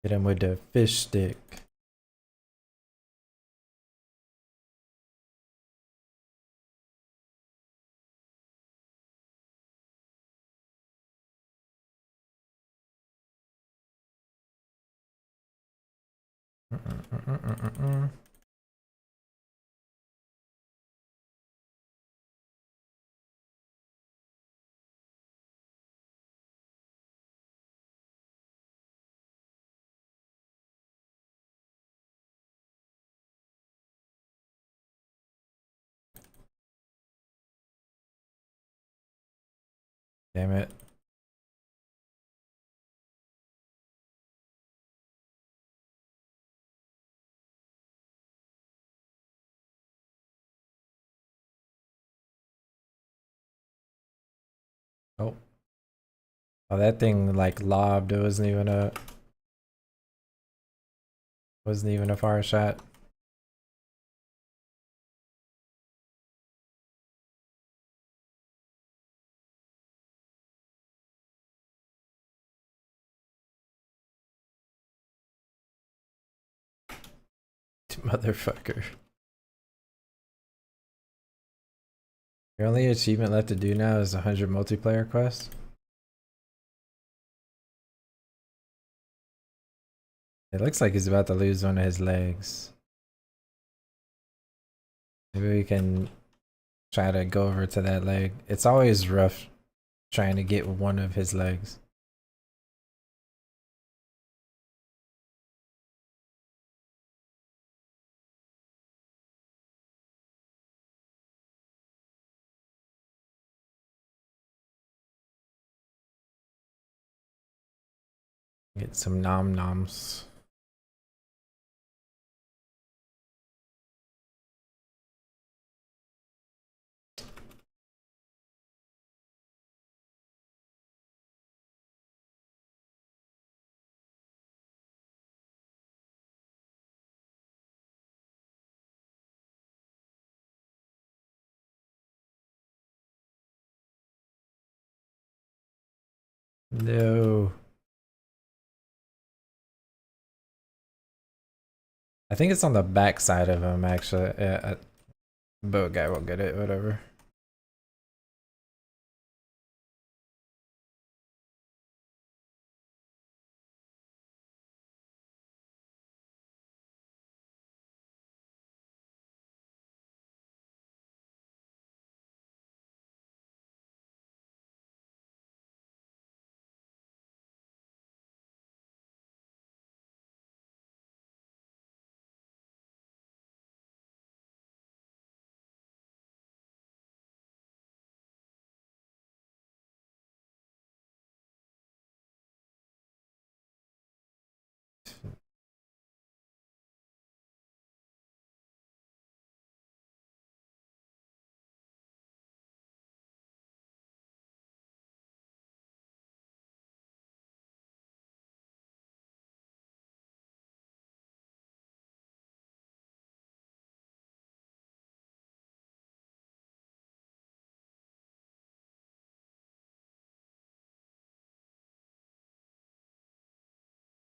Hit him with the fish stick. Damn it. Oh. Oh, that thing like lobbed. It wasn't even a far shot. Motherfucker. Your only achievement left to do now is 100 multiplayer quests. It looks like he's about to lose one of his legs. Maybe we can try to go over to that leg. It's always rough trying to get one of his legs. Get some nom noms. No. I think it's on the back side of him, actually. Yeah, boat guy will get it, whatever.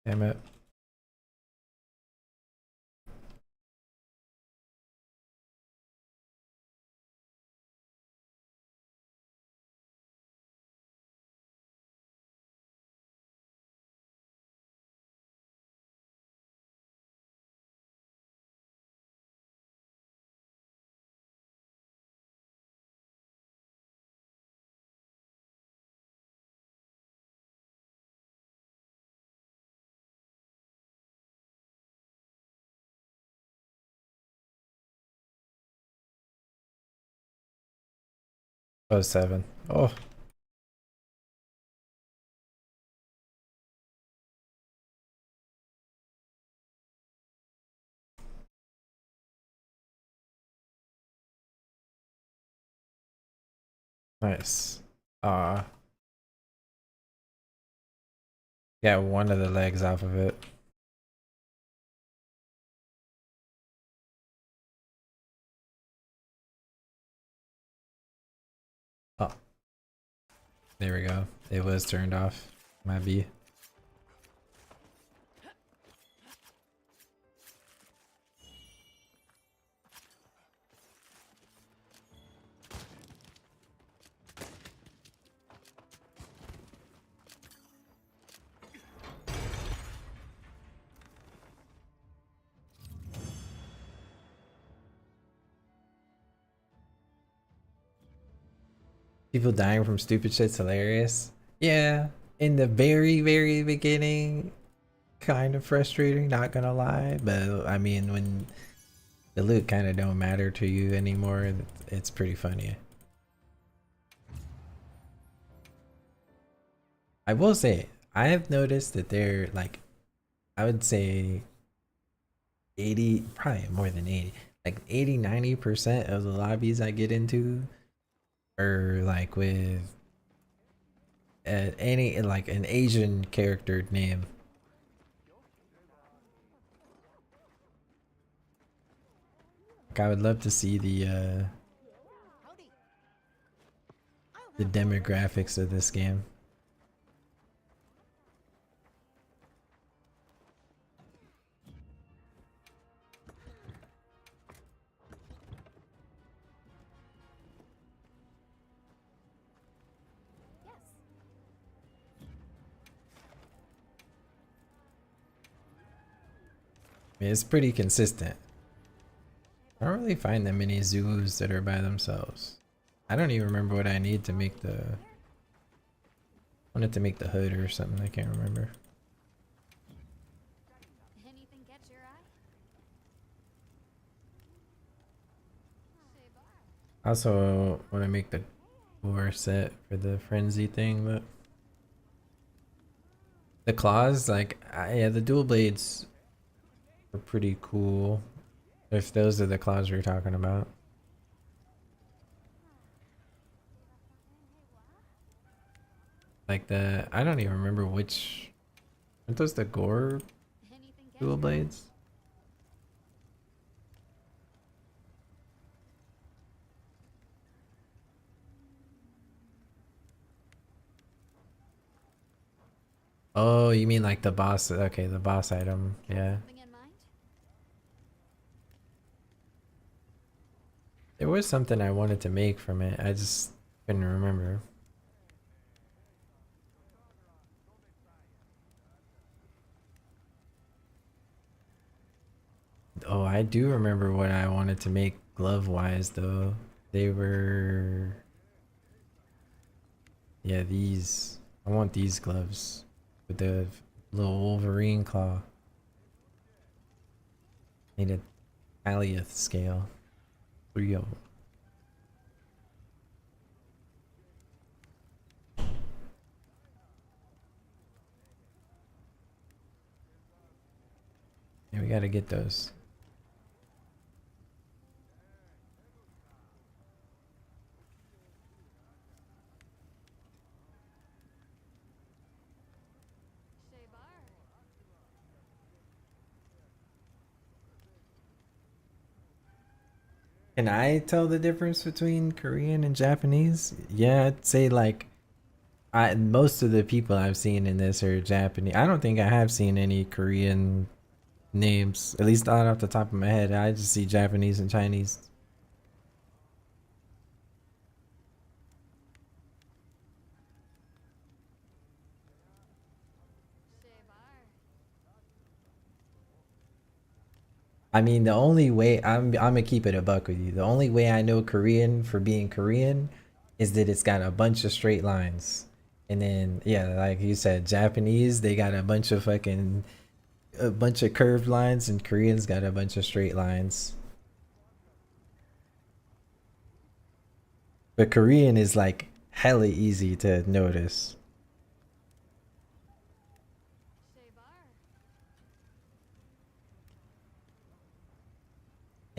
Damn it. Oh, 7. Oh. Nice. Got one of the legs off of it. There we go. It was turned off. Might be. People dying from stupid shit's hilarious. Yeah, in the very, very beginning, kind of frustrating, not gonna lie. But I mean, when the loot kind of don't matter to you anymore, it's pretty funny. I will say, I have noticed that they're like, I would say 80, probably more than 80, like 80-90% of the lobbies I get into or like with any like an Asian character name. Like I would love to see the demographics of this game. I mean, it's pretty consistent. I don't really find that many zoos that are by themselves. I don't even remember what I need to make the... I wanted to make the hood or something, I can't remember. Anything catch your eye? I also want to make the war set for the frenzy thing, but... The claws, like, yeah, the dual blades are pretty cool. If those are the claws we're talking about. Like the, I don't even remember which, aren't those the gore dual blades? Oh, you mean like the boss, okay, the boss item, yeah. There was something I wanted to make from it, I just couldn't remember. Oh, I do remember what I wanted to make glove-wise though. They were... Yeah, these. I want these gloves with the little Wolverine claw. Need a Alioth scale. 3 of them. Yeah, we gotta get those. Can I tell the difference between Korean and Japanese? Yeah, I'd say like most of the people I've seen in this are Japanese. I don't think I have seen any Korean names, at least not off the top of my head. I just see Japanese and Chinese. I mean, the only way I'm gonna keep it a buck with you. The only way I know Korean for being Korean is that it's got a bunch of straight lines. And then yeah, like you said, Japanese, they got a bunch of curved lines, and Koreans got a bunch of straight lines. But Korean is like hella easy to notice.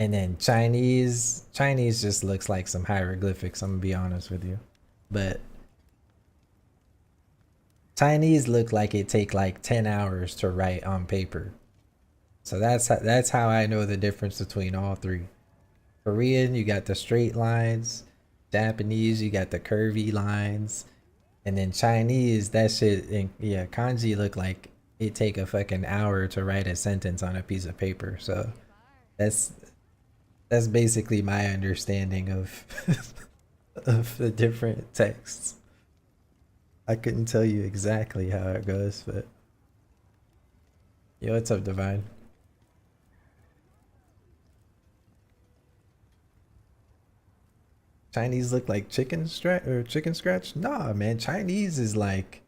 And then Chinese just looks like some hieroglyphics, I'm gonna be honest with you. But Chinese look like it take like 10 hours to write on paper. So that's how I know the difference between all three. Korean, you got the straight lines. Japanese, you got the curvy lines. And then Chinese, that shit, yeah, kanji look like it take a fucking hour to write a sentence on a piece of paper. So that's basically my understanding of of the different texts. I couldn't tell you exactly how it goes, but yo, what's up, Divine? Chinese look like chicken scratch? Nah, man. Chinese is like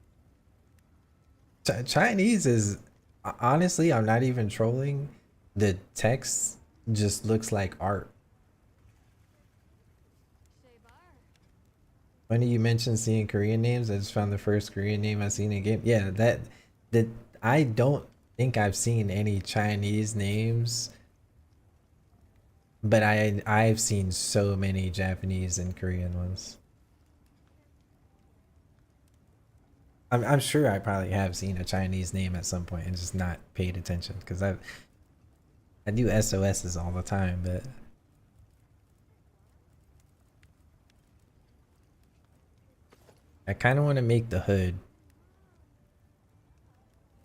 Chinese is honestly, I'm not even trolling. The text just looks like art. Funny you mentioned seeing Korean names. I just found the first Korean name I've seen in game. Yeah, that I don't think I've seen any Chinese names. But I've seen so many Japanese and Korean ones. I'm sure I probably have seen a Chinese name at some point and just not paid attention because I do SOSs all the time, but I kind of want to make the hood.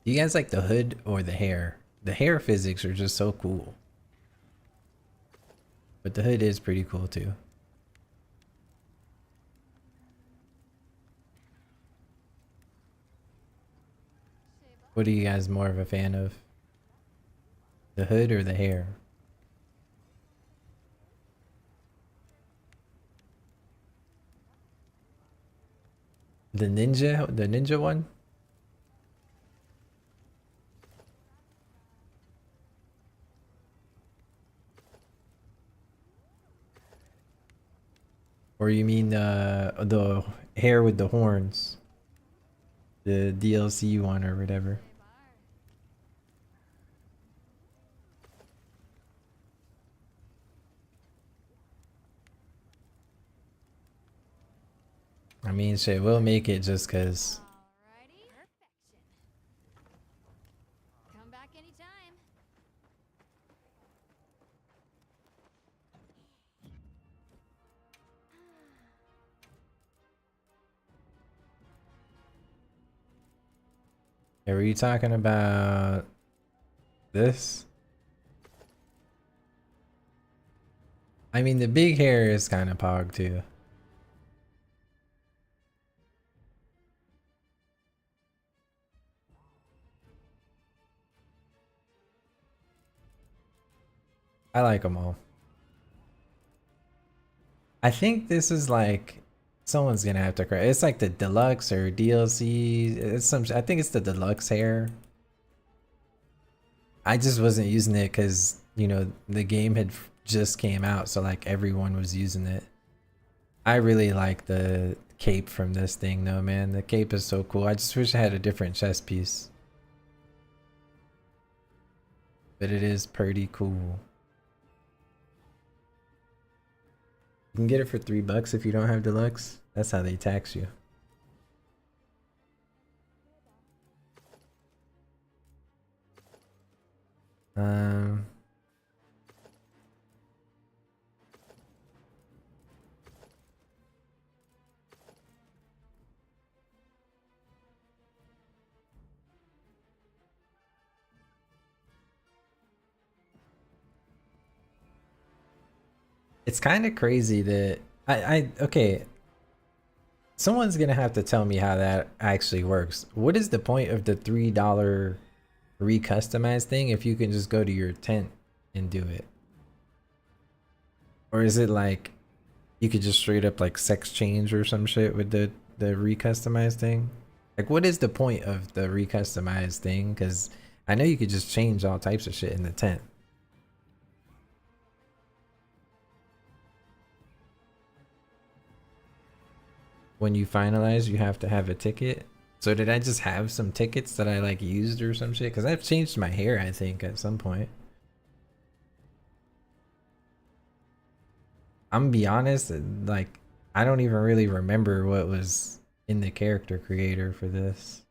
Do you guys like the hood or the hair? The hair physics are just so cool. But the hood is pretty cool too. What are you guys more of a fan of? The hood or the hair? The ninja one? Or you mean the hair with the horns? The DLC one or whatever. I mean, shit, we'll make it just cause. Alrighty. Perfection. Come back anytime. Hey, were you talking about this? I mean, the big hair is kind of pog too. I like them all. I think this is like someone's gonna have to cry. It's like the deluxe or DLC. It's some. I think it's the deluxe hair. I just wasn't using it because you know the game had just came out, so like everyone was using it. I really like the cape from this thing though, man. The cape is so cool. I just wish I had a different chest piece. But it is pretty cool. You can get it for $3 if you don't have deluxe. That's how they tax you. It's kind of crazy that okay. Someone's gonna have to tell me how that actually works. What is the point of the $3 recustomize thing if you can just go to your tent and do it? Or is it like you could just straight up like sex change or some shit with the recustomize thing? Like, what is the point of the recustomize thing? Because I know you could just change all types of shit in the tent. When you finalize, you have to have a ticket. So did I just have some tickets that I like used or some shit? Because I've changed my hair, I think, at some point. I'm gonna be honest, like, I don't even really remember what was in the character creator for this.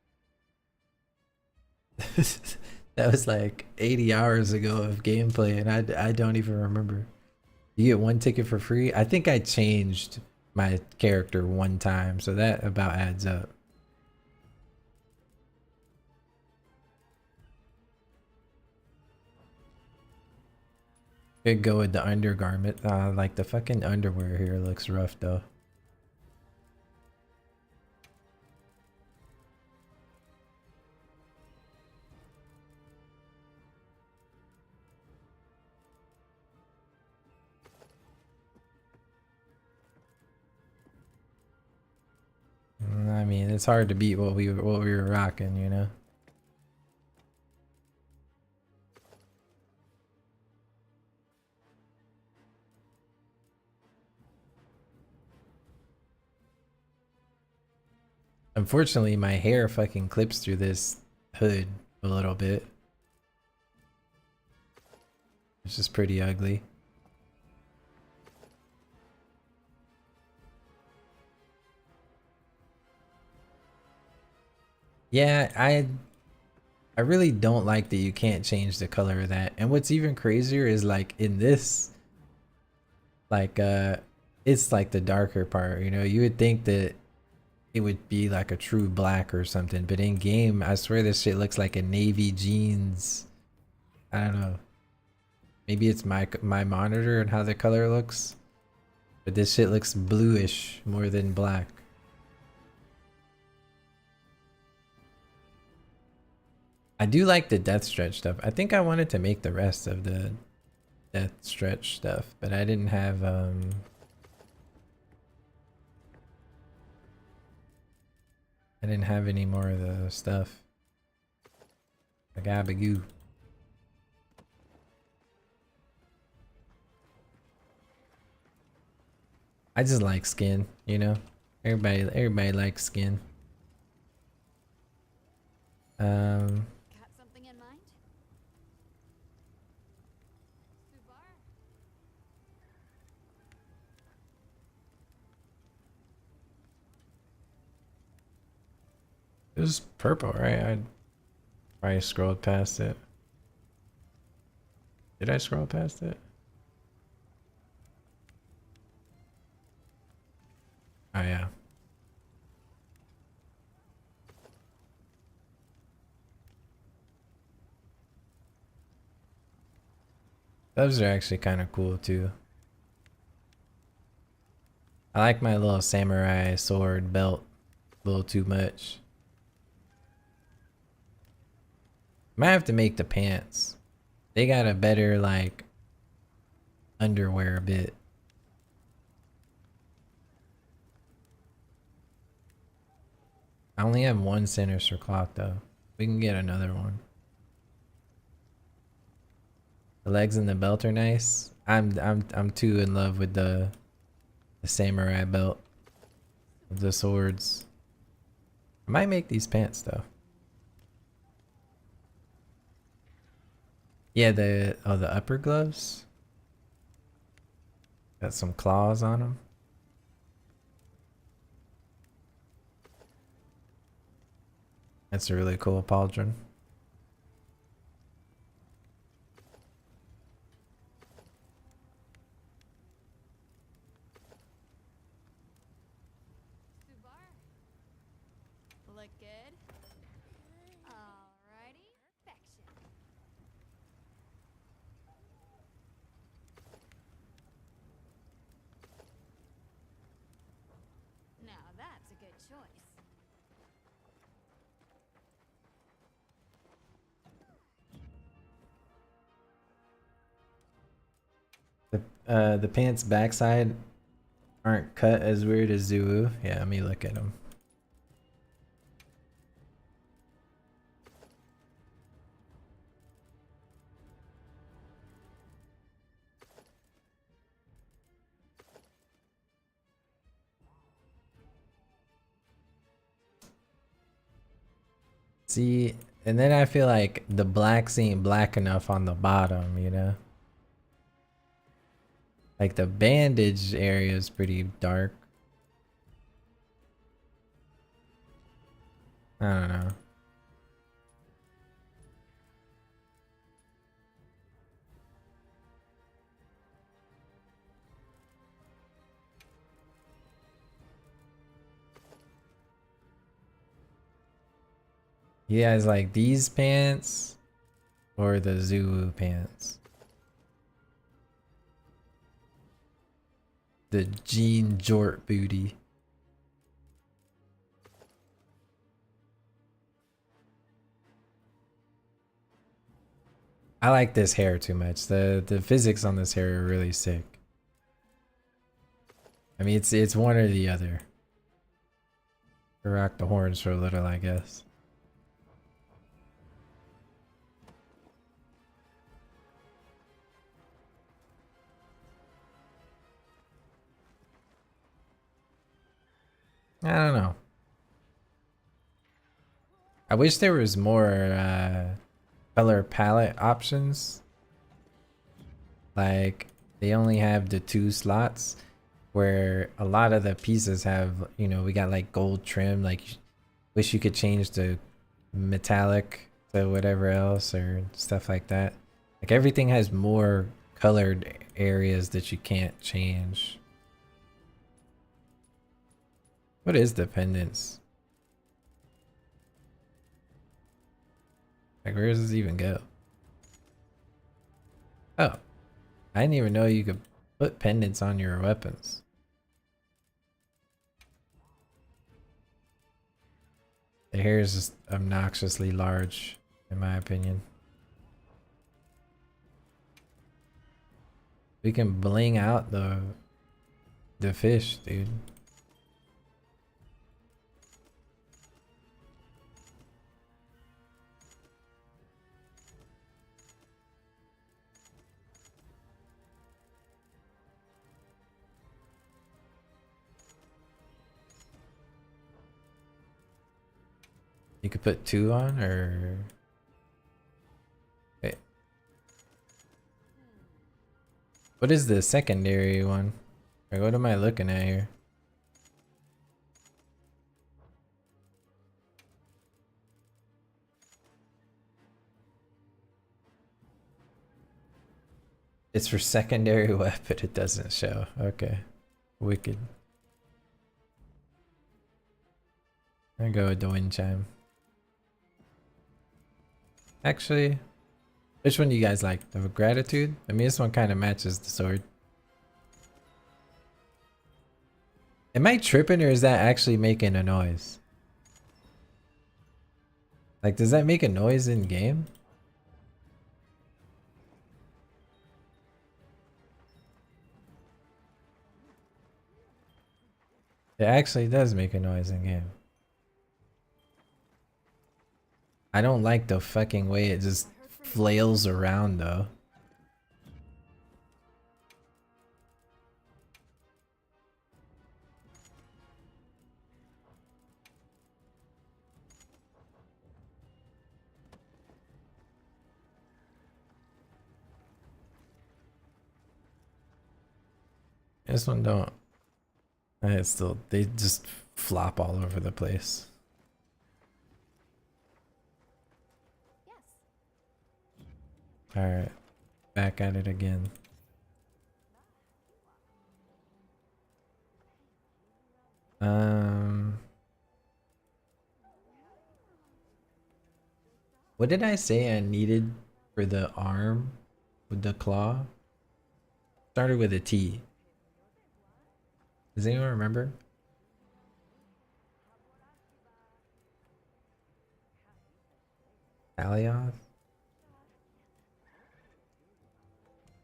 That was like 80 hours ago of gameplay, and I don't even remember. You get one ticket for free? I think I changed my character one time, so that about adds up. Could go with the undergarment. Like the fucking underwear here looks rough though. I mean, it's hard to beat what we were rocking, you know. Unfortunately, my hair fucking clips through this hood a little bit. It's just pretty ugly. Yeah, I really don't like that you can't change the color of that. And what's even crazier is like in this, like it's like the darker part, you know. You would think that it would be like a true black or something, but in game, I swear this shit looks like a navy jeans. I don't know. Maybe it's my monitor and how the color looks, but this shit looks bluish more than black. I do like the death stretch stuff. I think I wanted to make the rest of the death stretch stuff, but I didn't have I didn't have any more of the stuff. Like Abagoo. I just like skin, you know. Everybody likes skin. Got something in mind? Subar? It was purple, right? I probably scrolled past it. Did I scroll past it? Oh yeah. Those are actually kind of cool too. I like my little samurai sword belt a little too much. Might have to make the pants. They got a better like underwear bit. I only have one Sinister cloth though. We can get another one. The legs and the belt are nice. I'm too in love with the samurai belt. The swords. I might make these pants though. Yeah, the upper gloves. Got some claws on them. That's a really cool pauldron. Look good? Alrighty. Perfection. Now that's a good choice. The pants backside aren't cut as weird as Zuu. Yeah, let me look at them. See, and then I feel like the blacks ain't black enough on the bottom, you know? Like the bandage area is pretty dark. I don't know. You guys like these pants or the Zuu pants? The Jean Jort booty. I like this hair too much. The physics on this hair are really sick. I mean, it's one or the other. Rock the horns for a little, I guess. I don't know. I wish there was more color palette options. Like, they only have the 2 slots, where a lot of the pieces have, you know, we got like gold trim. Like, wish you could change the metallic to whatever else or stuff like that. Like, everything has more colored areas that you can't change. What is dependence? Like, where does this even go? Oh, I didn't even know you could put pendants on your weapons. The hair is just obnoxiously large, in my opinion. We can bling out the fish, dude. You could put 2 on, or wait. What is the secondary one? Like, what am I looking at here? It's for secondary weapon, it doesn't show. Okay. Wicked. I go with the wind chime. Actually, which one do you guys like? The gratitude? I mean, this one kind of matches the sword. Am I tripping, or is that actually making a noise? Like, does that make a noise in game? It actually does make a noise in game. I don't like the fucking way it just flails around though. This one don't. It's still, they just flop all over the place. Alright, back at it again. What did I say I needed for the arm with the claw? Started with a T. Does anyone remember? Alioth?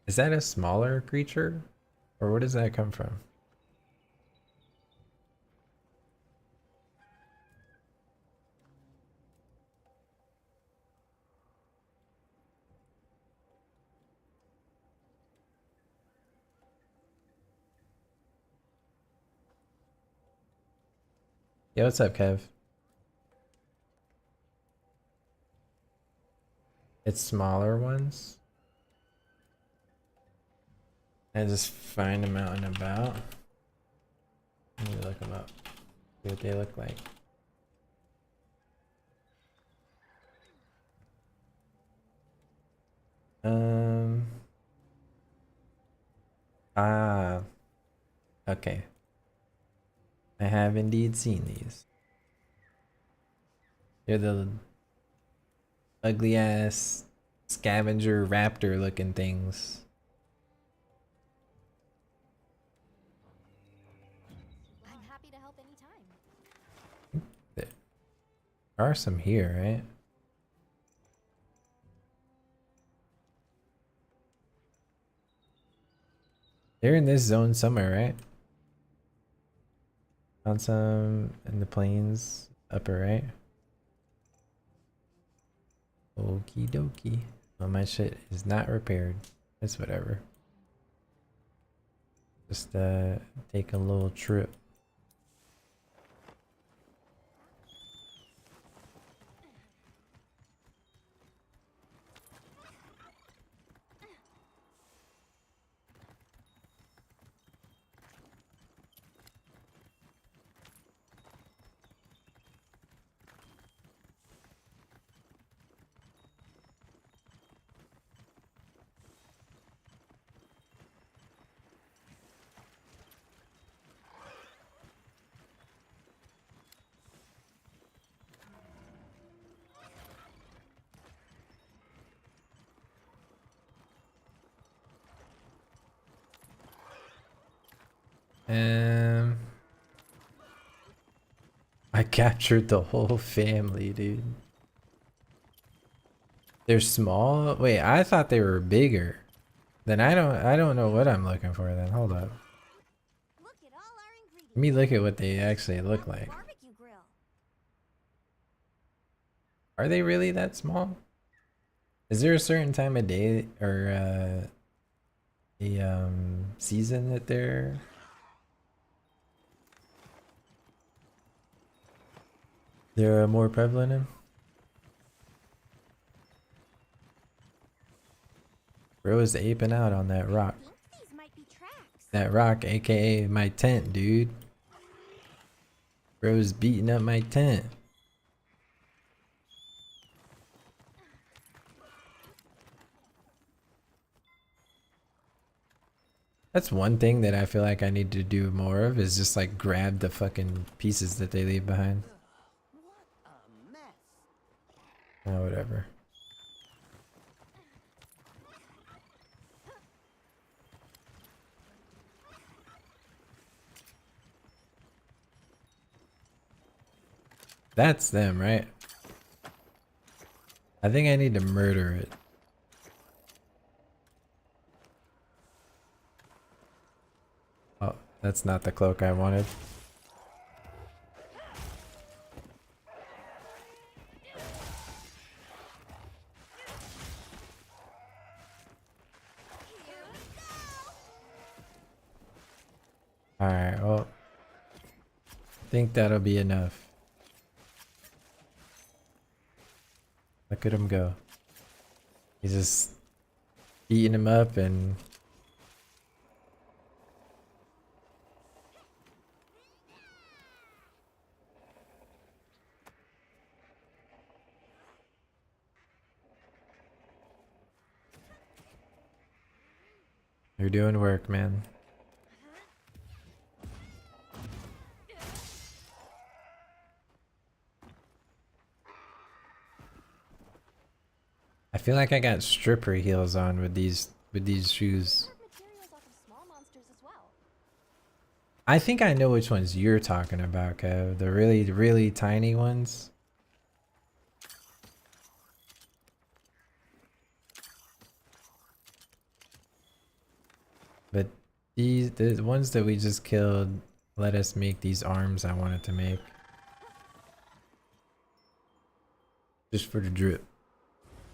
Is that a smaller creature? Or where does that come from? Yo, what's up, Kev? It's smaller ones. I just find them out and about. Let me look them up. See what they look like. Okay. I have indeed seen these. They're the ugly ass scavenger raptor looking things. There are some here, right? They're in this zone somewhere, right? Found some in the plains, upper right. Okie dokie. Well, my shit is not repaired. It's whatever. Just take a little trip. I captured the whole family, dude. They're small? Wait, I thought they were bigger. Then I don't know what I'm looking for then. Hold up. Look at all our ingredients. Let me look at what they actually look like. Barbecue grill. Are they really that small? Is there a certain time of day or a season that they're more prevalent in? Bro is aping out on that rock. I think these might be tracks. That rock, aka my tent, dude. Bro's beating up my tent. That's one thing that I feel like I need to do more of, is just like grab the fucking pieces that they leave behind. What a mess. Oh, whatever. That's them, right? I think I need to murder it. Oh, that's not the cloak I wanted. Alright, well, I think that'll be enough. Look at him go. He's just eating him up and... You're doing work, man. I feel like I got stripper heels on with these shoes. Materials off of small monsters as well. I think I know which ones you're talking about, Kev. The really tiny ones. But the ones that we just killed let us make these arms I wanted to make. Just for the drip.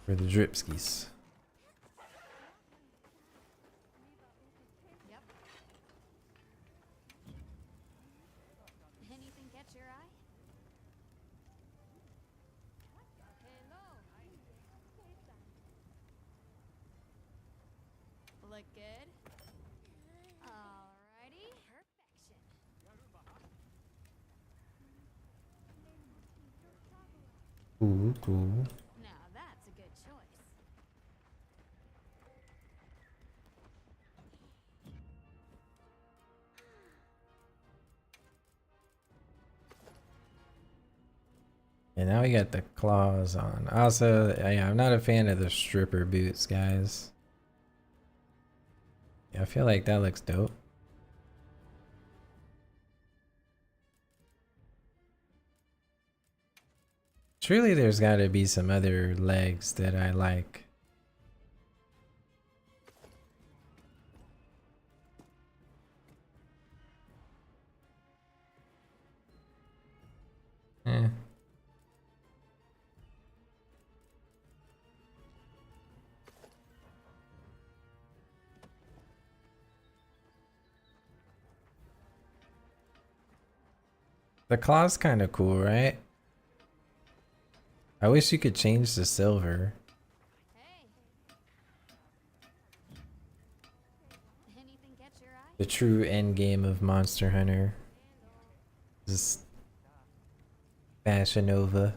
For the dripskis. Yep. Anything catch your eye? Hello. Look good? Alrighty. Perfection. Cool. Now that's a good choice. And now we got the claws on. Also, yeah, I'm not a fan of the stripper boots, guys. Yeah, I feel like that looks dope. Surely there's got to be some other legs that I like. Eh. The claw's kind of cool, right? I wish you could change the silver. Hey. Anything catch your eye? The true end game of Monster Hunter. Just Fashion Nova.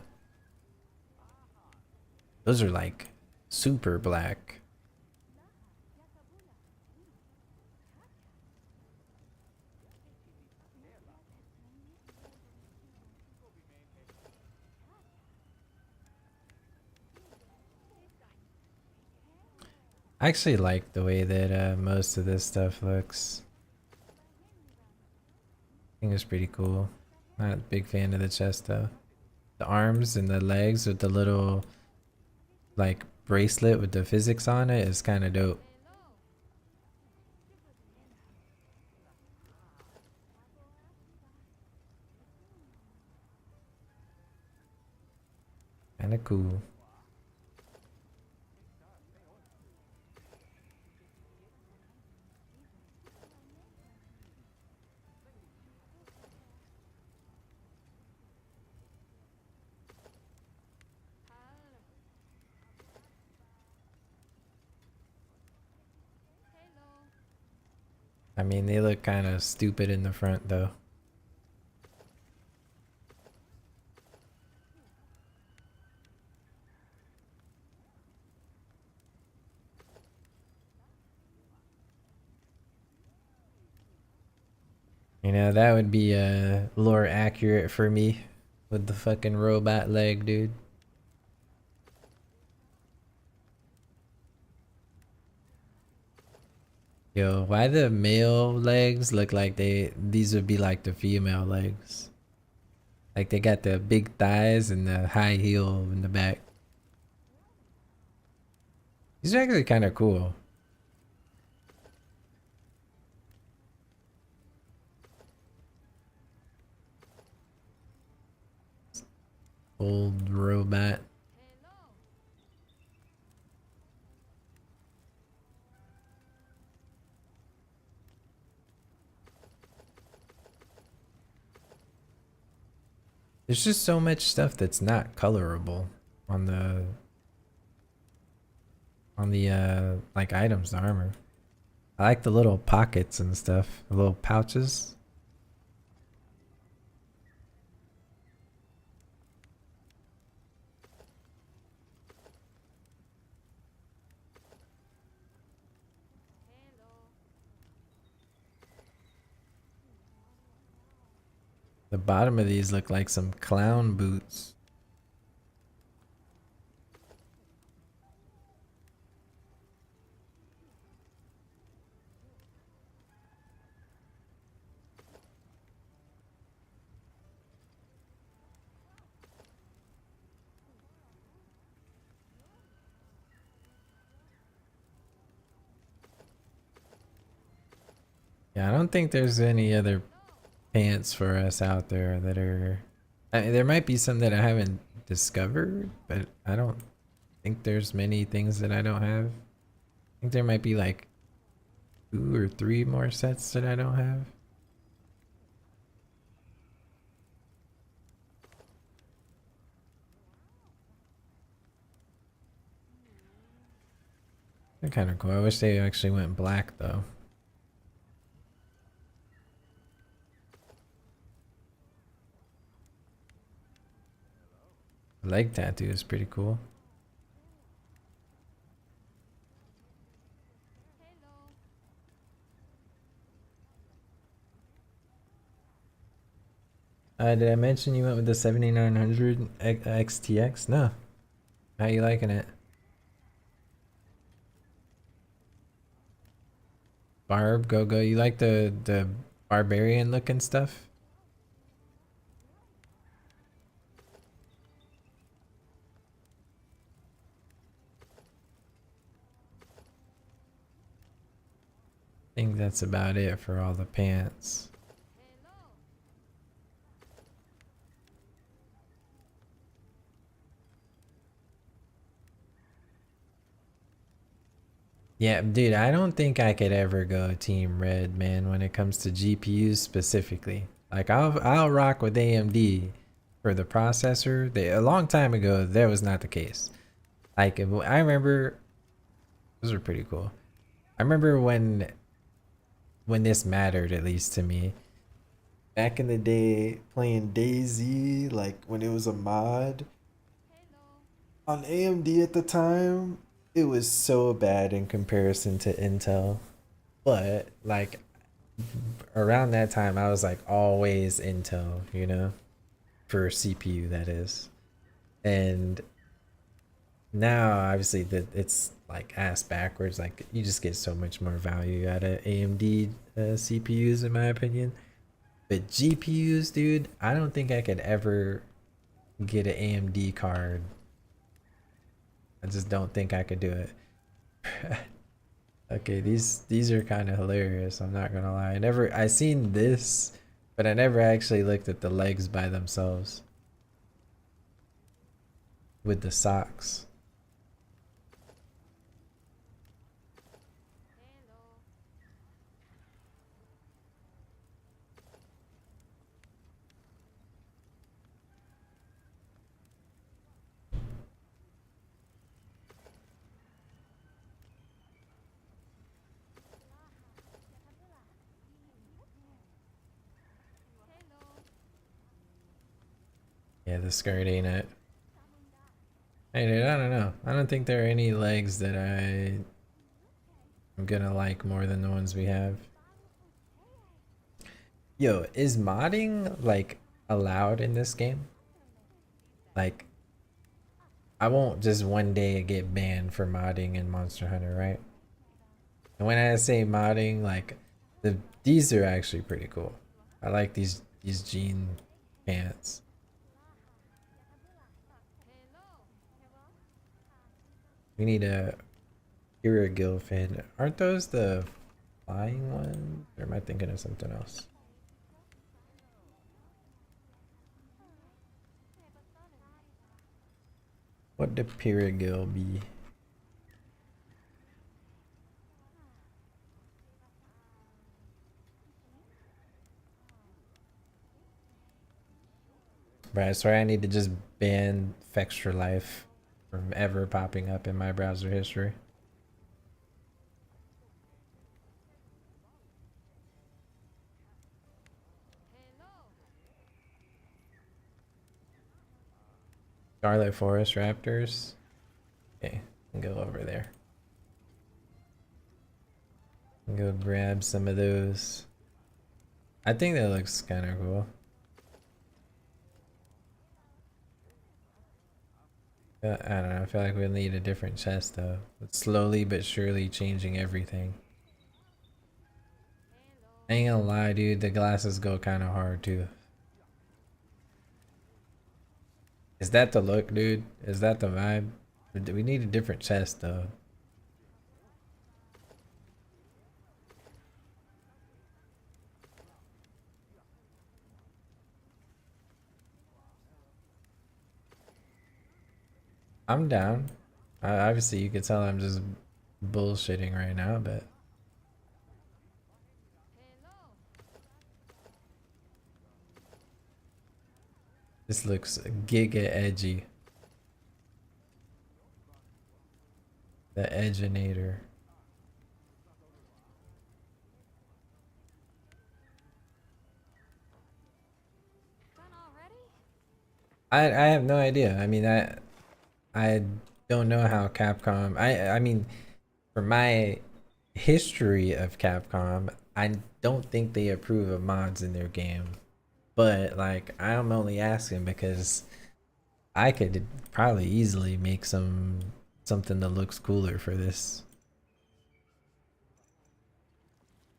Those are like super black. I actually like the way that most of this stuff looks. I think it's pretty cool. Not a big fan of the chest though. The arms and the legs with the little like bracelet with the physics on it is kind of dope. Kind of cool. I mean, they look kind of stupid in the front though. You know, that would be lore accurate for me with the fucking robot leg, dude. Yo, why the male legs look like these would be like the female legs? Like they got the big thighs and the high heel in the back. These are actually kind of cool. Old robot. There's just so much stuff that's not colorable on the like items, the armor. I like the little pockets and stuff, the little pouches. The bottom of these look like some clown boots. Yeah, I don't think there's any other pants for us out there that are... I mean, there might be some that I haven't discovered, but I don't think there's many things that I don't have. I think there might be like 2 or 3 more sets that I don't have. They're kind of cool. I wish they actually went black though. The leg tattoo is pretty cool. Did I mention you went with the 7900 XTX? No. How you liking it? Barb, go. You like the barbarian looking stuff? think that's about it for all the pants. Yeah, dude, I don't think I could ever go Team Red, man, when it comes to GPUs specifically. Like I'll rock with AMD for the processor. A long time ago, that was not the case. Like I remember, those are pretty cool. I remember when this mattered, at least to me. Back in the day, playing DayZ, like when it was a mod on AMD at the time, it was so bad in comparison to Intel. But like around that time, I was like always Intel, you know, for CPU, that is. And now obviously that it's like ass backwards. Like you just get so much more value out of AMD CPUs, in my opinion. But GPUs, dude, I don't think I could ever get an AMD card. I just don't think I could do it. Okay, these are kind of hilarious, I'm not gonna lie. I seen this, but I never actually looked at the legs by themselves with the socks. Yeah, the skirt ain't it. Hey dude, I don't know. I don't think there are any legs that I'm gonna like more than the ones we have. Yo, is modding like allowed in this game? Like, I won't just one day get banned for modding in Monster Hunter, right? And when I say modding, like these are actually pretty cool. I like these jean pants. We need a Irregular fin. Aren't those the flying ones? Or am I thinking of something else? What the Pirigil be? But I swear I need to just ban Fextra Life from ever popping up in my browser history. Scarlet Forest Raptors. Okay, I'll go over there. I'll go grab some of those. I think that looks kind of cool. I don't know, I feel like we'll need a different chest though. It's slowly but surely changing everything. I ain't gonna lie, dude, the glasses go kind of hard too. Is that the look, dude? Is that the vibe? We need a different chest though. I'm down. Obviously, you can tell I'm just bullshitting right now, but this looks giga edgy. The Edginator. I have no idea. I mean, I don't know how Capcom. I mean, for my history of Capcom, I don't think they approve of mods in their game. But like, I'm only asking because I could probably easily make something that looks cooler for this.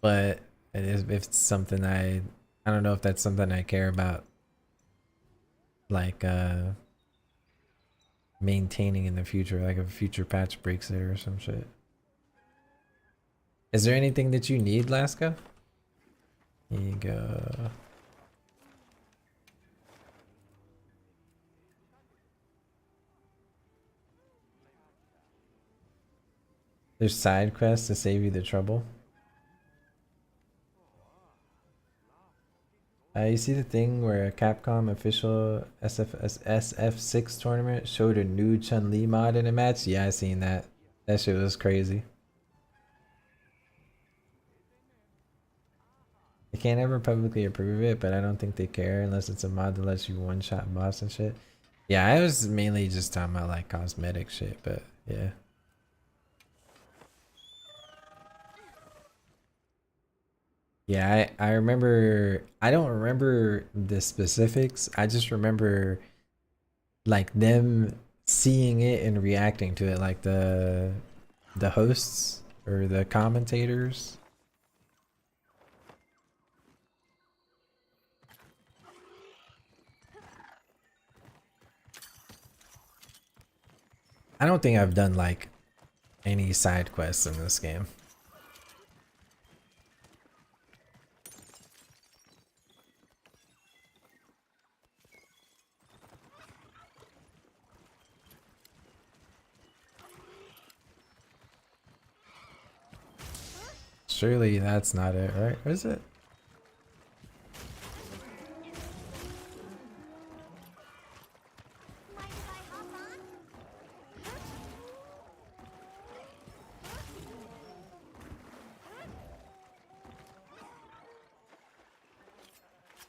But if it's something I don't know if that's something I care about, like maintaining in the future, like if a future patch breaks it or some shit. Is there anything that you need, Lasco? Here you go. There's side quests to save you the trouble. You see the thing where a Capcom official SF6 tournament showed a new Chun-Li mod in a match? Yeah, I seen that. That shit was crazy. They can't ever publicly approve it, but I don't think they care unless it's a mod that lets you one-shot boss and shit. Yeah, I was mainly just talking about like cosmetic shit, but yeah. Yeah, I remember, I don't remember the specifics. I just remember like them seeing it and reacting to it, like the hosts or the commentators. I don't think I've done like any side quests in this game. Surely that's not it, right? Or is it? Mind if I hop on?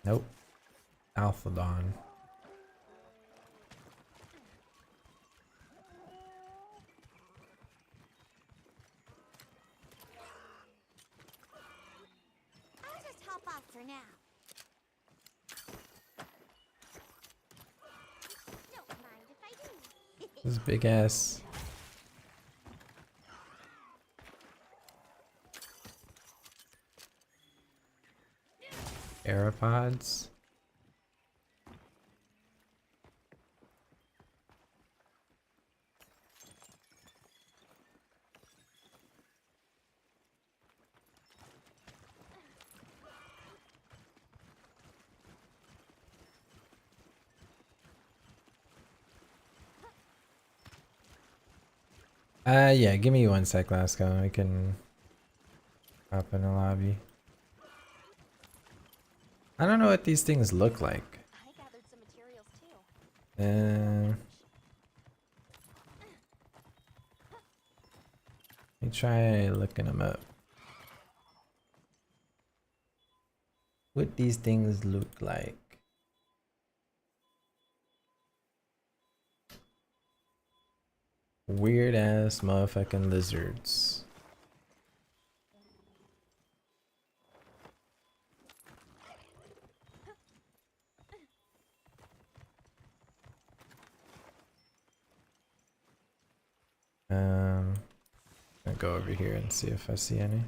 Nope. Alphadon. I'll just hop off for now. Don't mind if I do. This big ass. Aeropods. Yeah, give me 1 sec, Lasco. I can hop in the lobby. I don't know what these things look like. I gathered some materials too. Let me try looking them up. What these things look like. Weird ass motherfucking lizards. I'll go over here and see if I see any.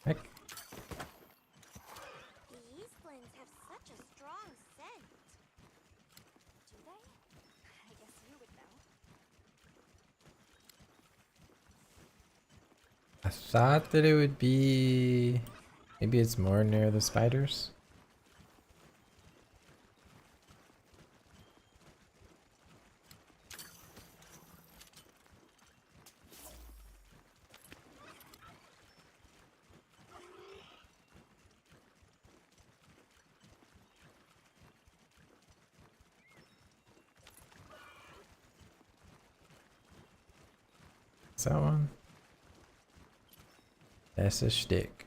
Heck. These blends have such a strong scent. Do they? I guess you would know. I thought that it would be... Maybe it's more near the spiders? Is that one? That's a shtick.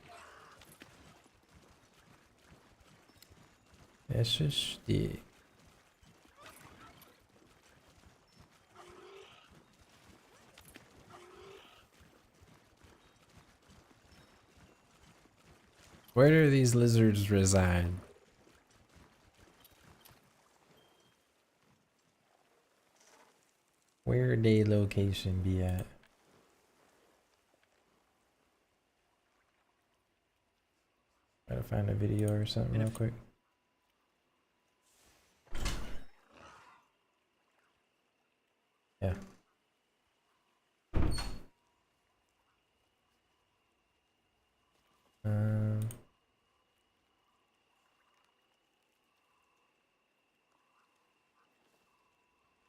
SSD. Where do these lizards reside? Where they location be at? Gotta find a video or something real quick. Yeah.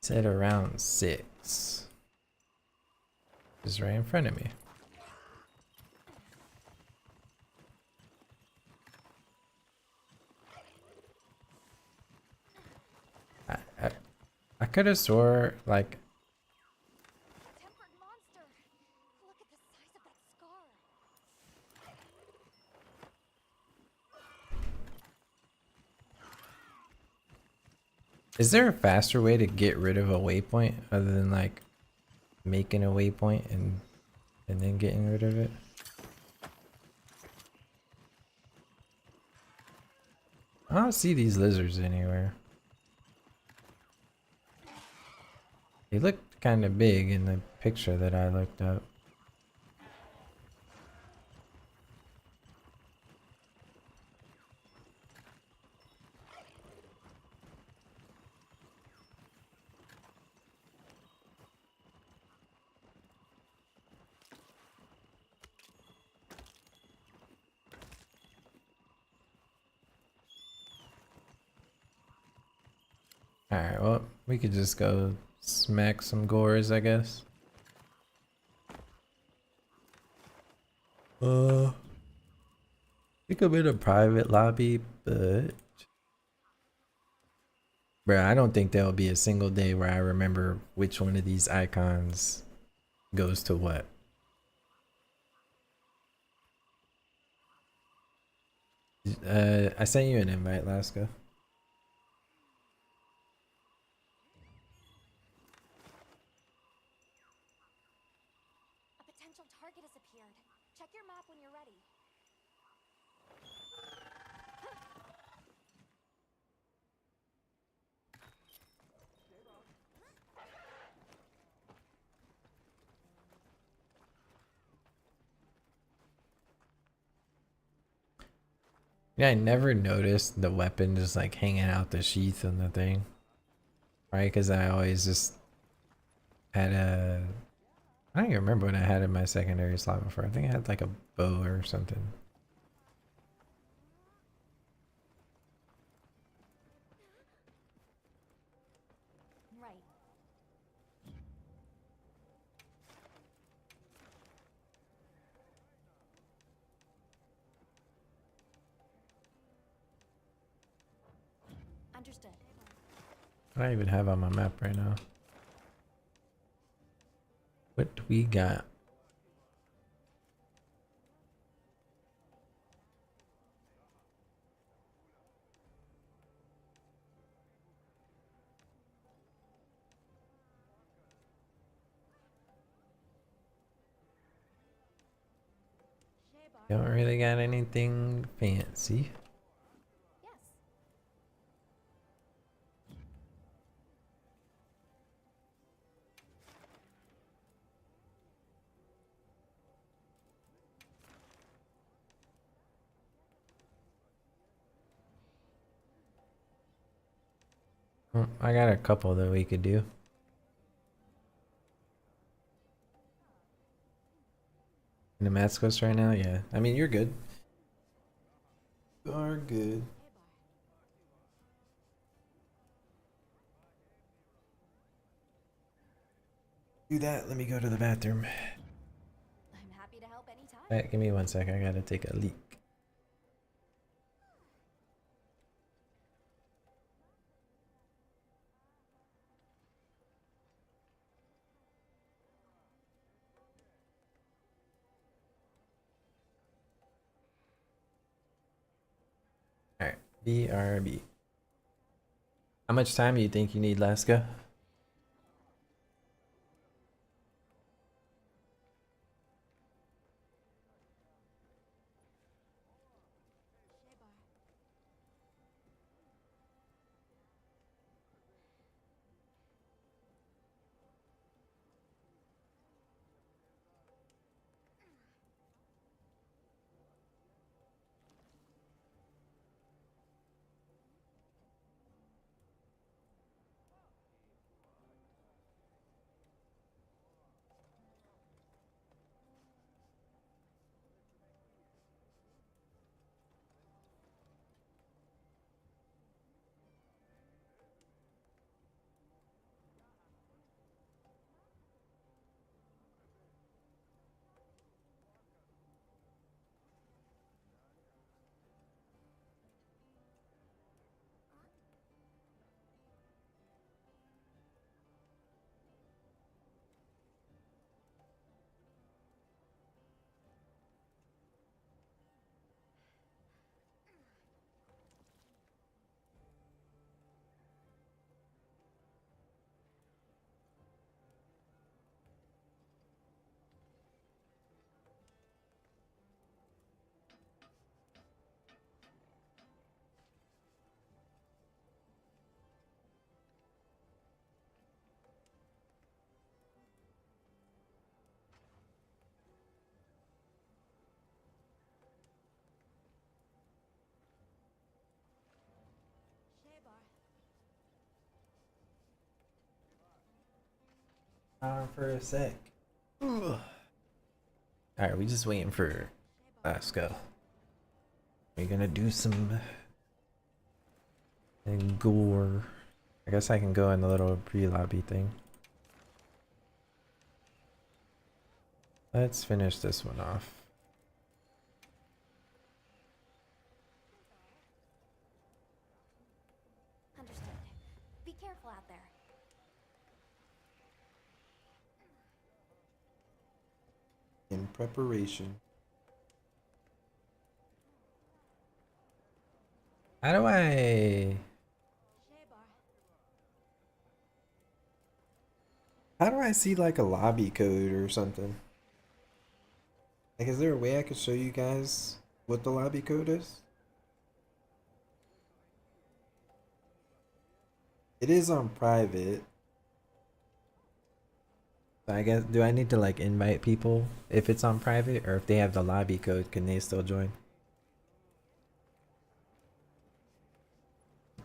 Said around 6. Just right in front of me. I could have swore like Tempered monster. Look at the size of that scar. is there a faster way to get rid of a waypoint other than like making a waypoint and then getting rid of it? I don't see these lizards anywhere. They look kind of big in the picture that I looked up. Alright, well, we could just go smack some gores, I guess. I think I'm in a private lobby, but bruh, I don't think there'll be a single day where I remember which one of these icons goes to what. I sent you an invite, Laska. A potential target has appeared. Check your map when you're ready. Yeah, I never noticed the weapon just like hanging out the sheath on the thing. Right? Because I always just had a... I don't even remember what I had in my secondary slot before. I think I had like a bow or something. Right. Understood. I don't even have on my map right now. What do we got? Don't really got anything fancy. Yes. I got a couple that we could do. In Damascus right now? Yeah. I mean, you're good. You're good. Do that. Let me go to the bathroom. I'm happy to help anytime. Wait, give me 1 sec. I gotta take a leak. Alright. BRB. How much time do you think you need, Laska? For a sec. Alright, we just waiting for Laska. We're gonna do some gore. I guess I can go in the little pre-lobby thing. Let's finish this one off. Understood. Be careful out there. In preparation. How do I... How do I see like a lobby code or something? Like, is there a way I could show you guys what the lobby code is? It is on private. I guess, do I need to like invite people if it's on private, or if they have the lobby code, can they still join?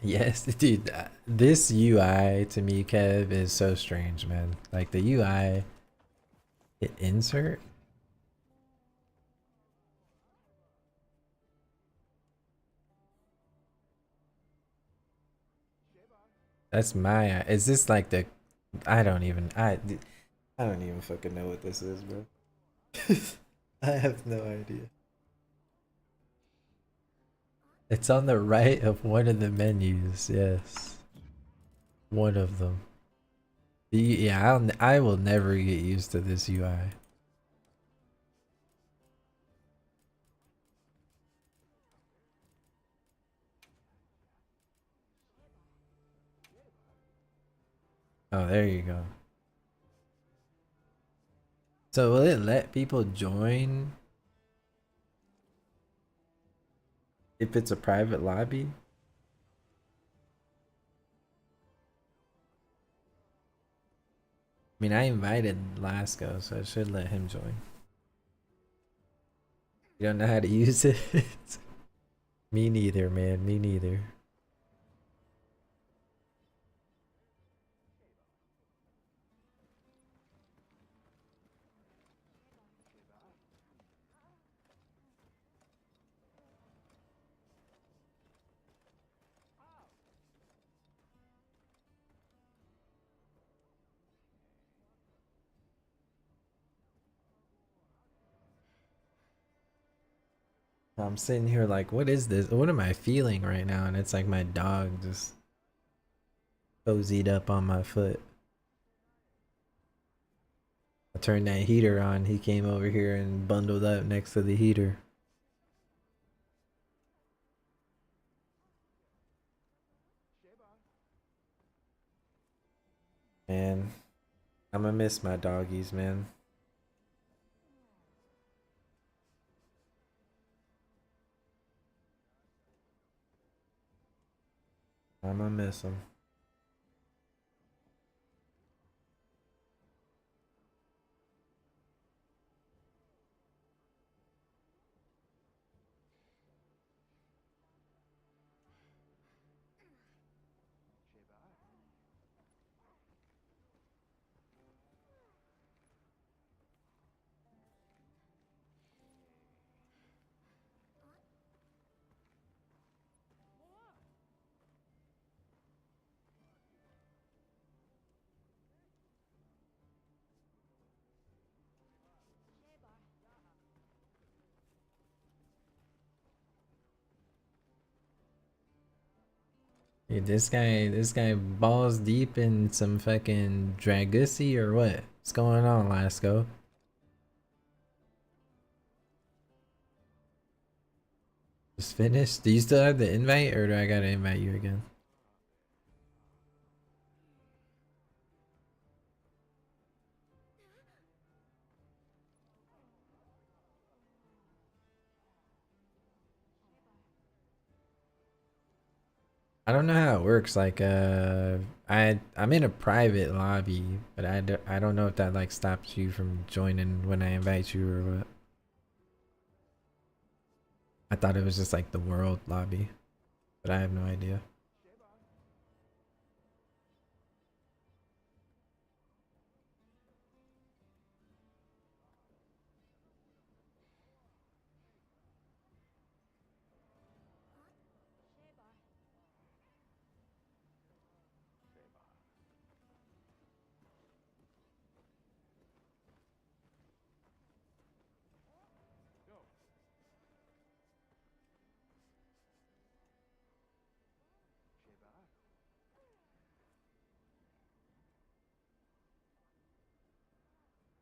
Yes, dude, this UI to me, Kev, is so strange, man. Like the UI, hit insert. That's my, is this like the, I don't even fucking know what this is, bro. I have no idea. It's on the right of one of the menus, yes. One of them. Yeah, I will never get used to this UI. Oh, there you go. So will it let people join if it's a private lobby? I mean, I invited Lasco, so I should let him join. You don't know how to use it? Me neither, man. Me neither. I'm sitting here like, what is this? What am I feeling right now? And it's like my dog just cozied up on my foot. I turned that heater on. He came over here and bundled up next to the heater. Man, I'm gonna miss my doggies, man. I'm gonna miss them. Dude, this guy balls deep in some fucking Dragusi or what? What's going on, Lasco? Just finished? Do you still have the invite or do I gotta invite you again? I don't know how it works. Like, I'm in a private lobby, but I don't know if that like stops you from joining when I invite you or what. I thought it was just like the world lobby, but I have no idea.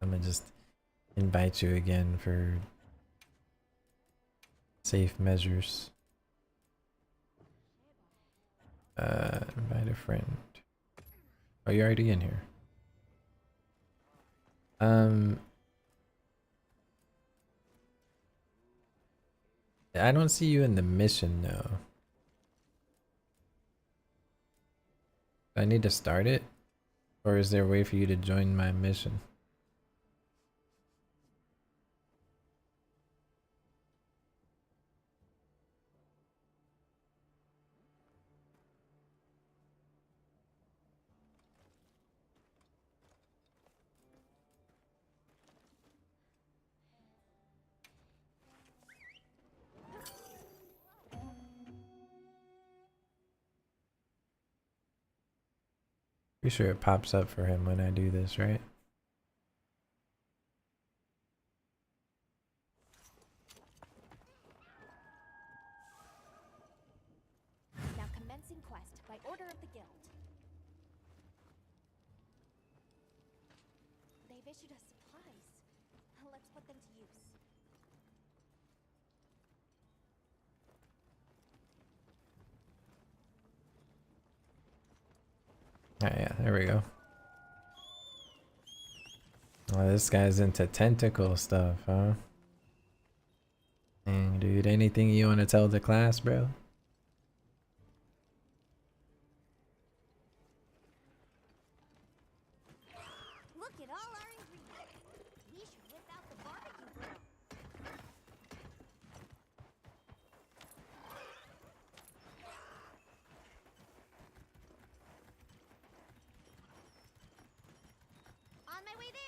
I'm gonna just invite you again for safe measures. Invite a friend. Oh, you're already in here. I don't see you in the mission though. Do I need to start it? Or is there a way for you to join my mission? Pretty sure it pops up for him when I do this, right? Now commencing quest by order of the guild. They've issued us supplies. Let's put them to use. Oh yeah, there we go. Oh, this guy's into tentacle stuff, huh? Dang, dude, anything you want to tell the class, bro? Look at all our ingredients. We should whip out the barbecue grill. On my way there.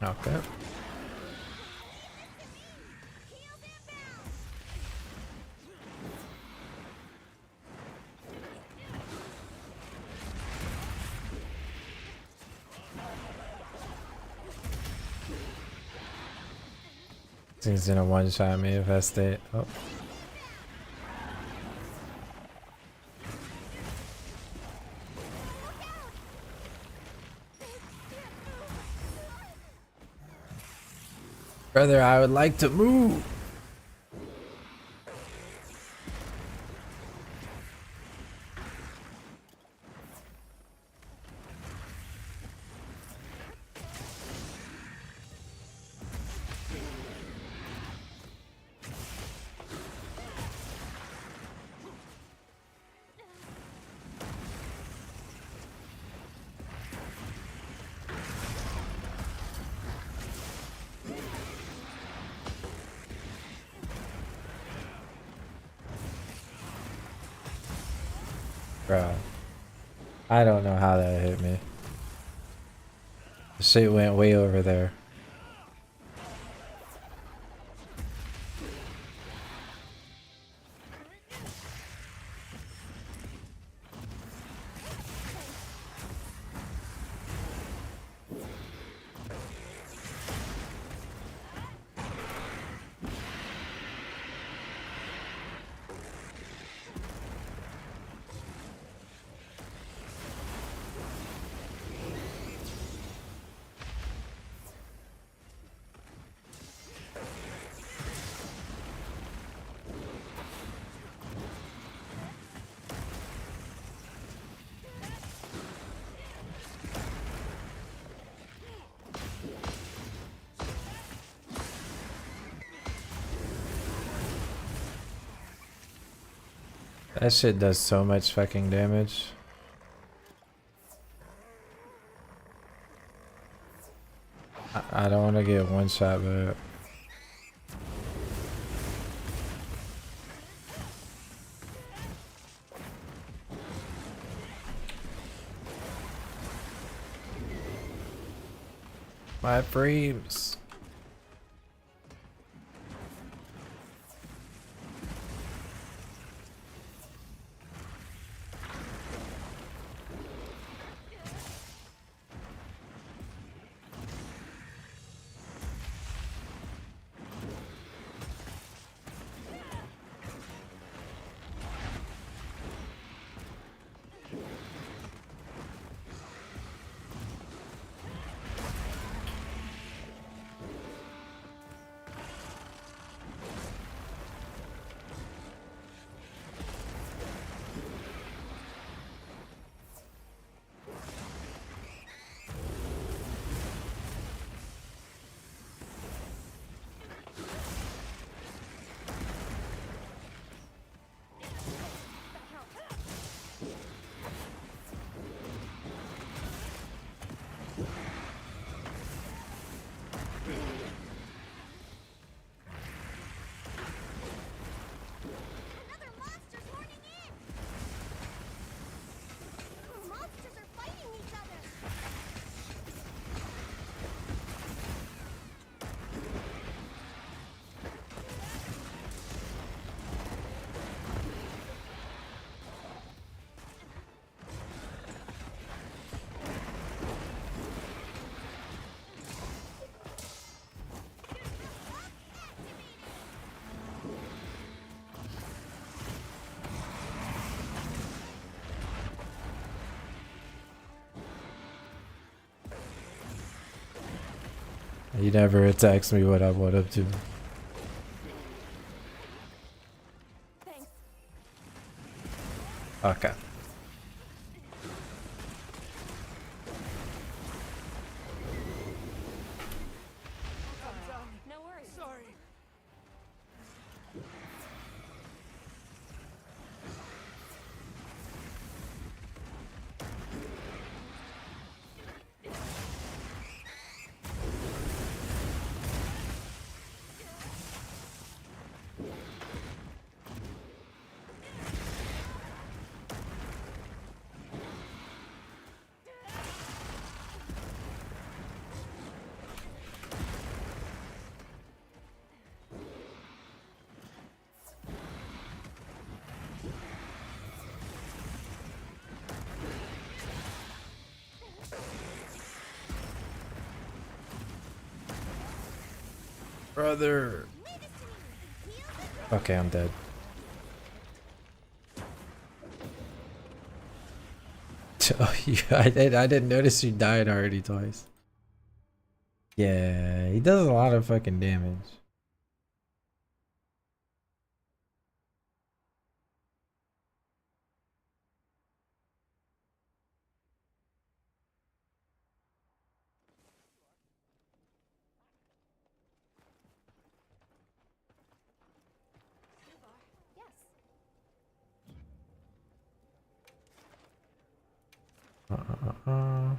Okay. He's gonna one-shot me if I stay. Oh. Brother, I would like to move. Bro, I don't know how that hit me. The shit went way over there. That shit does so much fucking damage. I don't want to get one shot, but my frames. He never attacks me when I want him to. Okay. No worries. Sorry. Brother. Okay, I'm dead. Oh, yeah, I didn't notice you died already twice. Yeah, he does a lot of fucking damage. Yes. Uh.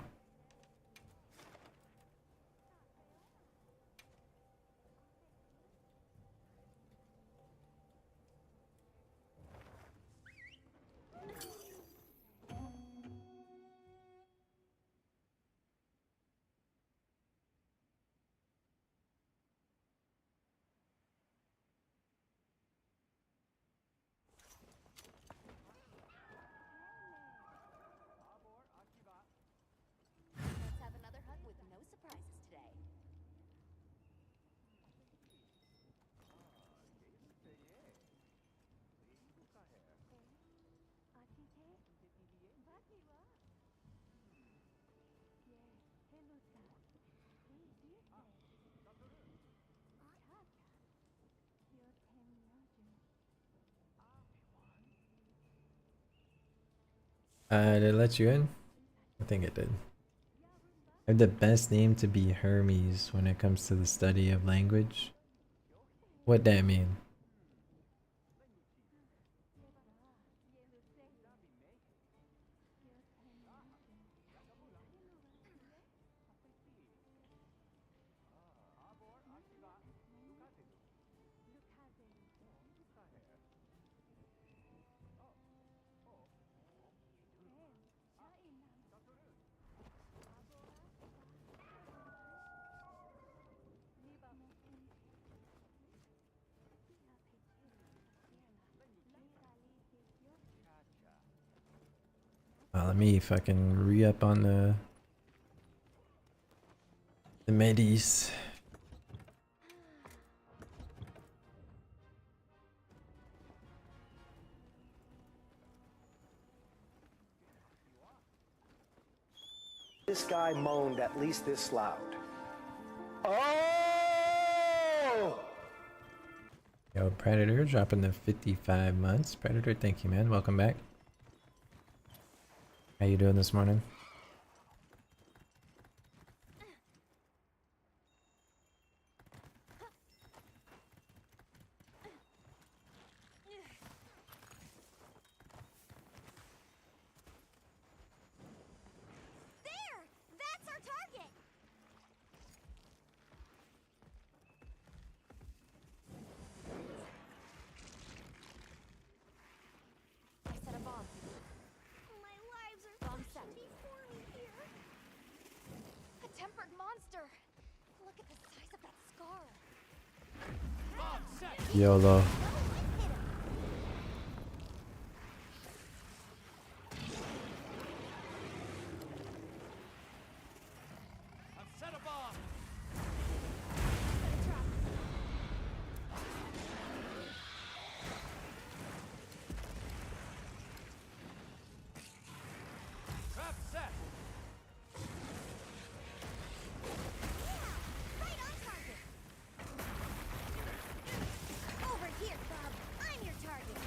Let's have another hut with no surprises today. Did it let you in? I think it did. I have the best name to be Hermes when it comes to the study of language. What that mean? Let me fucking re-up on the Medes. This guy moaned at least this loud. Oh! Yo, Predator dropping the 55 months. Predator, thank you, man. Welcome back. How you doing this morning? There! That's our target! I set a bomb. My lives are bomb set before me here. A tempered monster! Look at the size of that scar. YOLO. Right on target! Over here, Bob. I'm your target.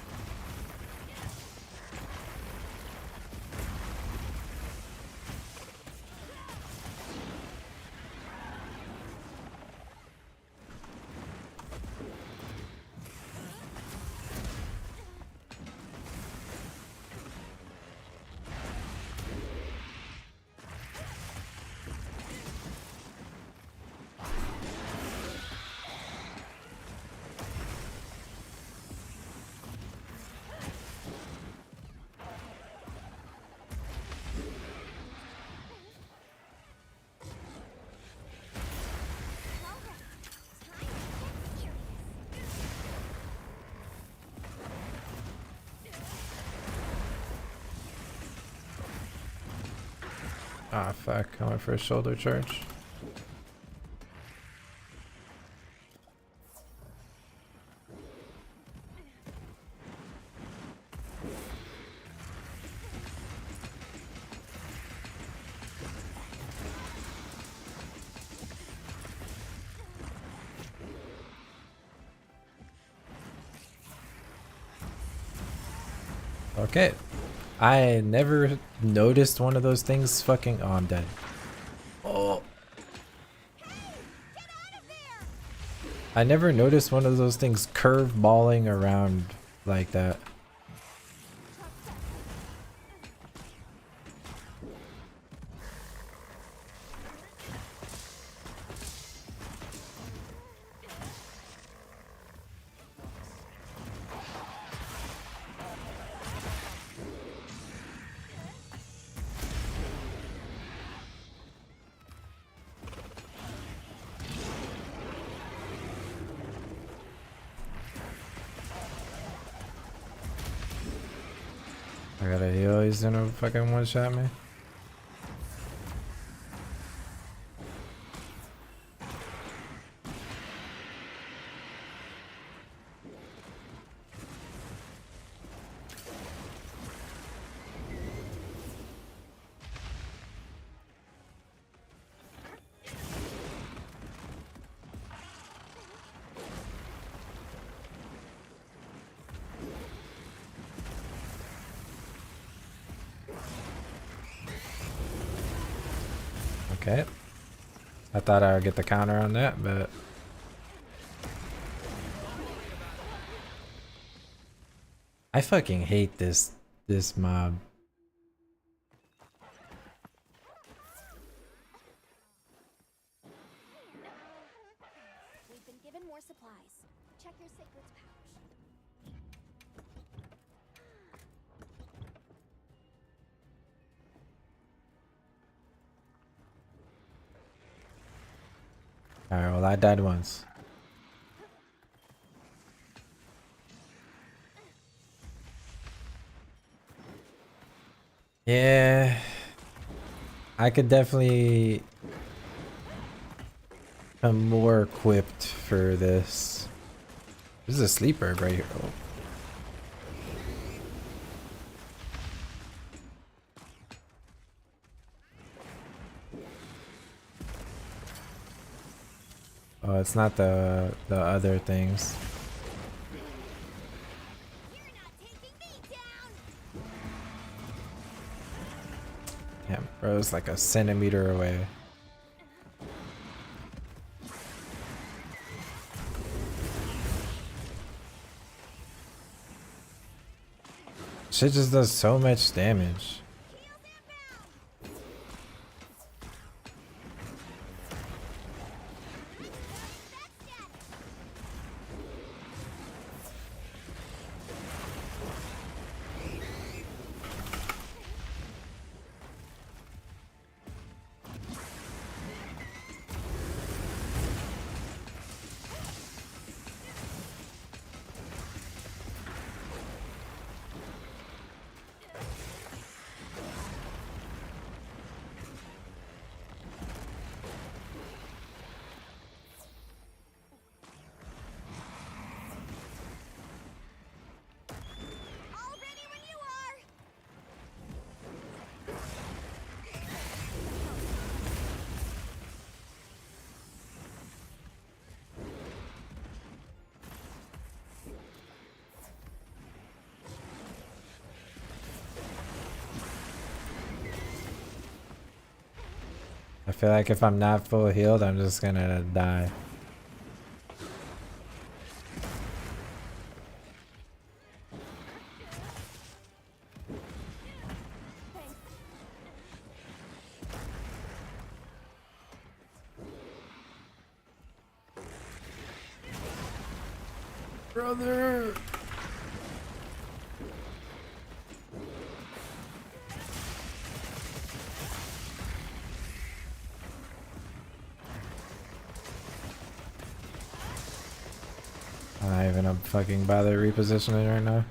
Ah, fuck. I went for a shoulder charge. Okay. I never noticed one of those things fucking... Oh, I'm dead. Oh. I never noticed one of those things curve balling around like that. I gotta heal, he's gonna fucking one-shot me. Okay. I thought I would get the counter on that, but... I fucking hate this mob. We've been given more supplies. Check your sacred's pouch. Alright, well I died once. Yeah, I could definitely become more equipped for this. This is a sleeper right here. Oh. Oh, it's not the other things. Damn, bro, it's like a centimeter away. Shit just does so much damage. All ready when you are. I feel like if I'm not full healed, I'm just gonna die. Brother! I'm not even gonna fucking bother repositioning right now.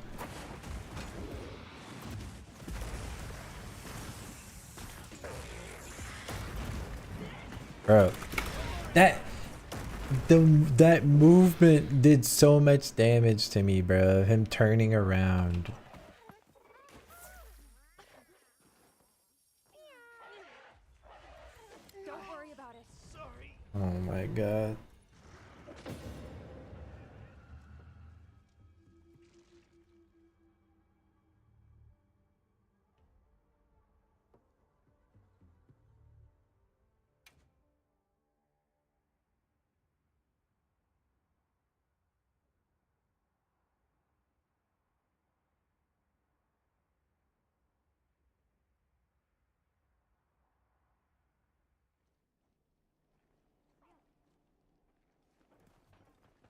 Bro, that movement did so much damage to me, bro. Him turning around. Don't worry about it. Sorry. Oh my god.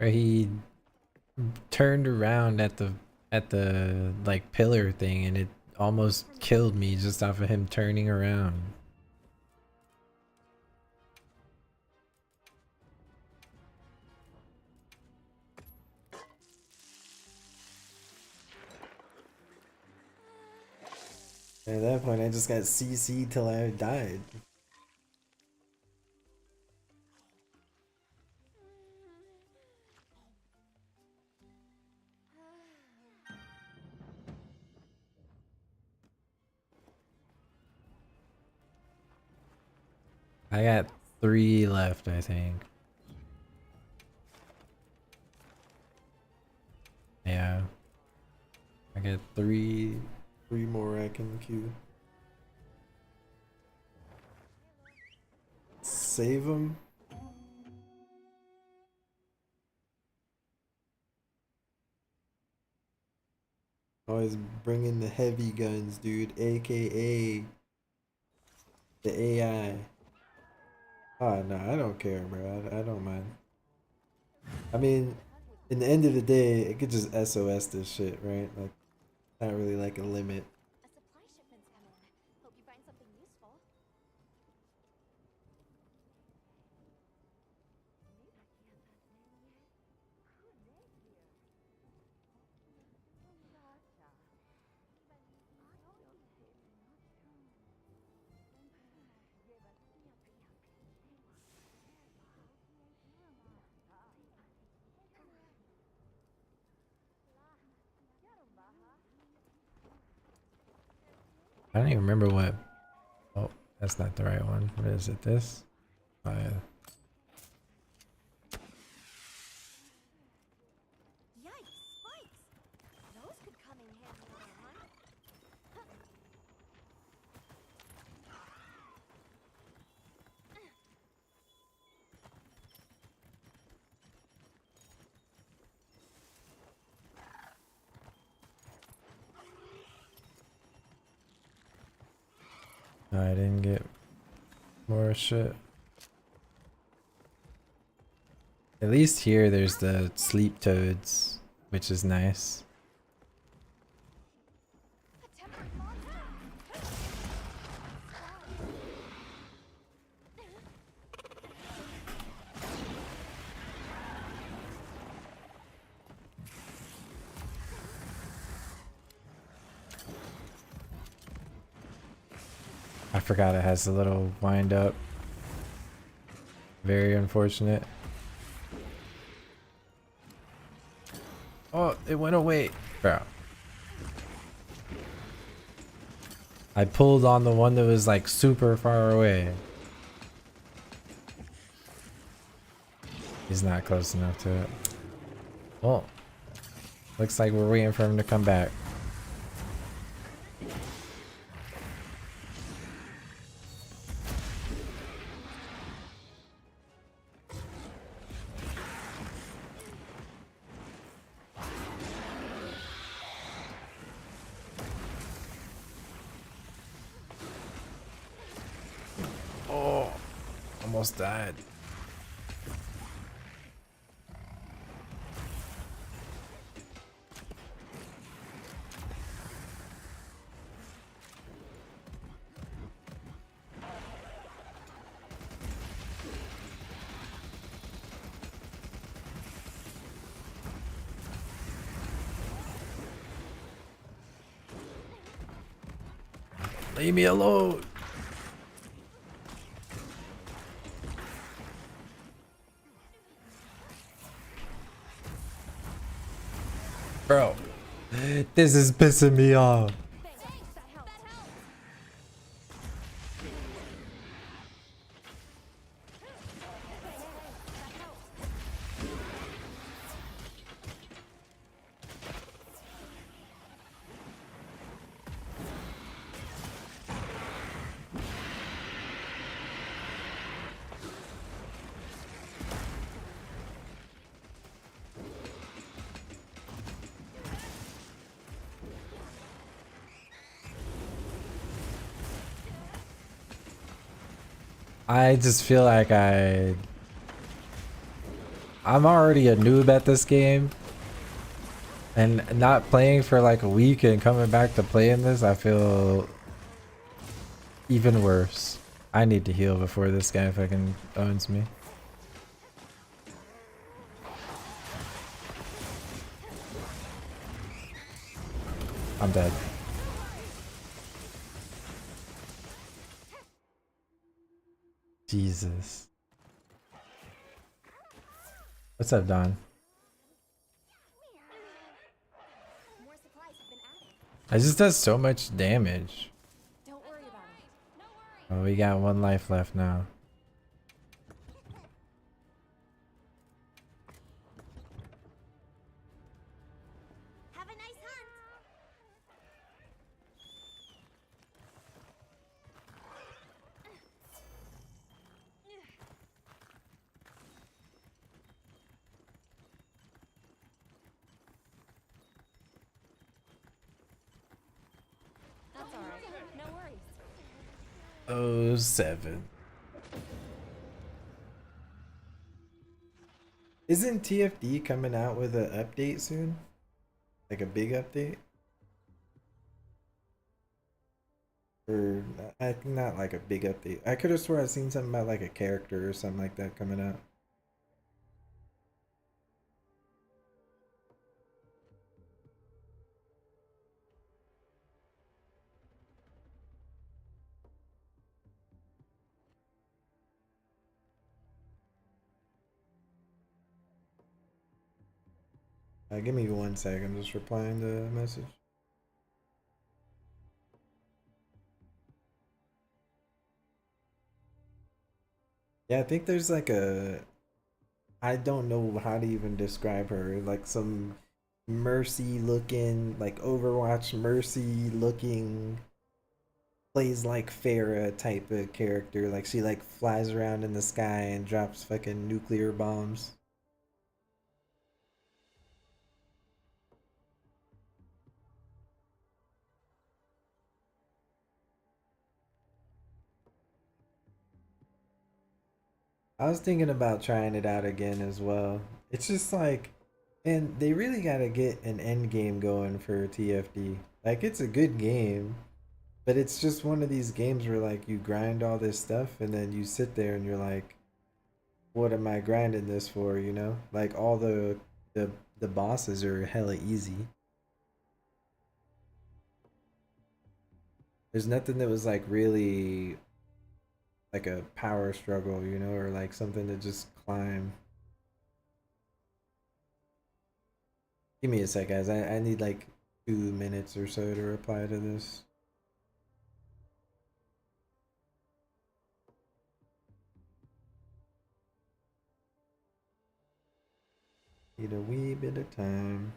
Or he turned around at the like pillar thing and it almost killed me just off of him turning around. At that point I just got CC'd till I died. I got 3 left, I think. Yeah. I got three more I can queue. Save them. Always bringing the heavy guns, dude. AKA the AI. Oh no, I don't care, bro. I don't mind. I mean, in the end of the day, it could just SOS this shit, right? Like, not really like a limit. A supply shipment's come in. Hope you find something useful. I don't even remember what. Oh, that's not the right one. What is it? This? Oh yeah. Yikes, spikes! Those could come in handy later on. I didn't get more shit. At least here there's the sleep toads, which is nice. A tempered monster! I forgot it has a little wind up. Very unfortunate. Oh, it went away. Bro. I pulled on the one that was like super far away. He's not close enough to it. Well, looks like we're waiting for him to come back. Oh, almost died. Leave me alone. Bro, this is pissing me off. Thanks, that helped. I just feel like I I'm already a noob at this game, and not playing for like a week and coming back to playing this, I feel even worse. I need to heal before this guy fucking owns me. I'm dead. Jesus. What's up, Don? More supplies have been added. It just does so much damage. Don't worry about it. Oh, we got 1 life left now. Have a nice hunt. That's alright. No worries. Oh, 7. Isn't TFD coming out with an update soon? Like a big update? Or I think not like a big update. I could have sworn I seen something about like a character or something like that coming out. Give me 1 sec. I'm just replying to a message. Yeah, I think there's like a, I don't know how to even describe her. Like some Mercy looking, like Overwatch Mercy looking, plays like Pharah type of character. Like she like flies around in the sky and drops fucking nuclear bombs. I was thinking about trying it out again as well. It's just like, and they really gotta get an end game going for TFD. Like it's a good game, but it's just one of these games where like you grind all this stuff and then you sit there and you're like, what am I grinding this for, you know? Like all the bosses are hella easy. There's nothing that was like really like a power struggle, you know, or like something to just climb. Give me a sec, guys. I need like 2 minutes or so to reply to this. Need a wee bit of time.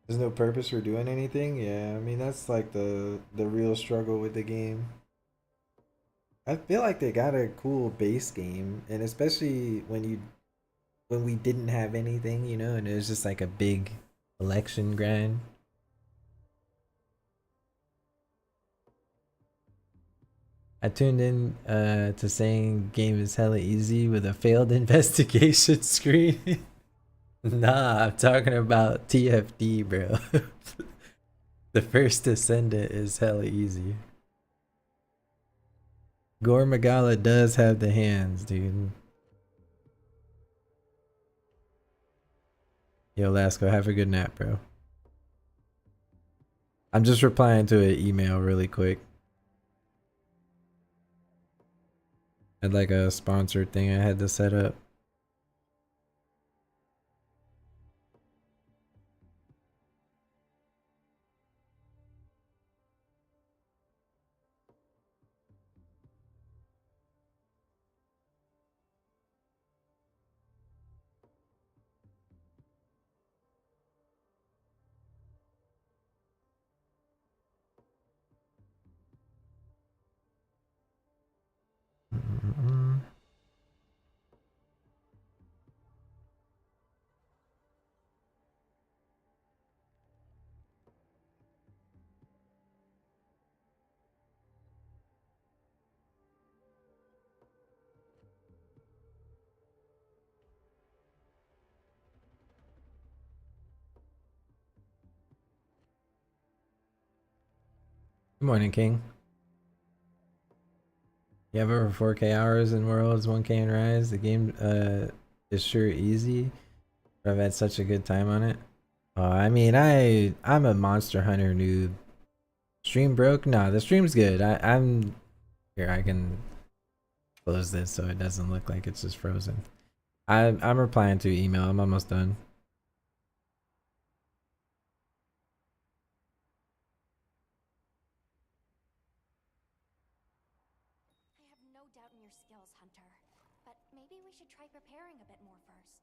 There's no purpose for doing anything? Yeah, I mean that's like the real struggle with the game. I feel like they got a cool base game, and especially when we didn't have anything, you know, and it was just like a big election grind. I tuned in to saying game is hella easy with a failed investigation screen. Nah, I'm talking about TFD, bro. The first Ascendant is hella easy. Gore Magala does have the hands, dude. Yo, Lasco, have a good nap, bro. I'm just replying to an email really quick. Had like a sponsored thing I had to set up. Good morning, King. You have over 4K hours in Worlds, 1K in Rise. The game is sure easy, but I've had such a good time on it. I mean, I'm a Monster Hunter noob. Stream broke? Nah, the stream's good. I'm here. I can close this so it doesn't look like it's just frozen. I'm replying to your email. I'm almost done. I have no doubt in your skills, Hunter. But maybe we should try preparing a bit more first.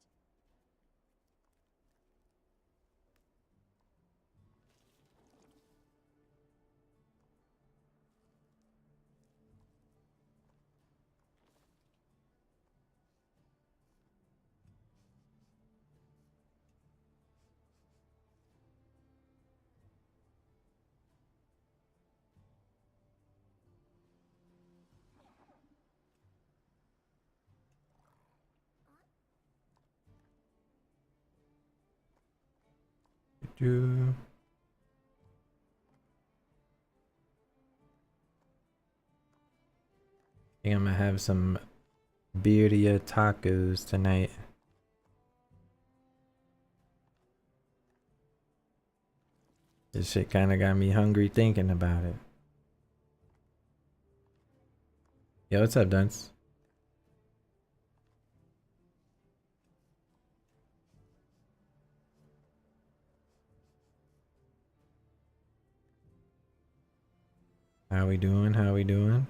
Do. I think I'm gonna have some birria tacos tonight. This shit kind of got me hungry thinking about it. Yo, what's up, Dunce? How we doing? How we doing?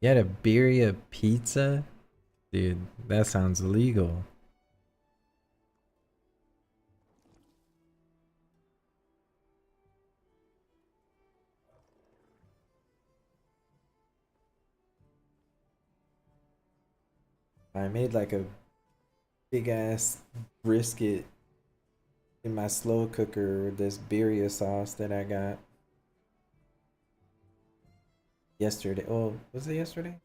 You had a birria pizza? Dude, that sounds illegal. I made like a big ass brisket in my slow cooker with this birria sauce that I got yesterday. Oh, was it yesterday?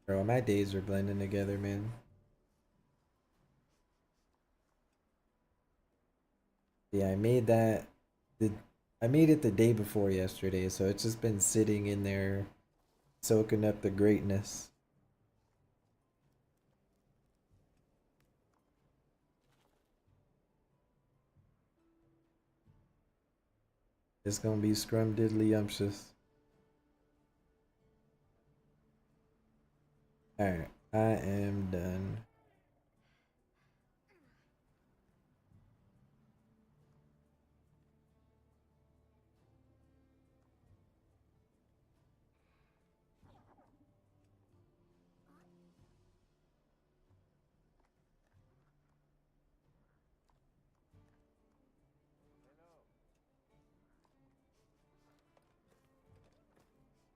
Bro, my days are blending together, man. Yeah, I made that. I made it the day before yesterday, so it's just been sitting in there, soaking up the greatness. It's gonna be scrumdiddlyumptious. Alright, I am done.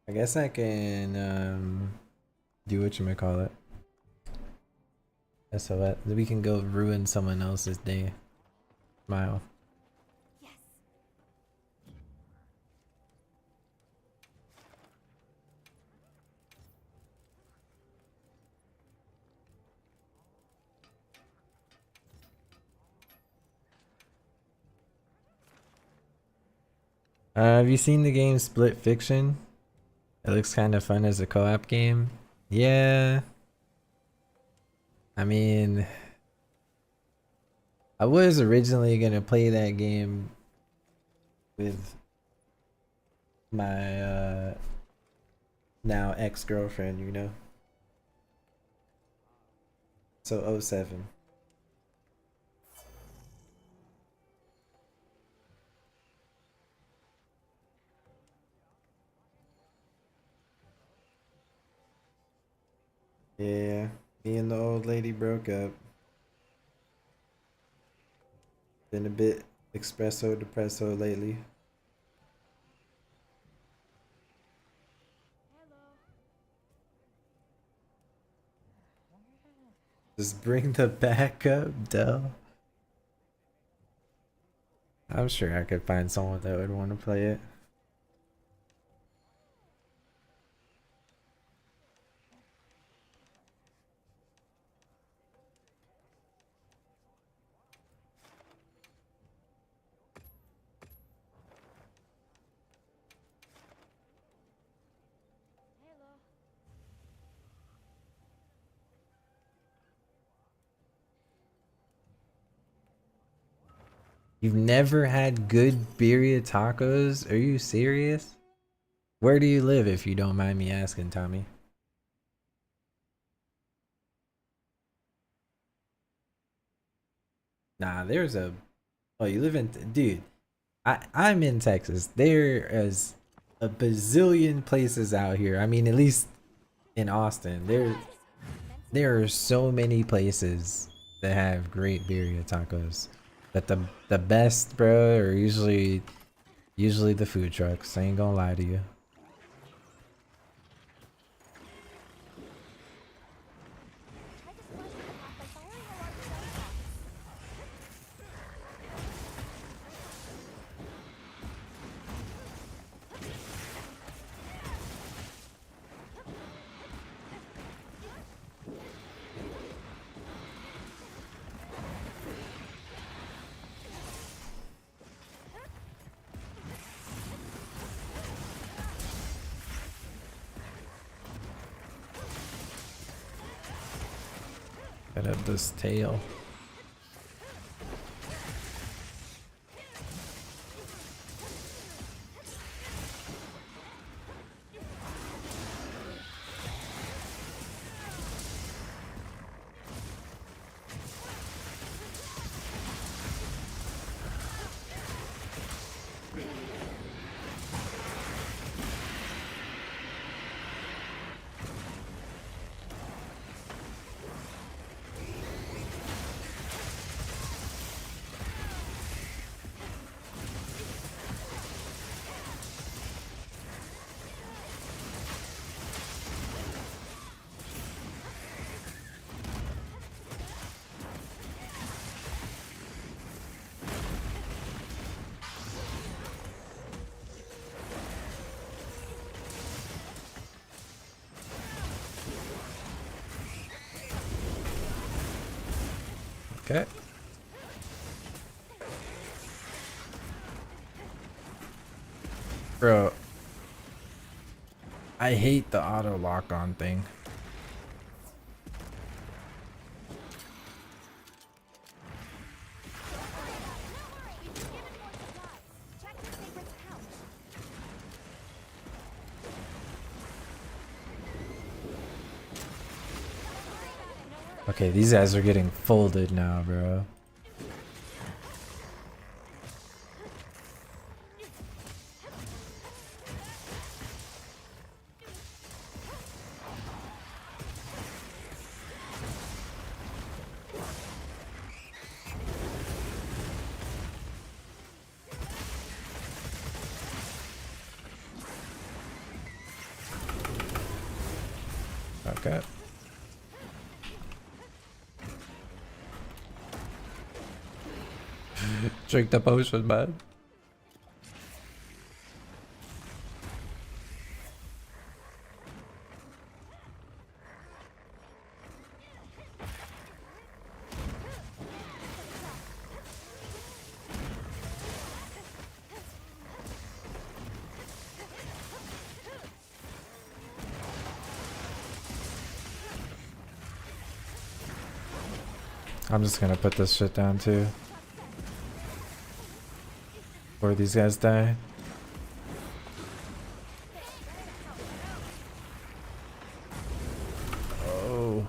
I guess I can do what you may call it. So that we can go ruin someone else's day. Smile. Yes. Have you seen the game Split Fiction? It looks kind of fun as a co-op game. Yeah. I mean, I was originally gonna play that game with my now ex-girlfriend, you know. So 07. Yeah, me and the old lady broke up. Been a bit espresso depresso lately. Just bring the backup, Dell. I'm sure I could find someone that would want to play it. You've never had good birria tacos? Are you serious? Where do you live, if you don't mind me asking, Tommy? Nah, there's a... Oh, you live in... Dude, I'm in Texas. There is a bazillion places out here. I mean, at least in Austin. There are so many places that have great birria tacos. But the best, bro, are usually the food trucks. I ain't gonna lie to you. Cut up this tail. Okay. Bro, I hate the auto lock on thing. Okay, these guys are getting folded now, bro. Okay. Drink the potion, man. I'm just gonna put this shit down too. Before these guys die. Oh.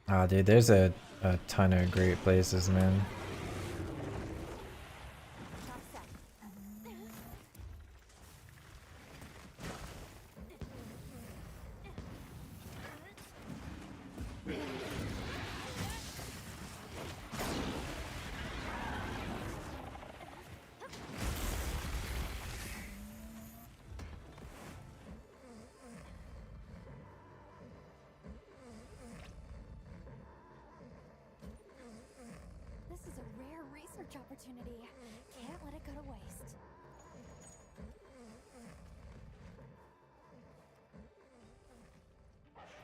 Ah, dude, there's a ton of great places, man. perfect opportunity. Can't let it go to waste.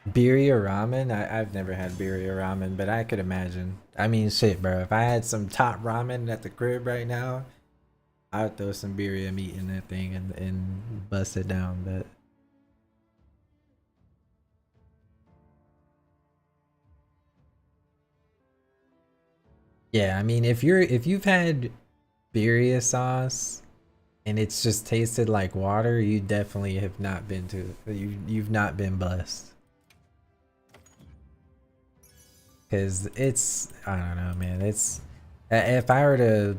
Birria ramen? I've never had birria ramen, but I could imagine. I mean, shit, bro. If I had some top ramen at the crib right now, I would throw some birria meat in that thing and bust it down. But yeah, I mean, if you've had birria sauce and it's just tasted like water, you definitely have not been to you've not been blessed. Cause it's, I don't know, man. It's, if I were to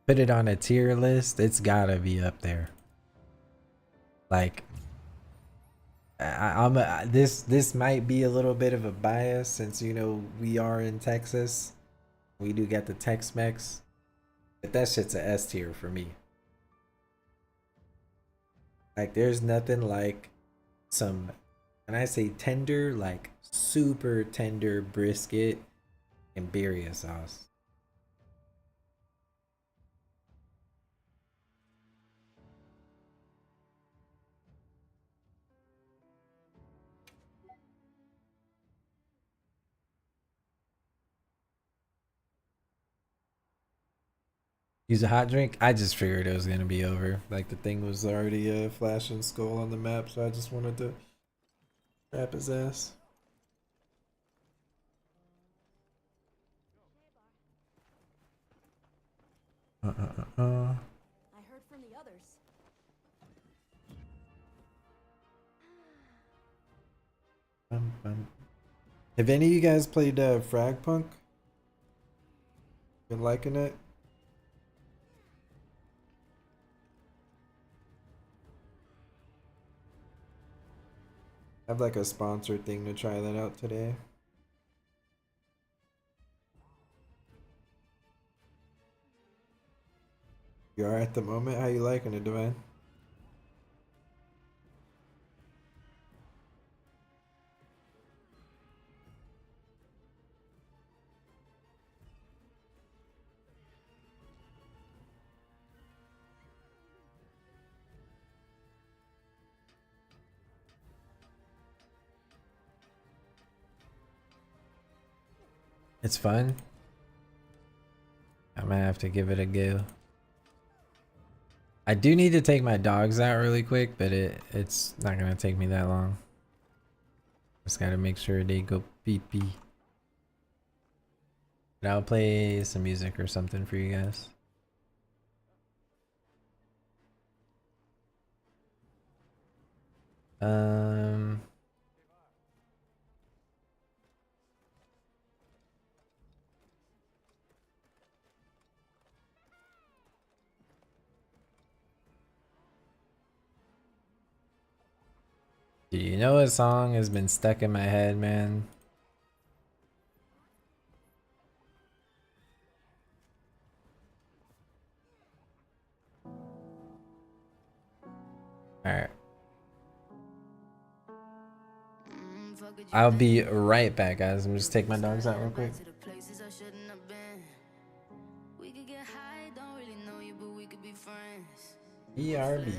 put it on a tier list, it's gotta be up there. Like, this might be a little bit of a bias since, you know, we are in Texas. We do get the Tex-Mex, but that shit's a S tier for me. Like, there's nothing like some, when I say tender, like super tender brisket and birria sauce. Use a hot drink? I just figured it was gonna be over. Like the thing was already flashing skull on the map, so I just wanted to trap his ass. I heard from the others. Have any of you guys played Fragpunk? Been liking it? I have like a sponsored thing to try that out today. You are at the moment? How you liking it, Divine? It's fun. I might have to give it a go. I do need to take my dogs out really quick, but it's not gonna take me that long. Just gotta make sure they go pee pee. But I'll play some music or something for you guys. Do you know what song has been stuck in my head, man? Alright. I'll be right back, guys. I'm just take my dogs out real quick. ERB.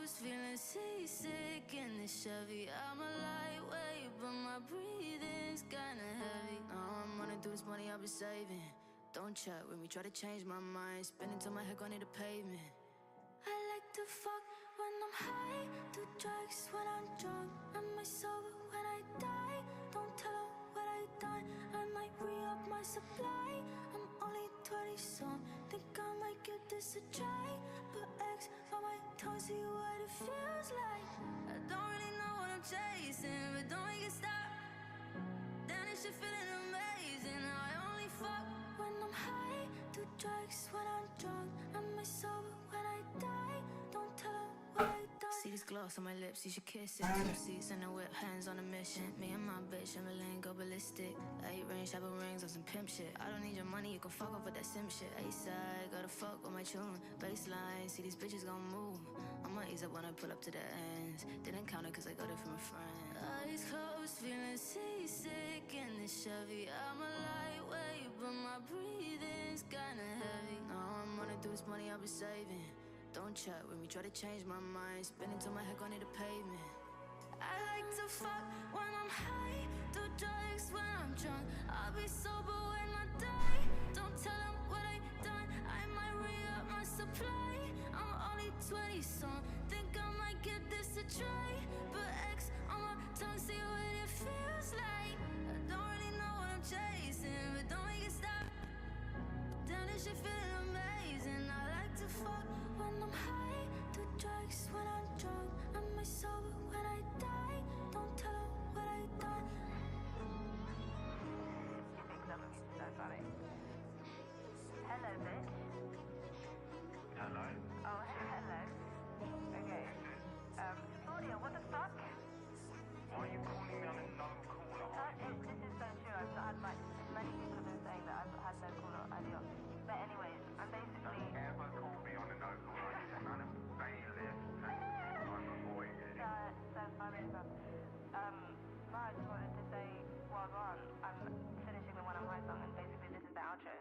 Feeling seasick in the Chevy. I'm a lightweight, but my breathing's kinda heavy. Now I'm running through this money I've been saving. Don't chat with me, try to change my mind. Spinning till my head gone near the pavement. I like to fuck when I'm high, do drugs when I'm drunk. Am I sober when I die? Don't tell them what I done. I might re-up my supply. I'm only 20 some. Think I might give this a try. Put X on my tongue, see what it feels like. I don't really know what I'm chasing, but don't make it stop. Then this shit feeling amazing. I only fuck when I'm high, do drugs when I'm drunk. Am I sober when I die? Don't tell them what I done. See this gloss on my lips, you should kiss it. 2 seats and a whip, hands on a mission. Me and my bitch, I'm a lane, go ballistic. 8 range, type of rings on some pimp shit. I don't need your money, you can fuck off with that sim shit. A-side, gotta fuck with my tune. Baseline, see these bitches gon' move. I'm I'ma ease up when I pull up to the ends. Didn't count it cause I got it from a friend. Eyes closed, feeling seasick in this Chevy. I'm a lightweight, but my breathing's kinda heavy. Now I'm running through this money I've been saving. Don't chat with me, try to change my mind. Spinning till my head gone near the pavement. I like to fuck when I'm high, do drugs when I'm drunk. I'll be sober when I die. Don't tell them what I done. I might re-up my supply. I'm only 20 some. Think I might give this a try. But X on my tongue, see what it feels like. I don't really know what I'm chasing, but don't make it stop. Damn, this shit feel amazing. I like to fuck when I'm high, do drugs when I'm drunk. I might sober when I die. Don't tell them what I done. You think that would be so funny? Hello, bitch. Hello? Oh, hello. Okay. Claudia, what the fuck? Why are you calling me on a no-caller? This is so true. I've had like many people have been saying that I've had no caller earlier. But anyways, I'm basically. Ever call me on a no-caller? You're kind of bailiff. I'm avoiding. So funny stuff. No, I just wanted to say, well done. I'm finishing with one of my songs, and basically this is the outro.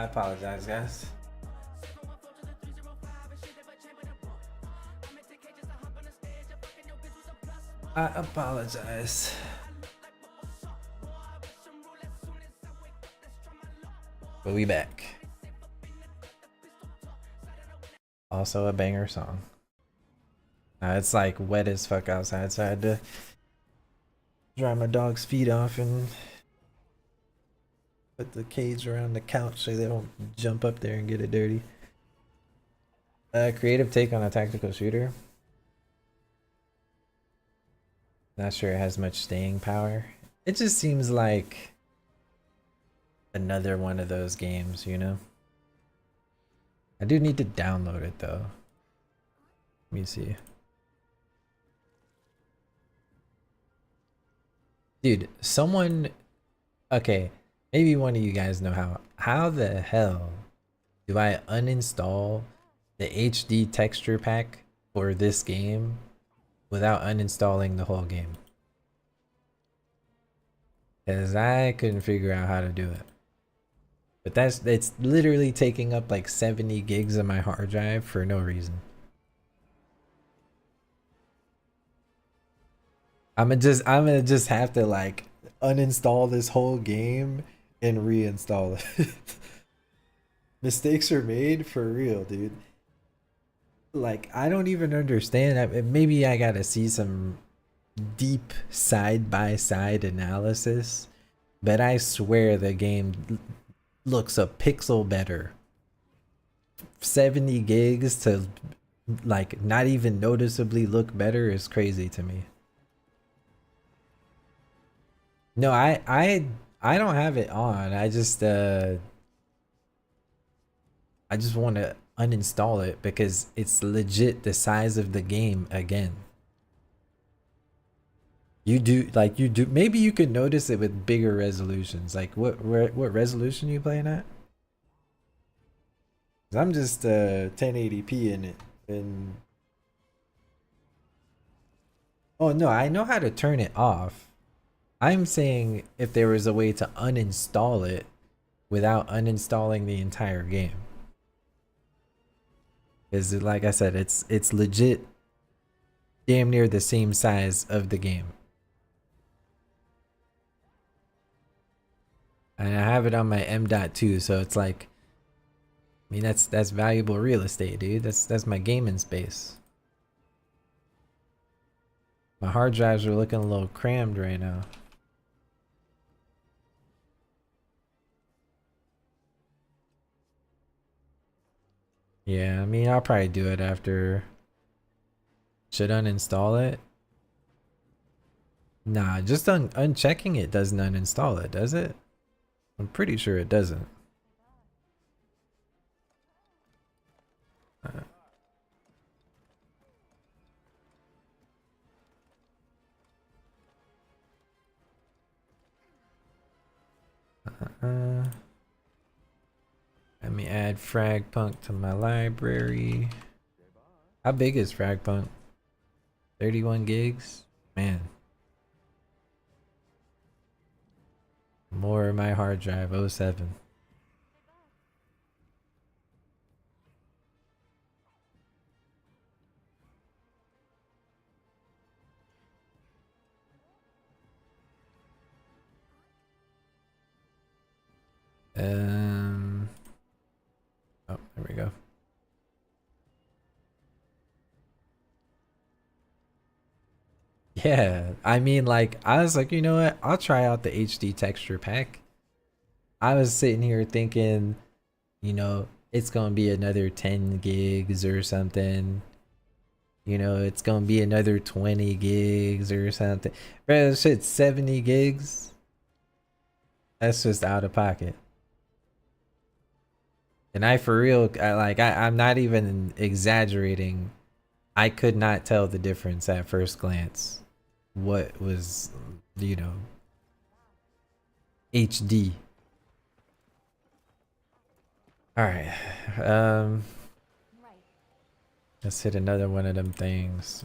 I apologize, guys. I apologize. But we back. Also a banger song. It's like wet as fuck outside, so I had to dry my dog's feet off and put the cage around the couch so they don't jump up there and get it dirty. Creative take on a tactical shooter. Not sure it has much staying power. It just seems like another one of those games, you know? I do need to download it though. Let me see. Dude, someone... Okay, maybe one of you guys know how. How the hell do I uninstall the HD texture pack for this game without uninstalling the whole game? Because I couldn't figure out how to do it. But it's literally taking up like 70 gigs of my hard drive for no reason. I'm gonna just have to like uninstall this whole game and reinstall it. Mistakes are made for real, dude. Like, I don't even understand. Maybe I gotta see some deep side-by-side analysis, but I swear the game looks a pixel better. 70 gigs to like not even noticeably look better is crazy to me. No, I don't have it on. I just want to uninstall it because it's legit the size of the game again. You do maybe you could notice it with bigger resolutions. Like what resolution you playing at? 'Cause I'm just 1080p in it. And oh no, I know how to turn it off. I'm saying if there was a way to uninstall it without uninstalling the entire game. Is it, like I said, it's legit damn near the same size of the game. And I have it on my M.2, so it's like, I mean that's valuable real estate, dude. That's my gaming space. My hard drives are looking a little crammed right now. Yeah, I mean I'll probably do it after. Should uninstall it? Nah, just unchecking it doesn't uninstall it, does it? I'm pretty sure it doesn't. Let me add Fragpunk to my library. How big is Fragpunk? 31 gigs? Man. More of my hard drive, 07. Oh, there we go. Yeah, I mean, like, I was like, you know what? I'll try out the HD texture pack. I was sitting here thinking, you know, it's gonna be another 10 gigs or something. You know, it's gonna be another 20 gigs or something. Bro, this shit's 70 gigs. That's just out of pocket. And I for real, I'm not even exaggerating. I could not tell the difference at first glance. What was, you know, HD. All right. Let's hit another one of them things.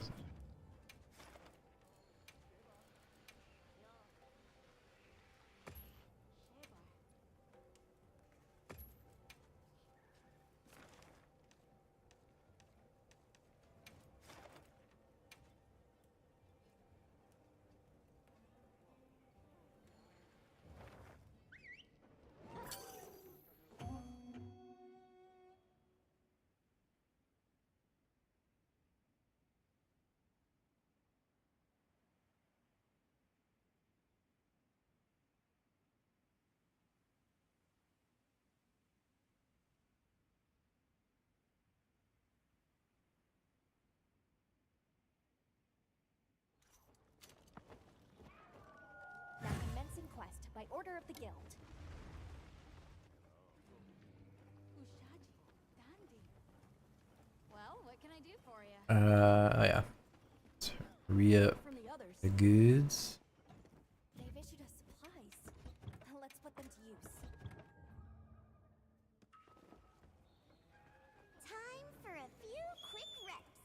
Now commencing quest by order of the guild. Well, what can I do for you? Oh yeah. Let's re-up the goods. They've issued us supplies. Let's put them to use. Time for a few quick reps.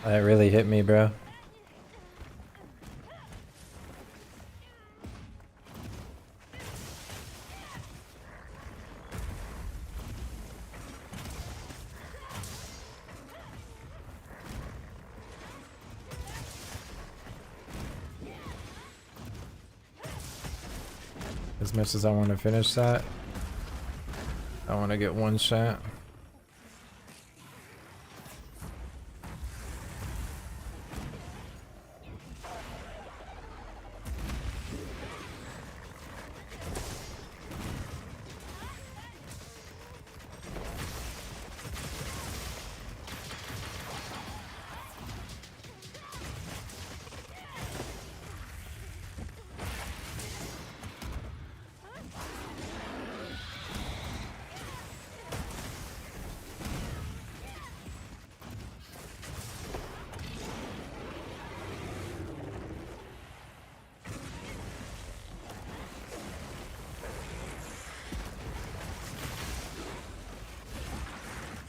That really hit me, bro. As much as I want to finish that, I want to get one shot.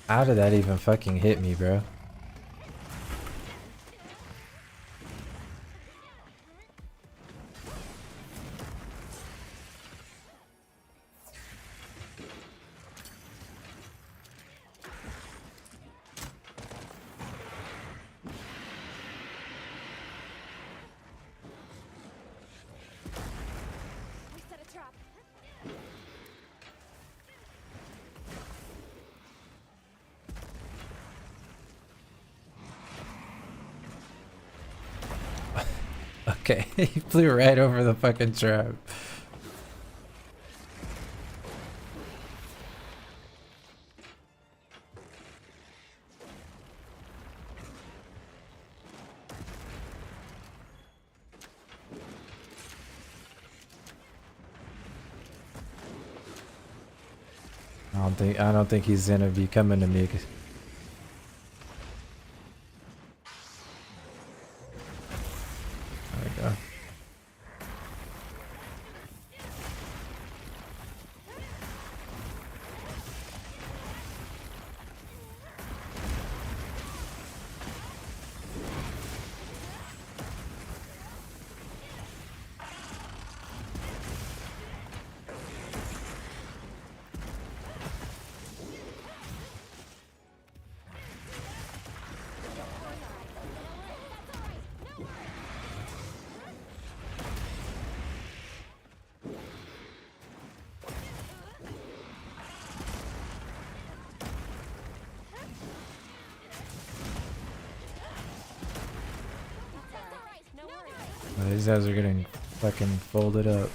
How did that even fucking hit me, bro? We set a trap. Okay, he flew right over the fucking trap. I don't think he's gonna be coming to me. There we go. These guys are getting fucking folded up.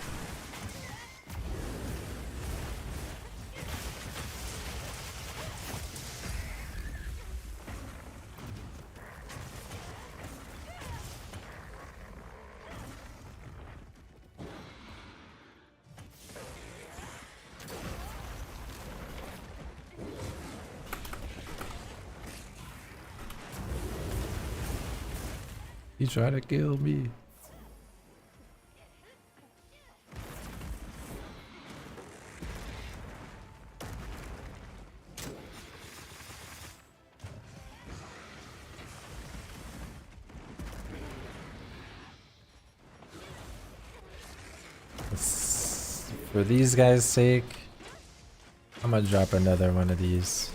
He tried to kill me. For these guys' sake, I'm gonna drop another one of these.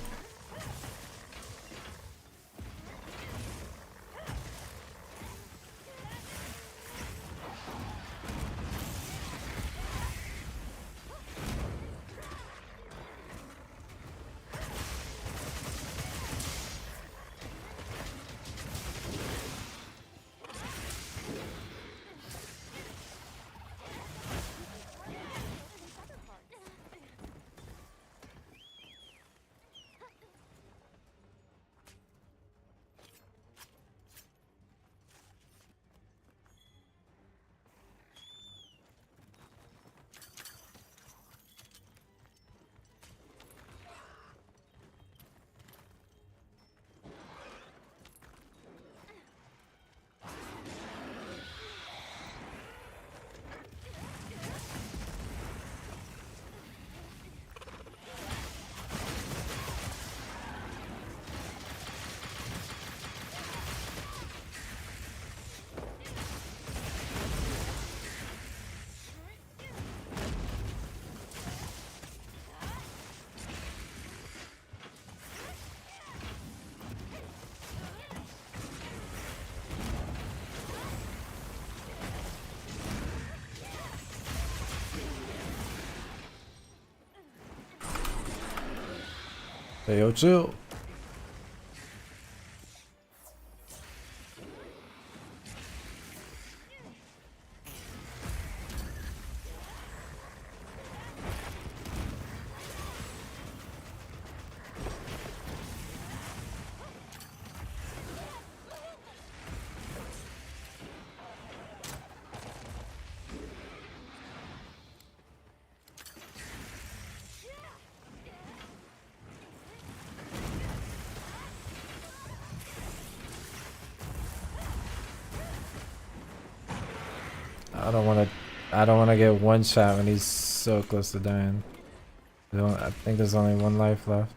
Hey, yo, chill. I don't wanna get one shot when he's so close to dying. I think there's only one life left.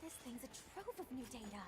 This thing's a trove of new data.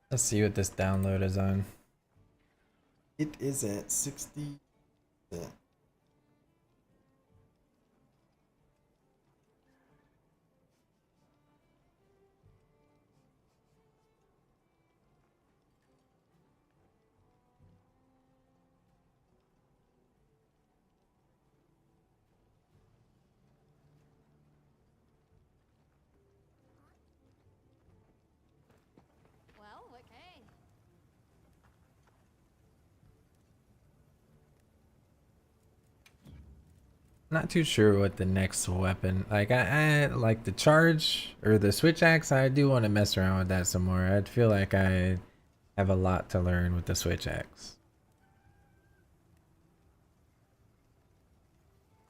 Let's see what this download is on. It is at 60. Well, what came? Not too sure what the next weapon. Like I like the charge or the switch axe. I do want to mess around with that some more. I'd feel like I have a lot to learn with the switch axe.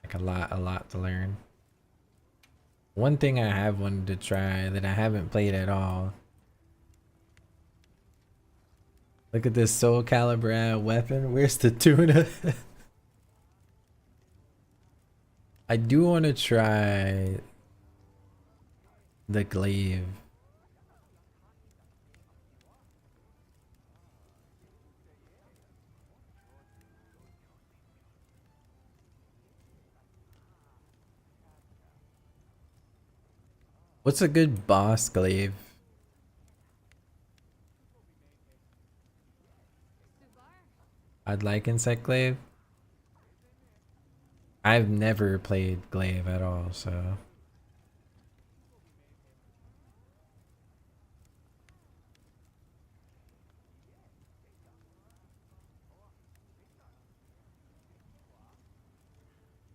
Like a lot to learn. One thing I have wanted to try that I haven't played at all. Look at this Soul Calibur weapon. Where's the tuna? I do want to try the glaive. What's a good boss glaive? I'd like insect glaive. I've never played glaive at all, so.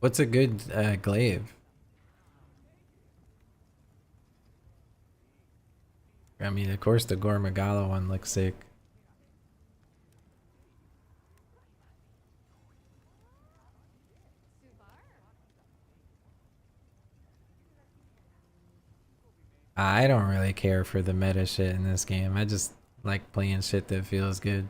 What's a good glaive? I mean, of course, the Gormagala one looks sick. I don't really care for the meta shit in this game. I just like playing shit that feels good.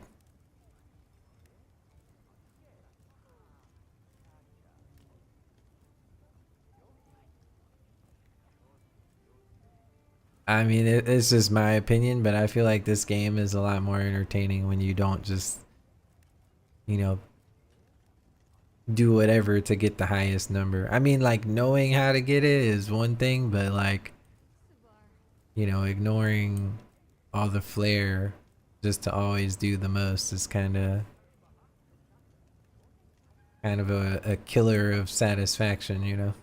I mean, it's just my opinion, but I feel like this game is a lot more entertaining when you don't just, you know, do whatever to get the highest number. I mean, like, knowing how to get it is one thing, but like, you know, ignoring all the flair just to always do the most is kind of a killer of satisfaction, you know.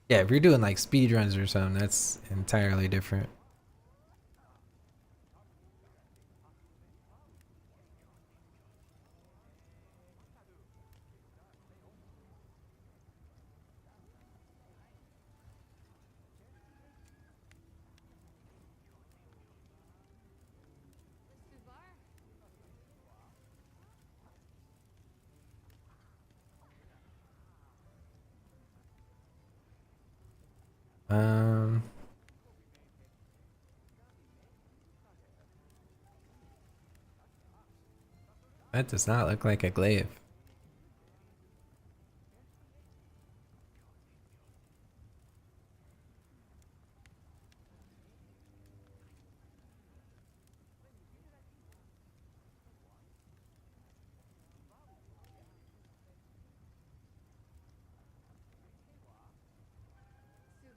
Yeah, if you're doing like speed runs or something, that's entirely different. Um, that does not look like a glaive.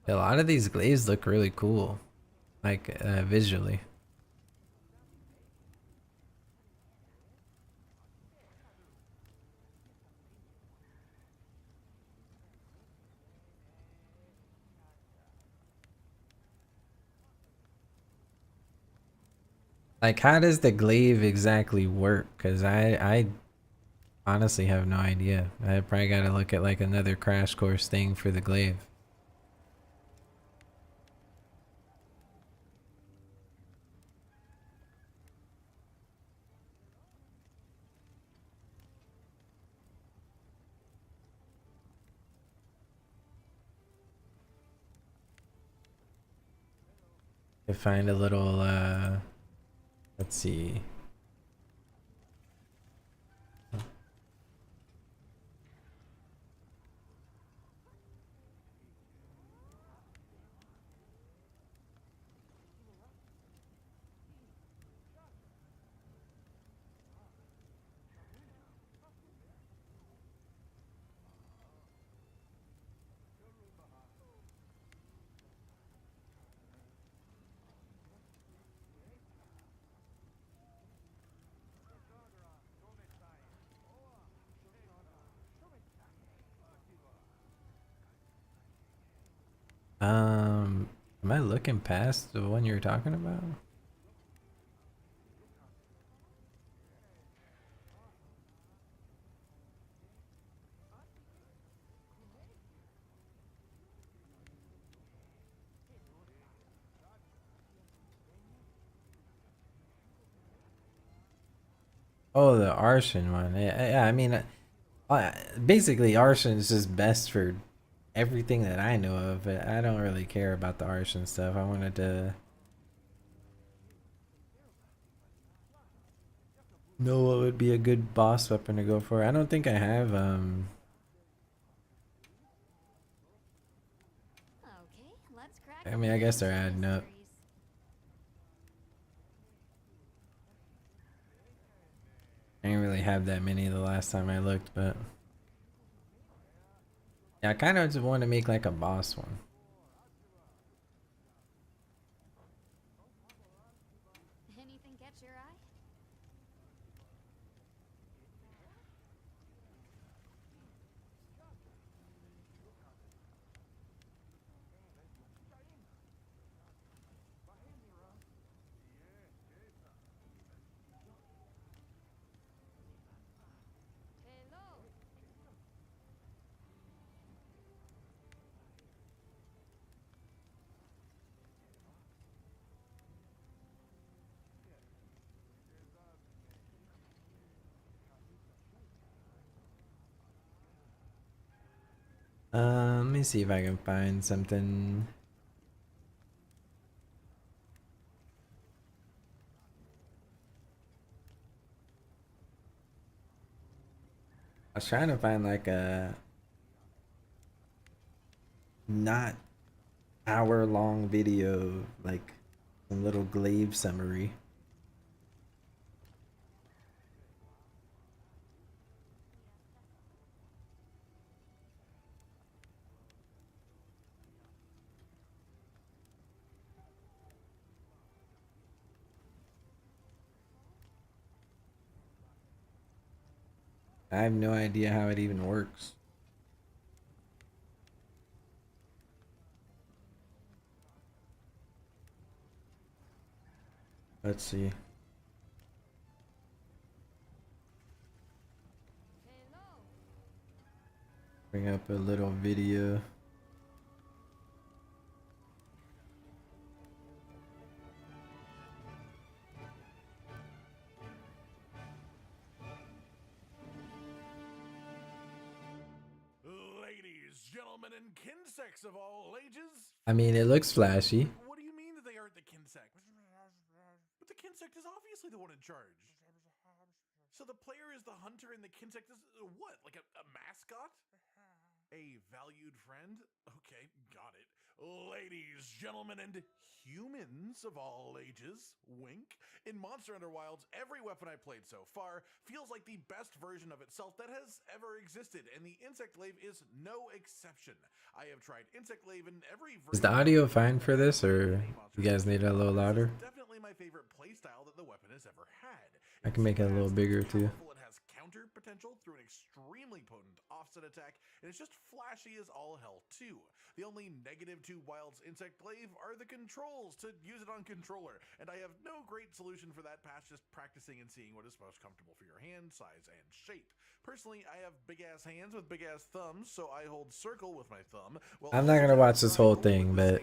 A lot of these glaives look really cool, like visually. Like, how does the glaive exactly work? Because I honestly have no idea. I probably got to look at like another crash course thing for the glaive. To find a little, let's see. Am I looking past the one you're talking about? Oh, the Arshan one. Yeah, I mean, basically, Arshan is just best for everything that I know of. But I don't really care about the Arshan stuff. I wanted to know what would be a good boss weapon to go for. I don't think I have Okay, let's crack I mean, I guess they're adding up. I didn't really have that many the last time I looked, but yeah, I kind of just want to make like a boss one. Anything catch your eye? Let me see if I can find something. I was trying to find like a not hour-long video, like some little glaive summary. I have no idea how it even works. Let's see. Bring up a little video. Ladies, gentlemen, and kinsects of all ages. I mean, it looks flashy. What do you mean that they aren't the kinsect? But the kinsect is obviously the one in charge. So the player is the hunter and the kinsect is what? Like a mascot? A valued friend? Okay, got it. Ladies, gentlemen, and humans of all ages, wink. In Monster Hunter Wilds, every weapon I played so far feels like the best version of itself that has ever existed, and the Insect Glaive is no exception. I have tried Insect Glaive in every version. Is the audio fine for this, or you guys need it a little louder? Definitely my favorite playstyle that the weapon has ever had. I can make it a little bigger too. It has counter potential through an extremely potent offset attack, and it's just flashy as all hell too. The only negative to Wild's Insect Glaive are the controls to use it on controller, and I have no great solution for that past just practicing and seeing what is most comfortable for your hand size and shape. Personally, I have big ass hands with big ass thumbs, so I hold circle with my thumb. I'm not gonna watch this whole thing, but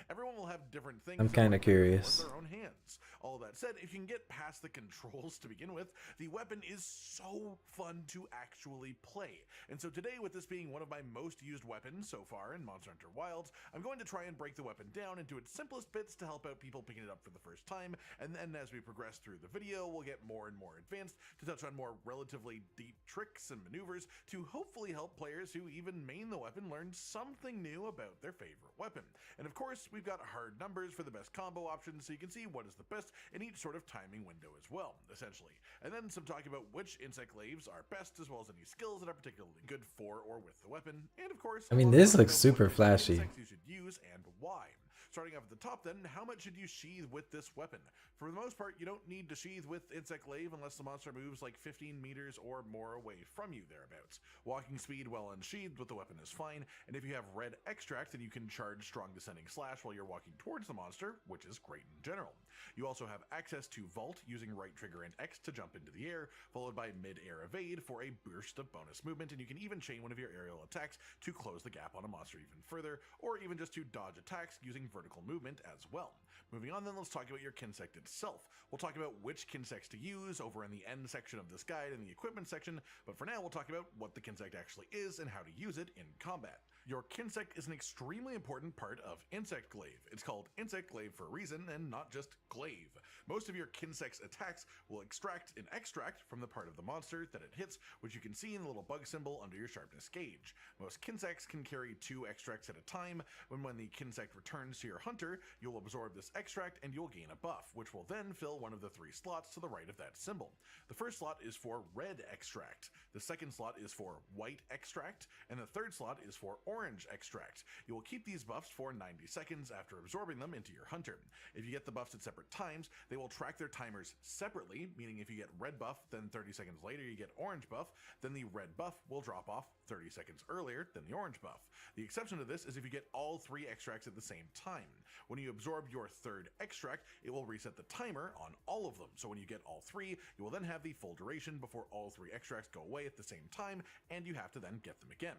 everyone will have different things. I'm kind of curious. Their own hands. All that said, if you can get past the controls to begin with, the weapon is so fun to actually play. And so today, with this being one of my most used weapons so far in Monster Hunter Wilds, I'm going to try and break the weapon down into its simplest bits to help out people picking it up for the first time. And then as we progress through the video, we'll get more and more advanced to touch on more relatively deep tricks and maneuvers to hopefully help players who even main the weapon learn something new about their favorite weapon. And of course, we've got hard numbers for the best combo options so you can see what is the best in each sort of timing window as well, essentially. And then some talk about which insect glaives are best, as well as any skills that are particularly good for or with the weapon. And of course, I mean, this looks super flashy. You should use and why. Starting off at the top then, how much should you sheathe with this weapon? For the most part, you don't need to sheathe with Insect Glaive unless the monster moves like 15 meters or more away from you thereabouts. Walking speed while unsheathed with the weapon is fine, and if you have red extract, then you can charge strong descending slash while you're walking towards the monster, which is great in general. You also have access to vault using right trigger and X to jump into the air, followed by mid-air evade for a burst of bonus movement, and you can even chain one of your aerial attacks to close the gap on a monster even further, or even just to dodge attacks using vertical movement as well. Moving on then, let's talk about your kinsect itself. We'll talk about which kinsects to use over in the end section of this guide in the equipment section, but for now we'll talk about what the kinsect actually is and how to use it in combat. Your kinsect is an extremely important part of Insect Glaive. It's called Insect Glaive for a reason and not just glaive. Most of your kinsect's attacks will extract an extract from the part of the monster that it hits, which you can see in the little bug symbol under your sharpness gauge. Most kinsects can carry 2 extracts at a time. When the kinsect returns to your hunter, you'll absorb this extract and you'll gain a buff, which will then fill one of the 3 slots to the right of that symbol. The first slot is for red extract, the second slot is for white extract, and the third slot is for orange extract. You will keep these buffs for 90 seconds after absorbing them into your hunter. If you get the buffs at separate times, they will track their timers separately, meaning if you get red buff, then 30 seconds later you get orange buff, then the red buff will drop off 30 seconds earlier than the orange buff. The exception to this is if you get all 3 extracts at the same time. time. When you absorb your third extract, it will reset the timer on all of them. So when you get all 3, you will then have the full duration before all 3 extracts go away at the same time, and you have to then get them again.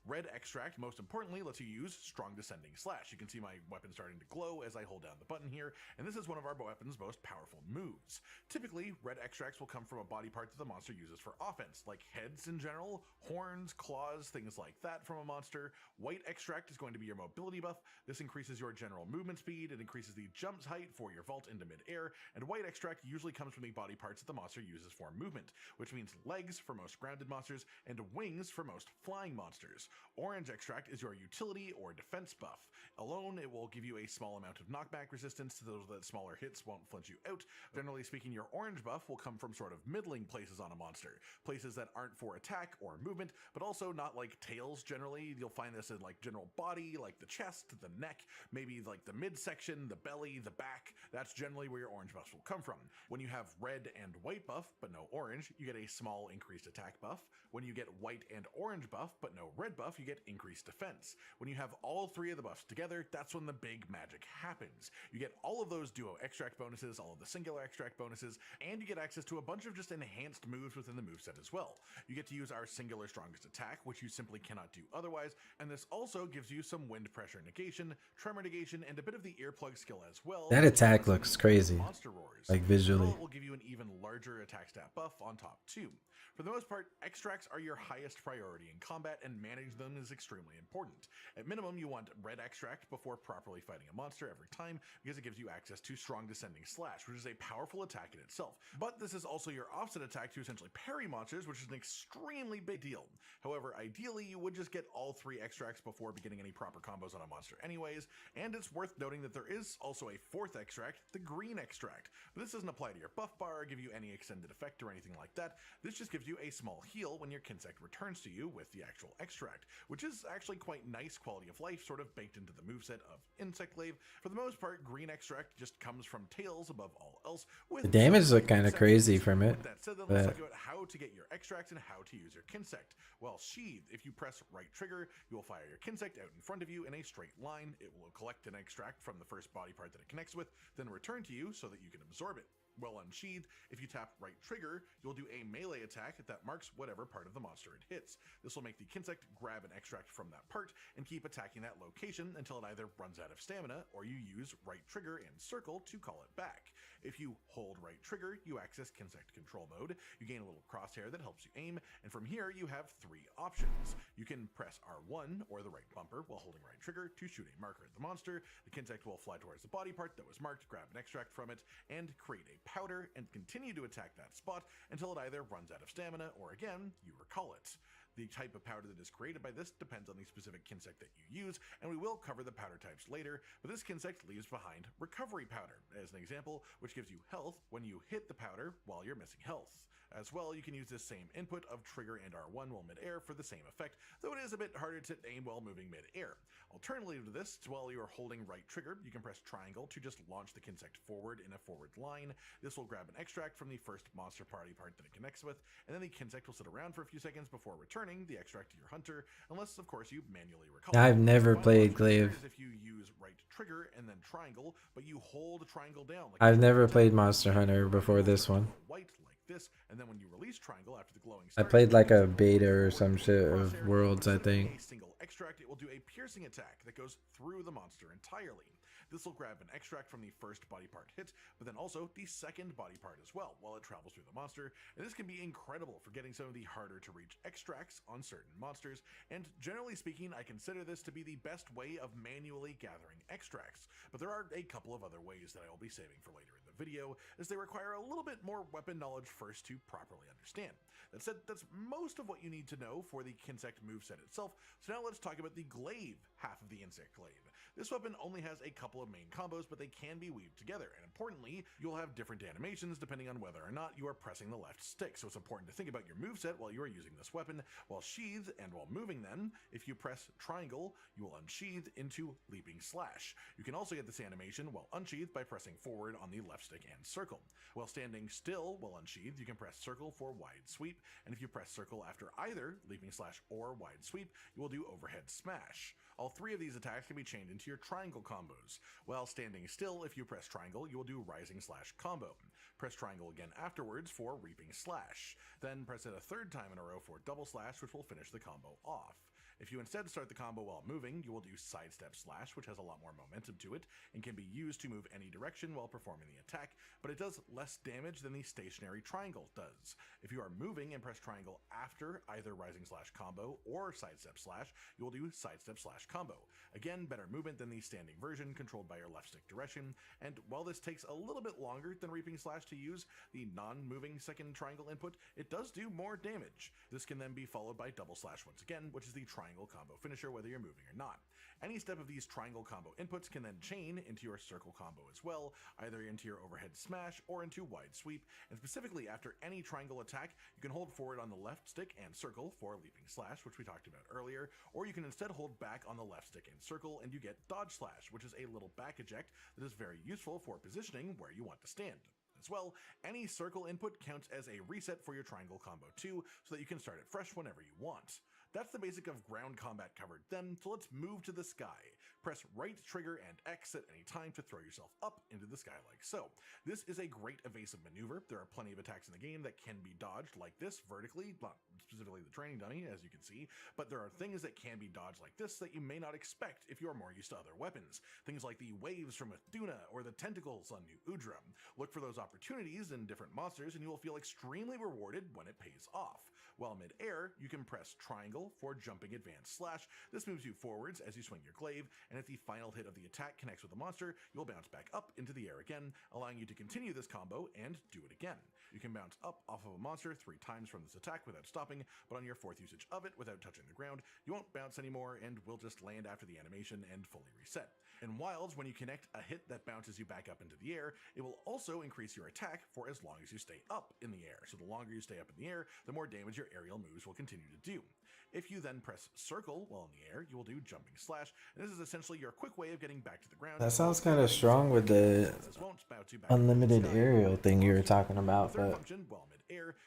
Red extract, most importantly, lets you use Strong Descending Slash. You can see my weapon starting to glow as I hold down the button here, and this is one of our weapon's most powerful moves. Typically, red extracts will come from a body part that the monster uses for offense, like heads in general, horns, claws, things like that from a monster. White extract is going to be your mobility buff. This increases your general movement speed, it increases the jump height for your vault into mid-air, and white extract usually comes from the body parts that the monster uses for movement, which means legs for most grounded monsters, and wings for most flying monsters. Orange extract is your utility or defense buff. Alone, it will give you a small amount of knockback resistance to those that smaller hits won't flinch you out. Generally speaking, your orange buff will come from sort of middling places on a monster. Places that aren't for attack or movement, but also not like tails generally. You'll find this in like general body, like the chest, the neck, maybe like the midsection, the belly, the back. That's generally where your orange buffs will come from. When you have red and white buff, but no orange, you get a small increased attack buff. When you get white and orange buff, but no red buff, you get increased defense. When you have all 3 of the buffs together, that's when the big magic happens. You get all of those duo extract bonuses, all of the singular extract bonuses, and you get access to a bunch of just enhanced moves within the moveset as well. You get to use our singular strongest attack, which you simply cannot do otherwise, and this also gives you some wind pressure negation, tremor negation, and a bit of the earplug skill as well. That attack looks crazy, Monster roars. like visually. It will give you an even larger attack stat buff on top too. For the most part, extracts are your highest priority in combat, and managing them is extremely important. At minimum, you want red extract before properly fighting a monster every time, because it gives you access to Strong Descending Slash, which is a powerful attack in itself. But this is also your offset attack to essentially parry monsters, which is an extremely big deal. However, ideally, you would just get all 3 extracts before beginning any proper combos on a monster anyways, and it's worth noting that there is also a 4th extract, the green extract. But this doesn't apply to your buff bar or give you any extended effect or anything like that. This just gives you a small heal when your Kinsect returns to you with the actual extract, which is actually quite nice quality of life, sort of baked into the moveset of Insect Glaive. For the most part, green extract just comes from tails above all else. With The damage look kind of crazy from it. With that said, then let's talk about how to get your extracts and how to use your Kinsect. Well, Sheath, if you press right trigger, you will fire your Kinsect out in front of you in a straight line. It will collect an extract from the first body part that it connects with, then return to you so that you can absorb it. Well unsheathed, if you tap right trigger, you'll do a melee attack that marks whatever part of the monster it hits. This will make the Kinsect grab an extract from that part and keep attacking that location until it either runs out of stamina or you use right trigger and circle to call it back. If you hold right trigger, you access Kinsect control mode. You gain a little crosshair that helps you aim, and from here you have 3 options. You can press R1 or the right bumper while holding right trigger to shoot a marker at the monster. The Kinsect will fly towards the body part that was marked, grab an extract from it, and create a powder and continue to attack that spot until it either runs out of stamina or again, you recall it. The type of powder that is created by this depends on the specific Kinsect that you use, and we will cover the powder types later, but this Kinsect leaves behind recovery powder, as an example, which gives you health when you hit the powder while you're missing health. As well, you can use this same input of trigger and R1 while mid-air for the same effect, though it is a bit harder to aim while moving mid-air. Alternatively to this, while you are holding right trigger, you can press triangle to just launch the Kinsect forward in a forward line. This will grab an extract from the first monster party part that it connects with, and then the Kinsect will sit around for a few seconds before returning the extract to your hunter, unless of course you manually recall. I've never played Glaive. If you use right trigger and then triangle, but you hold triangle down. I've never played Monster Hunter before this one. White like this, and then when you release triangle after the glowing I played like a beta or some shit of Worlds, I think. a single extract, it will do a piercing attack that goes through the monster entirely. This will grab an extract from the first body part hit, but then also the second body part as well while it travels through the monster, and this can be incredible for getting some of the harder to reach extracts on certain monsters, and generally speaking I consider this to be the best way of manually gathering extracts, but there are a couple of other ways that I will be saving for later in the video, as they require a little bit more weapon knowledge first to properly understand. That said, that's most of what you need to know for the Kinsect moveset itself, so now let's talk about the Glaive half of the Insect Glaive. This weapon only has a couple of main combos, but they can be weaved together, and importantly, you'll have different animations depending on whether or not you are pressing the left stick, so it's important to think about your moveset while you are using this weapon. While sheathed and while moving then, if you press triangle, you will unsheathe into leaping slash. You can also get this animation while unsheathed by pressing forward on the left left stick and circle. While standing still while unsheathed, you can press circle for wide sweep, and if you press circle after either leaping slash or wide sweep, you will do overhead smash. All three of these attacks can be chained into your triangle combos. While standing still, if you press triangle, you will do rising slash combo. Press triangle again afterwards for reaping slash. Then press it a third time in a row for double slash, which will finish the combo off. If you instead start the combo while moving, you will do sidestep slash, which has a lot more momentum to it and can be used to move any direction while performing the attack, but it does less damage than the stationary triangle does. If you are moving and press triangle after either rising slash combo or sidestep slash, you will do sidestep slash combo. Again, better movement than the standing version controlled by your left stick direction, and while this takes a little bit longer than reaping slash to use, the non-moving second triangle input, it does do more damage. This can then be followed by double slash once again, which is the triangle combo finisher whether you're moving or not. Any step of these triangle combo inputs can then chain into your circle combo as well, either into your overhead smash or into wide sweep, and specifically after any triangle attack, you can hold forward on the left stick and circle for leaping slash, which we talked about earlier, or you can instead hold back on the left stick and circle and you get dodge slash, which is a little back eject that is very useful for positioning where you want to stand. As well, any circle input counts as a reset for your triangle combo too, so that you can start it fresh whenever you want. That's the basic of ground combat covered then, so let's move to the sky. Press right trigger and X at any time to throw yourself up into the sky like so. This is a great evasive maneuver. There are plenty of attacks in the game that can be dodged like this vertically, not specifically the training dummy as you can see, but there are things that can be dodged like this that you may not expect if you are more used to other weapons. Things like the waves from Ithuna or the tentacles on New Udra. Look for those opportunities in different monsters and you will feel extremely rewarded when it pays off. While mid-air, you can press triangle for jumping advanced slash. This moves you forwards as you swing your glaive, and if the final hit of the attack connects with a monster, you'll bounce back up into the air again, allowing you to continue this combo and do it again. You can bounce up off of a monster 3 times from this attack without stopping, but on your 4th usage of it without touching the ground, you won't bounce anymore and will just land after the animation and fully reset. In Wilds, when you connect a hit that bounces you back up into the air, it will also increase your attack for as long as you stay up in the air. So the longer you stay up in the air, the more damage your aerial moves will continue to do. If you then press circle while in the air, you will do jumping slash, and this is essentially your quick way of getting back to the ground. That sounds kind of strong with the unlimited aerial thing you were talking about, but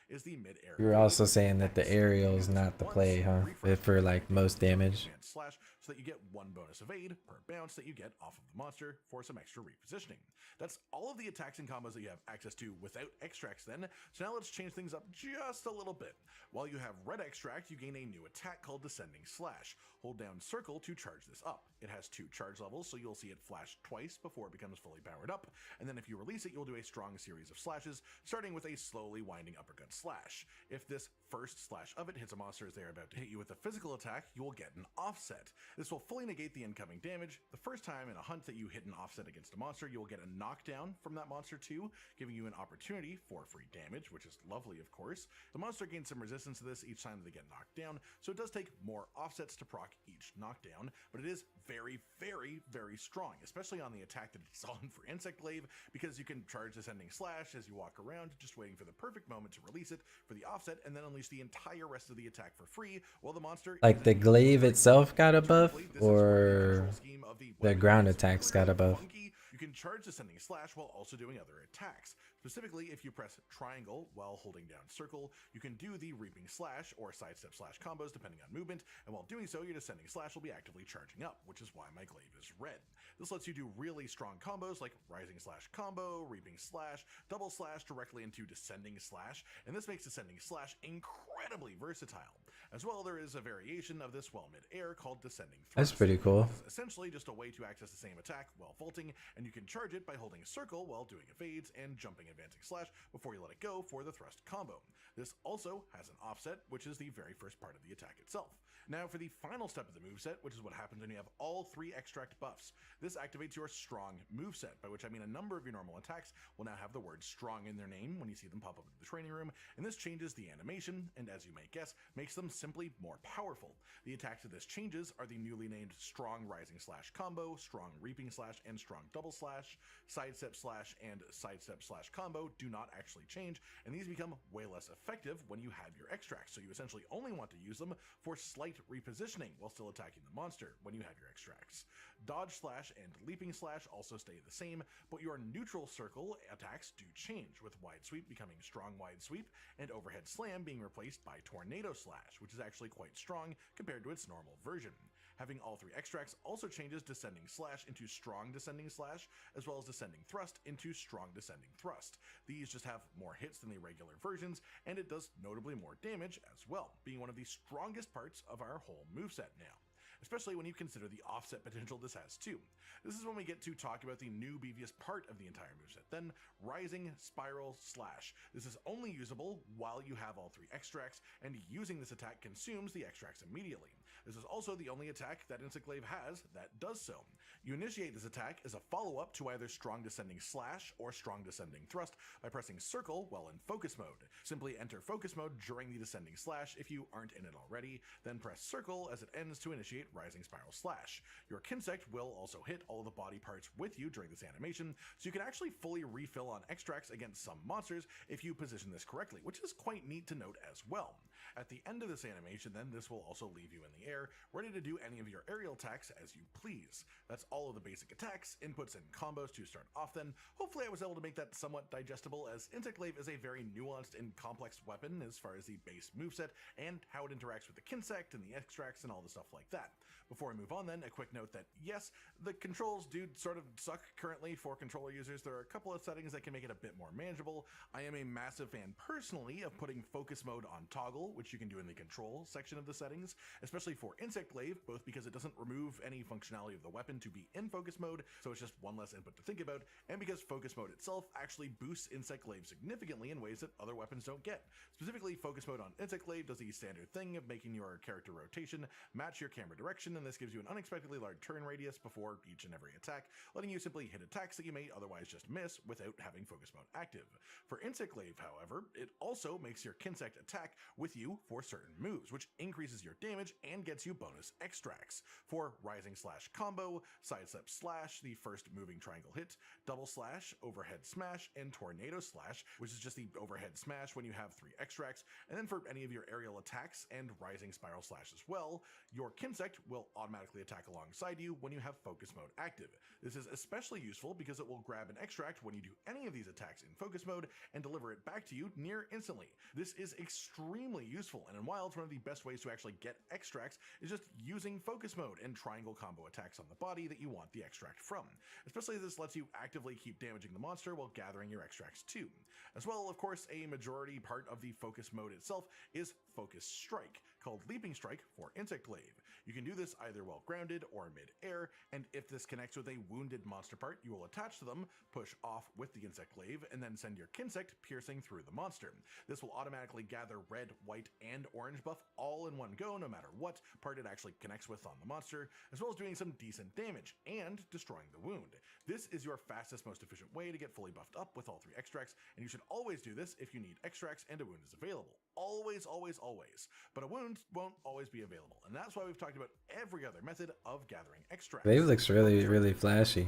is the mid-air. you were also saying that the aerial is not the play, huh? For like most damage. Slash, so that you get 1 bonus evade per bounce that you get off of the monster for some extra repositioning. That's all of the attacks and combos that you have access to without extracts then, so now let's change things up just a little bit. While you have red extract, you gain a new attack called Descending Slash. Hold down circle to charge this up. It has 2 charge levels, so you'll see it flash twice before it becomes fully powered up, and then if you release it, you'll do a strong series of slashes, starting with a slowly winding uppercut slash. If this first slash of it hits a monster as they are about to hit you with a physical attack, you will get an offset. This will fully negate the incoming damage. The first time in a hunt that you hit an offset against a monster, you will get a knockdown from that monster too, giving you an opportunity for free damage, which is lovely of course. The monster gains some resistance to this each time that they get knocked down, so it does take more offsets to proc each knockdown, but it is very, very, very strong, especially on the attack that it's on for Insect Glaive, because you can charge Descending Slash as you walk around, just waiting for the perfect moment to release it for the offset, and then unleash the entire rest of the attack for free, while the monster... Like the glaive itself got a buff, or the ground attacks got a buff? You can charge Descending Slash while also doing other attacks. Specifically, if you press triangle while holding down circle, you can do the Reaping Slash or Sidestep Slash combos depending on movement, and while doing so, your Descending Slash will be actively charging up, which is why my glaive is red. This lets you do really strong combos like Rising Slash combo, Reaping Slash, Double Slash directly into Descending Slash, and this makes Descending Slash incredibly versatile. As well, there is a variation of this while mid-air called Descending Thrust. That's pretty cool. This is essentially just a way to access the same attack while vaulting, and you can charge it by holding circle while doing evades and jumping advancing slash before you let it go for the thrust combo. This also has an offset, which is the very first part of the attack itself. Now for the final step of the moveset, which is what happens when you have all 3 extract buffs. This activates your strong moveset, by which I mean a number of your normal attacks will now have the word strong in their name when you see them pop up in the training room, and this changes the animation, and as you may guess, makes them simply more powerful. The attacks that this changes are the newly named Strong Rising Slash combo, Strong Reaping Slash, and Strong Double Slash. Sidestep Slash and Sidestep Slash combo do not actually change, and these become way less effective when you have your extracts, so you essentially only want to use them for slight slight repositioning while still attacking the monster when you have your extracts. Dodge slash and leaping slash also stay the same, but your neutral circle attacks do change, with wide sweep becoming strong wide sweep and overhead slam being replaced by tornado slash, which is actually quite strong compared to its normal version. Having all 3 extracts also changes descending slash into strong descending slash, as well as descending thrust into strong descending thrust. These just have more hits than the regular versions, and it does notably more damage as well, being one of the strongest parts of our whole moveset now, especially when you consider the offset potential this has too. This is when we get to talk about the new beefiest part of the entire moveset, then Rising Spiral Slash. This is only usable while you have all 3 extracts, and using this attack consumes the extracts immediately. This is also the only attack that Insect has that does so. You initiate this attack as a follow-up to either Strong Descending Slash or Strong Descending Thrust by pressing circle while in focus mode. Simply enter focus mode during the Descending Slash if you aren't in it already, then press circle as it ends to initiate Rising Spiral Slash. Your Kinsect will also hit all of the body parts with you during this animation, so you can actually fully refill on extracts against some monsters if you position this correctly, which is quite neat to note as well. At the end of this animation, then, this will also leave you in the air, ready to do any of your aerial attacks as you please. That's all of the basic attacks, inputs, and combos to start off then. Hopefully I was able to make that somewhat digestible, as Insectglaive is a very nuanced and complex weapon as far as the base moveset and how it interacts with the Kinsect and the extracts and all the stuff like that. Before I move on then, a quick note that yes, the controls do sort of suck currently for controller users. There are a couple of settings that can make it a bit more manageable. I am a massive fan personally of putting focus mode on toggle, which you can do in the control section of the settings, especially for Insectglaive, both because it doesn't remove any functionality of the weapon to be in focus mode, so it's just one less input to think about, and because focus mode itself actually boosts Insectglaive significantly in ways that other weapons don't get. Specifically, focus mode on Insectglaive does the standard thing of making your character rotation match your camera direction, and this gives you an unexpectedly large turn radius before each and every attack, letting you simply hit attacks that you may otherwise just miss without having focus mode active. For Insectglaive, however, it also makes your Kinsect attack with you for certain moves, which increases your damage and gets you bonus extracts. For Rising Slash combo, Sidestep Slash, the first moving triangle hit, Double Slash, Overhead Smash, and Tornado Slash, which is just the overhead smash when you have 3 extracts, and then for any of your aerial attacks and Rising Spiral Slash as well, your Kinsect will automatically attack alongside you when you have focus mode active. This is especially useful because it will grab an extract when you do any of these attacks in focus mode and deliver it back to you near instantly. This is extremely useful, and in Wilds, one of the best ways to actually get extracts is just using focus mode and triangle combo attacks on the body that you want the extract from, especially as this lets you actively keep damaging the monster while gathering your extracts too. As well, of course, a majority part of the focus mode itself is Focus Strike, called Leaping Strike for Insectglaive. You can do this either while grounded or mid-air, and if this connects with a wounded monster part, you will attach to them, push off with the Insectglaive, and then send your Kinsect piercing through the monster. This will automatically gather red, white, and orange buff all in one go, no matter what part it actually connects with on the monster, as well as doing some decent damage and destroying the wound. This is your fastest, most efficient way to get fully buffed up with all 3 extracts, and you should always do this if you need extracts and a wound is available. Always, always, always. But a wound won't always be available, and that's why we've talked about every other method of gathering extracts. Glaive looks really, really flashy.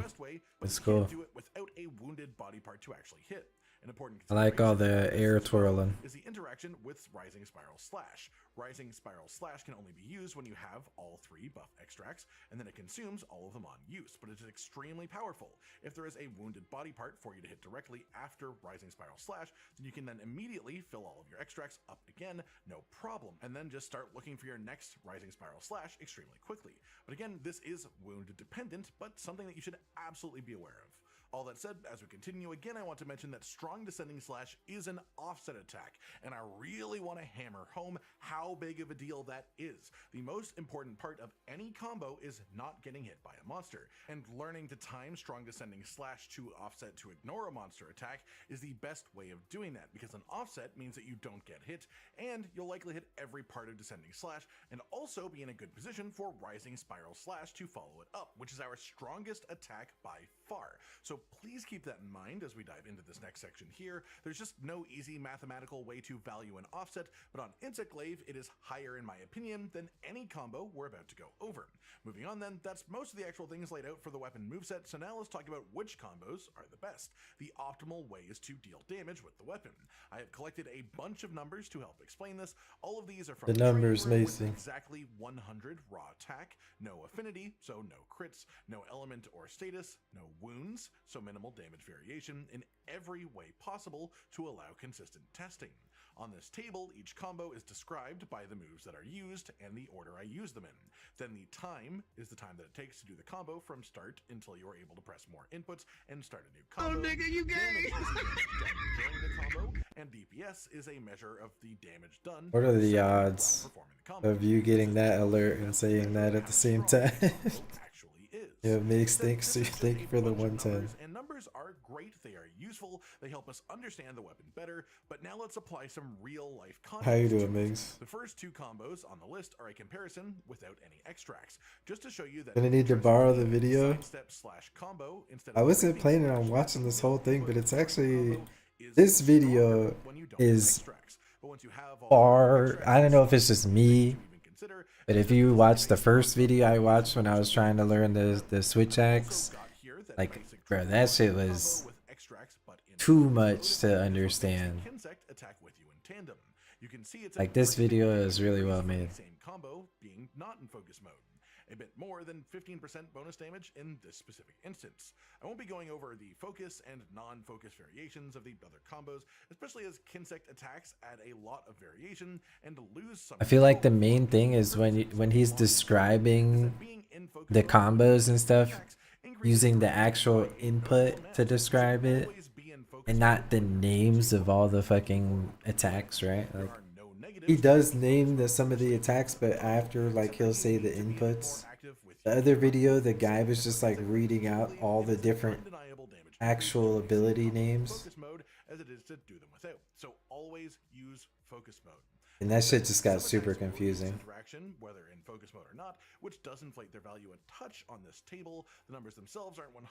It's cool. Do it without a wounded body part to actually hit. An important I like all the air twirling. is the interaction with Rising Spiral Slash. Rising Spiral Slash can only be used when you have all 3 buff extracts, and then it consumes all of them on use, but it is extremely powerful. If there is a wounded body part for you to hit directly after Rising Spiral Slash, then you can then immediately fill all of your extracts up again, no problem, and then just start looking for your next Rising Spiral Slash extremely quickly. But again, this is wound dependent, but something that you should absolutely be aware of. All that said, as we continue, again, I want to mention that Strong Descending Slash is an offset attack, and I really want to hammer home how big of a deal that is. The most important part of any combo is not getting hit by a monster, and learning to time Strong Descending Slash to offset to ignore a monster attack is the best way of doing that, because an offset means that you don't get hit, and you'll likely hit every part of Descending Slash, and also be in a good position for Rising Spiral Slash to follow it up, which is our strongest attack by far. So So please keep that in mind as we dive into this next section here. There's just no easy mathematical way to value an offset, but on Insect Glaive, it is higher in my opinion than any combo we're about to go over. Moving on then, that's most of the actual things laid out for the weapon moveset, so now let's talk about which combos are the best, the optimal ways to deal damage with the weapon. I have collected a bunch of numbers to help explain this. All of these are from The numbers, Training Room with Macy. exactly 100 raw attack, no affinity, so no crits, no element or status, no wounds, so minimal damage variation in every way possible to allow consistent testing. On this table, each combo is described by the moves that are used and the order I use them in. Then the time is the time that it takes to do the combo from start until you are able to press more inputs and start a new combo. Oh, nigga, you gay! Damage is the damage done during the combo, and DPS is a measure of the damage done. What are the while odds performing the combo. of you getting that alert and saying that at the same time? Actually is. Yeah, makes Instead, thanks this to is thank a you for the bunch of 110. numbers, and numbers are great. They are useful. They help us understand the weapon better. But now let's apply some real life context. How you to doing, it. Migs? The first two combos on the list are a comparison without any extracts, just to show you that. Gonna need to borrow the video. Sidestep/combo instead I of wasn't reaping planning slash on watching this whole thing, but it's combo actually is this stronger video when you don't have is extracts. But once you have all far. the extracts, I don't know if it's just me, you even consider, but if you watch the first video I watched when I was trying to learn the switch axe, like, bro, that shit was too much to understand. Like, this video is really well made. Same combo being not in focus mode. A bit more than 15% bonus damage in this specific instance. I won't be going over the focus and non-focus variations of the other combos, especially as Kinsect attacks add a lot of variation and lose some. I feel like the main thing is when he's describing the combos and stuff, using the actual input to describe it, and not the names of all the fucking attacks, right? Like, he does name some of the attacks, but after, like, he'll say the inputs. The other video, the guy was just like reading out all the different actual ability names, Focus mode as it is to do them without. So always use focus mode. and that shit just got super confusing. Interaction, whether in focus mode or not, which does inflate their value a touch on this table. The numbers themselves aren't 100%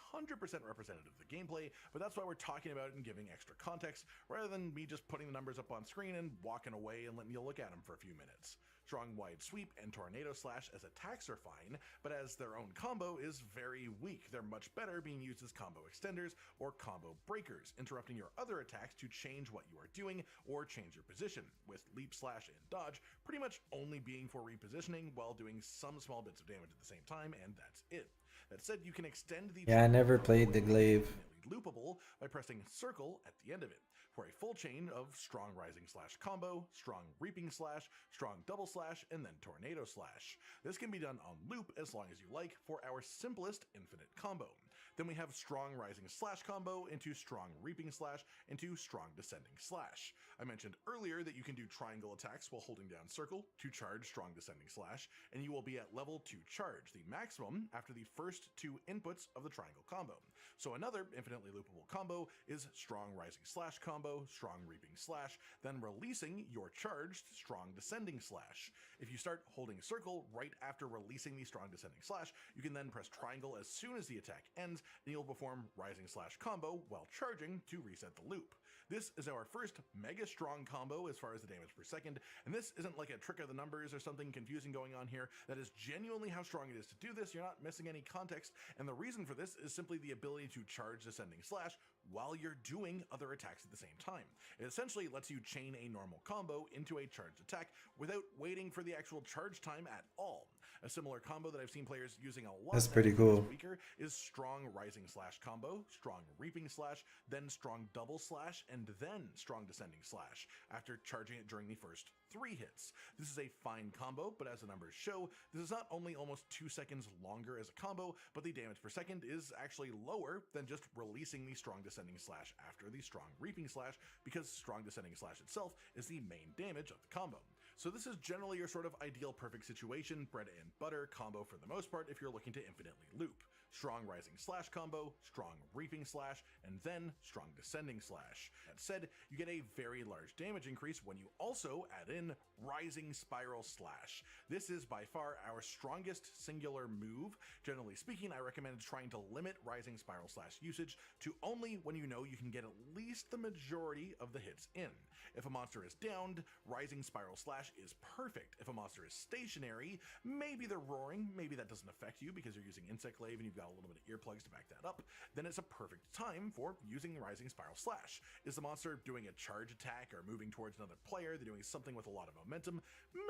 representative of the gameplay, but that's why we're talking about it and giving extra context, rather than me just putting the numbers up on screen and walking away and letting you look at them for a few minutes. Strong Wide Sweep and Tornado Slash as attacks are fine, but as their own combo is very weak. They're much better being used as combo extenders or combo breakers, interrupting your other attacks to change what you are doing or change your position, with Leap Slash and Dodge pretty much only being for repositioning while doing some small bits of damage at the same time, and that's it. That said, you can extend the Yeah, I never played the glaive. loopable by pressing circle at the end of it for a full chain of strong rising slash combo, strong reaping slash, strong double slash, and then tornado slash. This can be done on loop as long as you like for our simplest infinite combo. Then we have strong rising slash combo into strong reaping slash into strong descending slash. I mentioned earlier that you can do triangle attacks while holding down circle to charge strong descending slash, and you will be at level 2 charge, the maximum after the first 2 inputs of the triangle combo. So another infinitely loopable combo is strong rising slash combo, strong reaping slash, then releasing your charged strong descending slash. If you start holding circle right after releasing the strong descending slash, you can then press triangle as soon as the attack ends, and you'll perform rising slash combo while charging to reset the loop. This is our first mega strong combo as far as the damage per second, and this isn't like a trick of the numbers or something confusing going on here. That is genuinely how strong it is to do this. You're not missing any context, and the reason for this is simply the ability to charge descending slash while you're doing other attacks at the same time. It essentially lets you chain a normal combo into a charged attack without waiting for the actual charge time at all. A similar combo that I've seen players using a lot That's pretty cool. weaker is strong rising slash combo, strong reaping slash, then strong double slash, and then strong descending slash after charging it during the first 3 hits. This is a fine combo, but as the numbers show, this is not only almost 2 seconds longer as a combo, but the damage per second is actually lower than just releasing the strong descending slash after the strong reaping slash, because strong descending slash itself is the main damage of the combo. So this is generally your sort of ideal perfect situation, bread and butter combo for the most part if you're looking to infinitely loop. strong rising slash combo, strong reaping slash, and then strong descending slash. That said, you get a very large damage increase when you also add in rising spiral slash. This is by far our strongest singular move. Generally speaking, I recommend trying to limit rising spiral slash usage to only when you know you can get at least the majority of the hits in. If a monster is downed, rising spiral slash is perfect. If a monster is stationary, maybe they're roaring, maybe that doesn't affect you because you're using Insect Glaive and you've got a little bit of earplugs to back that up, then it's a perfect time for using rising spiral slash. Is the monster doing a charge attack or moving towards another player, they're doing something with a lot of momentum,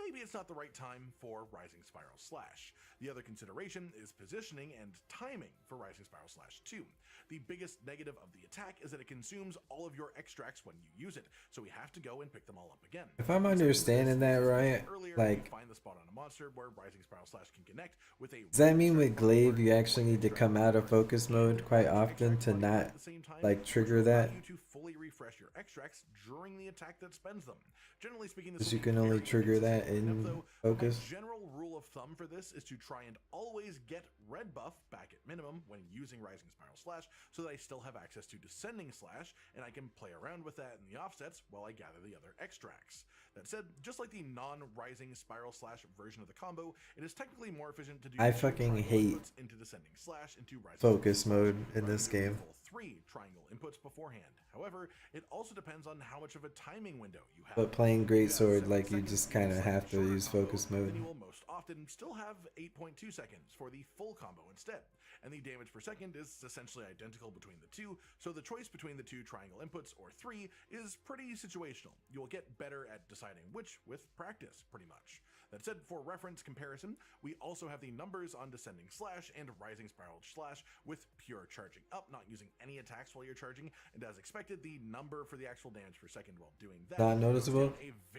maybe it's not the right time for rising spiral slash. The other consideration is positioning and timing for rising spiral slash too. The biggest negative of the attack is that it consumes all of your extracts when you use it, so we have to go and pick them all up again. If I'm understanding that right, like, find the spot on a monster where rising spiral slash can connect with a. does that mean with Glaive you actually need to come out of focus mode quite often to not like trigger that? You to fully refresh your extracts during the attack that spends them. Generally speaking, Because you can only trigger that in focus. A general rule of thumb for this is to try and always get red buff back at minimum when using rising spiral slash, so that I still have access to descending slash and I can play around with that in the offsets while I gather the other extracts. That said, just like the non-rising spiral slash version of the combo, it is technically more efficient to do I fucking hate into descending slash into rising focus mode in this game. 3 triangle inputs beforehand. However, it also depends on how much of a timing window you have. But playing Greatsword, like, you just kind of have to use focus mode. Then you will most often still have 8.2 seconds for the full combo instead, and the damage per second is essentially identical between the two, so the choice between the two triangle inputs or 3 is pretty situational. You will get better at deciding which with practice, pretty much. That said, for reference comparison, we also have the numbers on descending slash and rising spiral slash with pure charging up, not using any attacks while you're charging, and as expected, the number for the actual damage per second while doing that Not noticeable?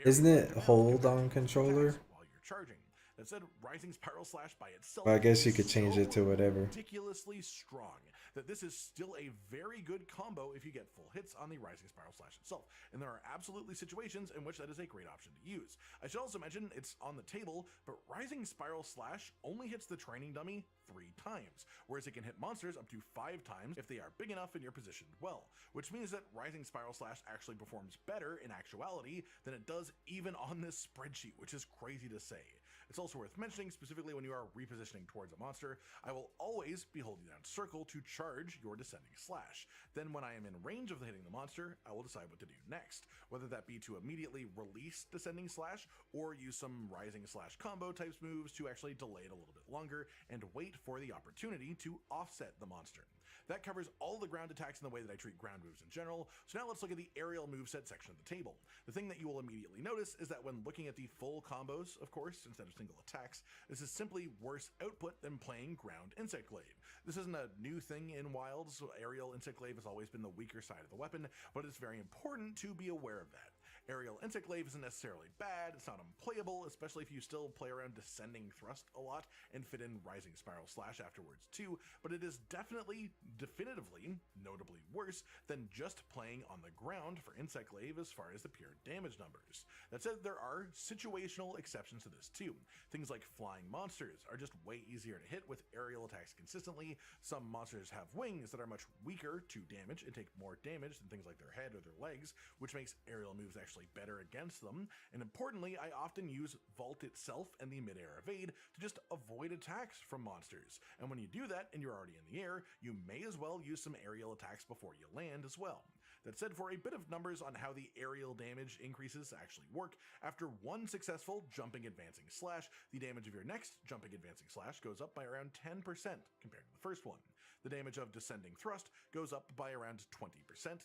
Isn't it hold on controller? while you're charging. That said, rising spiral slash by itself, Well, I guess you is could change so it to whatever. ridiculously strong that this is still a very good combo if you get full hits on the rising spiral slash itself, and there are absolutely situations in which that is a great option to use. I should also mention it's on the table, but rising spiral slash only hits the training dummy 3 times, whereas it can hit monsters up to 5 times if they are big enough and you're positioned well, which means that rising spiral slash actually performs better in actuality than it does even on this spreadsheet, which is crazy to say. It's also worth mentioning, specifically when you are repositioning towards a monster, I will always be holding down circle to charge your descending slash. Then when I am in range of hitting the monster, I will decide what to do next, whether that be to immediately release descending slash or use some rising slash combo types moves to actually delay it a little bit longer and wait for the opportunity to offset the monster. That covers all the ground attacks in the way that I treat ground moves in general, so now let's look at the aerial moveset section of the table. The thing that you will immediately notice is that when looking at the full combos, of course, instead of single attacks, this is simply worse output than playing ground Insect Glaive. This isn't a new thing in Wilds, so aerial Insect Glaive has always been the weaker side of the weapon, but it's very important to be aware of that. Aerial Insect Glaive isn't necessarily bad, it's not unplayable, especially if you still play around Descending Thrust a lot and fit in Rising Spiral Slash afterwards too, but it is definitively, notably worse than just playing on the ground for Insect Glaive as far as the pure damage numbers. That said, there are situational exceptions to this too. Things like flying monsters are just way easier to hit with aerial attacks consistently. Some monsters have wings that are much weaker to damage and take more damage than things like their head or their legs, which makes aerial moves actually better against them. And importantly, I often use Vault itself and the mid-air evade to just avoid attacks from monsters. And when you do that and you're already in the air, you may as well use some aerial attacks before you land as well. That said, for a bit of numbers on how the aerial damage increases actually work, after one successful jumping advancing slash, the damage of your next jumping advancing slash goes up by around 10% compared to the first one. The damage of descending thrust goes up by around 20%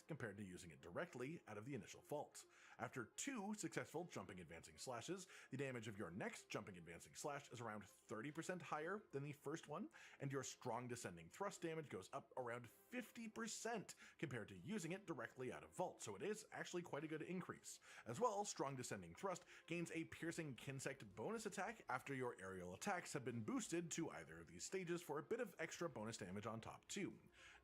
compared to using it directly out of the initial vault. After 2 successful jumping advancing slashes, the damage of your next jumping advancing slash is around 30% higher than the first one, and your strong descending thrust damage goes up around 50% compared to using it directly out of vault, so it is actually quite a good increase. As well, strong descending thrust gains a piercing Kinsect bonus attack after your aerial attacks have been boosted to either of these stages for a bit of extra bonus damage on top too.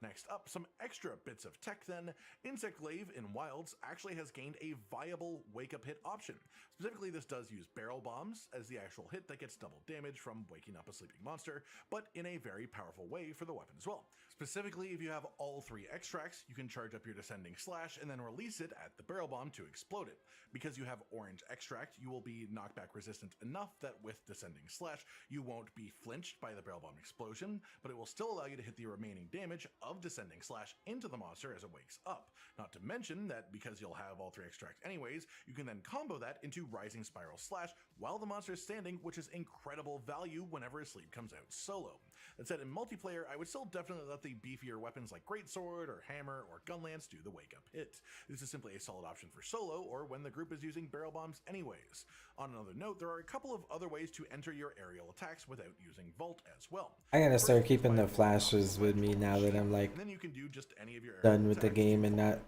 Next up, some extra bits of tech then. Insect Glaive in Wilds actually has gained a viable wake-up hit option. Specifically, this does use barrel bombs as the actual hit that gets double damage from waking up a sleeping monster, but in a very powerful way for the weapon as well. Specifically, if you have all 3 extracts, you can charge up your Descending Slash and then release it at the barrel bomb to explode it. Because you have orange extract, you will be knockback resistant enough that with Descending Slash, you won't be flinched by the barrel bomb explosion, but it will still allow you to hit the remaining damage of Descending Slash into the monster as it wakes up. Not to mention that because you'll have all 3 extracts anyways, you can then combo that into Rising Spiral Slash while the monster is standing, which is incredible value whenever his sleep comes out solo. That said, in multiplayer, I would still definitely let the beefier weapons like Greatsword or Hammer or Gunlance do the wake up hit. This is simply a solid option for solo or when the group is using barrel bombs anyways. On another note, there are a couple of other ways to enter your aerial attacks without using Vault as well. I gotta start keeping the flashes with me now that I'm like and then you can do just any of your done with the game and not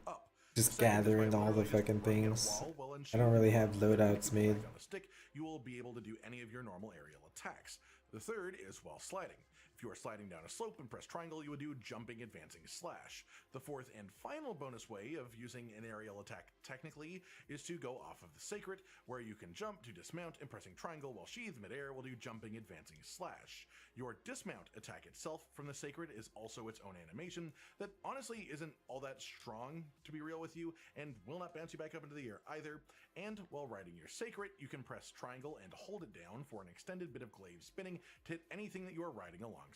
just gathering all the fucking things. I don't really have loadouts made. On a stick, you will be able to do any of your normal aerial attacks. The third is while sliding. If you are sliding down a slope and press triangle, you would do Jumping Advancing Slash. The fourth and final bonus way of using an aerial attack technically is to go off of the Sacred, where you can jump to dismount, and pressing triangle while sheathed midair will do Jumping Advancing Slash. Your dismount attack itself from the Sacred is also its own animation that honestly isn't all that strong, to be real with you, and will not bounce you back up into the air either. And while riding your Sacred, you can press triangle and hold it down for an extended bit of glaive spinning to hit anything that you are riding alongside.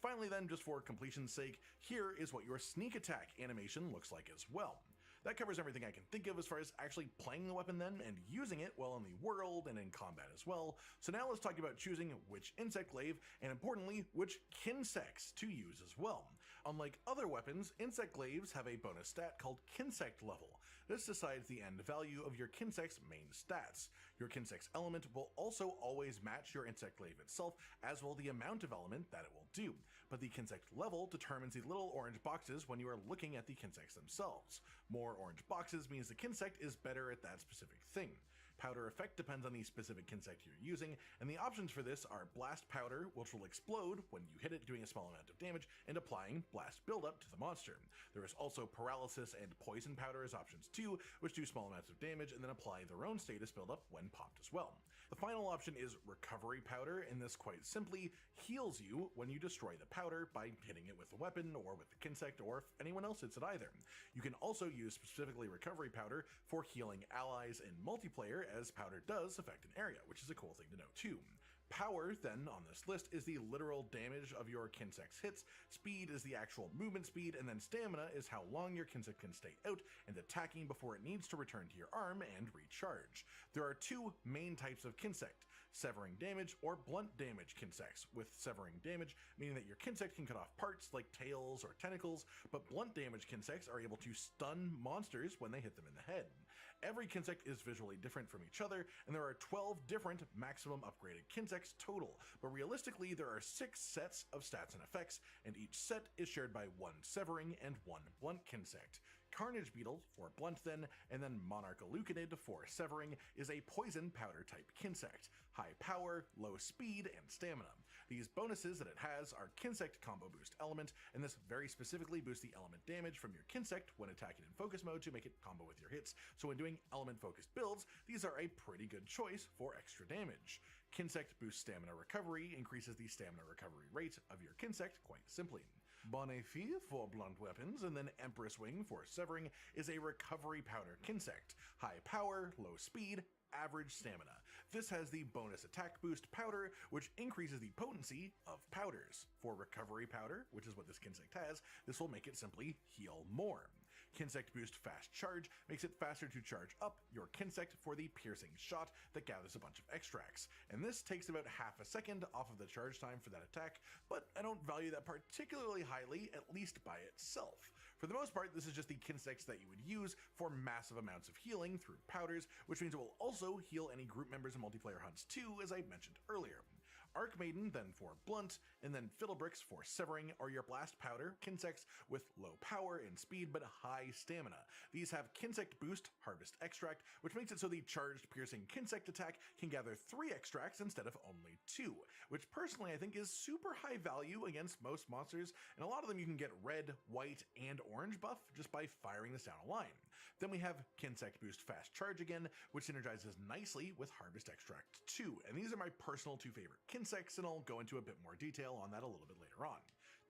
Finally then, just for completion's sake, here is what your sneak attack animation looks like as well. That covers everything I can think of as far as actually playing the weapon then and using it while in the world and in combat as well. So now let's talk about choosing which insect glaive and importantly which kinsects to use as well. Unlike other weapons, insect glaives have a bonus stat called Kinsect Level. This decides the end value of your Kinsect's main stats. Your Kinsect's element will also always match your insect glaive itself, as will the amount of element that it will do. But the Kinsect level determines the little orange boxes when you are looking at the Kinsects themselves. More orange boxes means the Kinsect is better at that specific thing. Powder effect depends on the specific Kinsect you're using, and the options for this are Blast Powder, which will explode when you hit it, doing a small amount of damage, and applying Blast Buildup to the monster. There is also Paralysis and Poison Powder as options too, which do small amounts of damage and then apply their own status buildup when popped as well. The final option is Recovery Powder, and this quite simply heals you when you destroy the powder by hitting it with a weapon or with the Kinsect, or if anyone else hits it either. You can also use specifically Recovery Powder for healing allies in multiplayer, as powder does affect an area, which is a cool thing to know too. Power, then, on this list is the literal damage of your Kinsect's hits, speed is the actual movement speed, and then stamina is how long your Kinsect can stay out and attacking before it needs to return to your arm and recharge. There are 2 main types of Kinsect: Severing Damage or Blunt Damage Kinsects, with Severing Damage meaning that your Kinsect can cut off parts like tails or tentacles, but Blunt Damage Kinsects are able to stun monsters when they hit them in the head. Every Kinsect is visually different from each other, and there are 12 different maximum upgraded Kinsects total, but realistically there are 6 sets of stats and effects, and each set is shared by 1 Severing and 1 Blunt Kinsect. Carnage Beetle for Blunt then, and then Monarch Alucinid for Severing is a Poison Powder type Kinsect. High power, low speed, and stamina. These bonuses that it has are Kinsect Combo Boost Element, and this very specifically boosts the element damage from your Kinsect when attacking in focus mode to make it combo with your hits, so when doing element focused builds, these are a pretty good choice for extra damage. Kinsect boosts stamina recovery, increases the stamina recovery rate of your Kinsect quite simply. Bonne Fille for blunt weapons, and then Empress Wing for Severing is a Recovery Powder Kinsect. High power, low speed, average stamina. This has the bonus attack boost powder, which increases the potency of powders. For Recovery Powder, which is what this Kinsect has, this will make it simply heal more. Kinsect Boost Fast Charge makes it faster to charge up your Kinsect for the piercing shot that gathers a bunch of extracts, and this takes about half a second off of the charge time for that attack, but I don't value that particularly highly, at least by itself. For the most part, this is just the Kinsects that you would use for massive amounts of healing through powders, which means it will also heal any group members in multiplayer hunts too, as I mentioned earlier. Arc Maiden then for blunt, and then Fiddlebricks for severing are your blast powder Kinsects with low power and speed but high stamina. These have Kinsect boost, harvest extract, which makes it so the charged piercing Kinsect attack can gather 3 extracts instead of only 2, which personally I think is super high value against most monsters, and a lot of them you can get red, white, and orange buff just by firing this down a line. Then we have Kinsect boost fast charge again, which synergizes nicely with harvest extract 2, and these are my personal 2 favorite Kinsects, and I'll go into a bit more detail on that a little bit later on.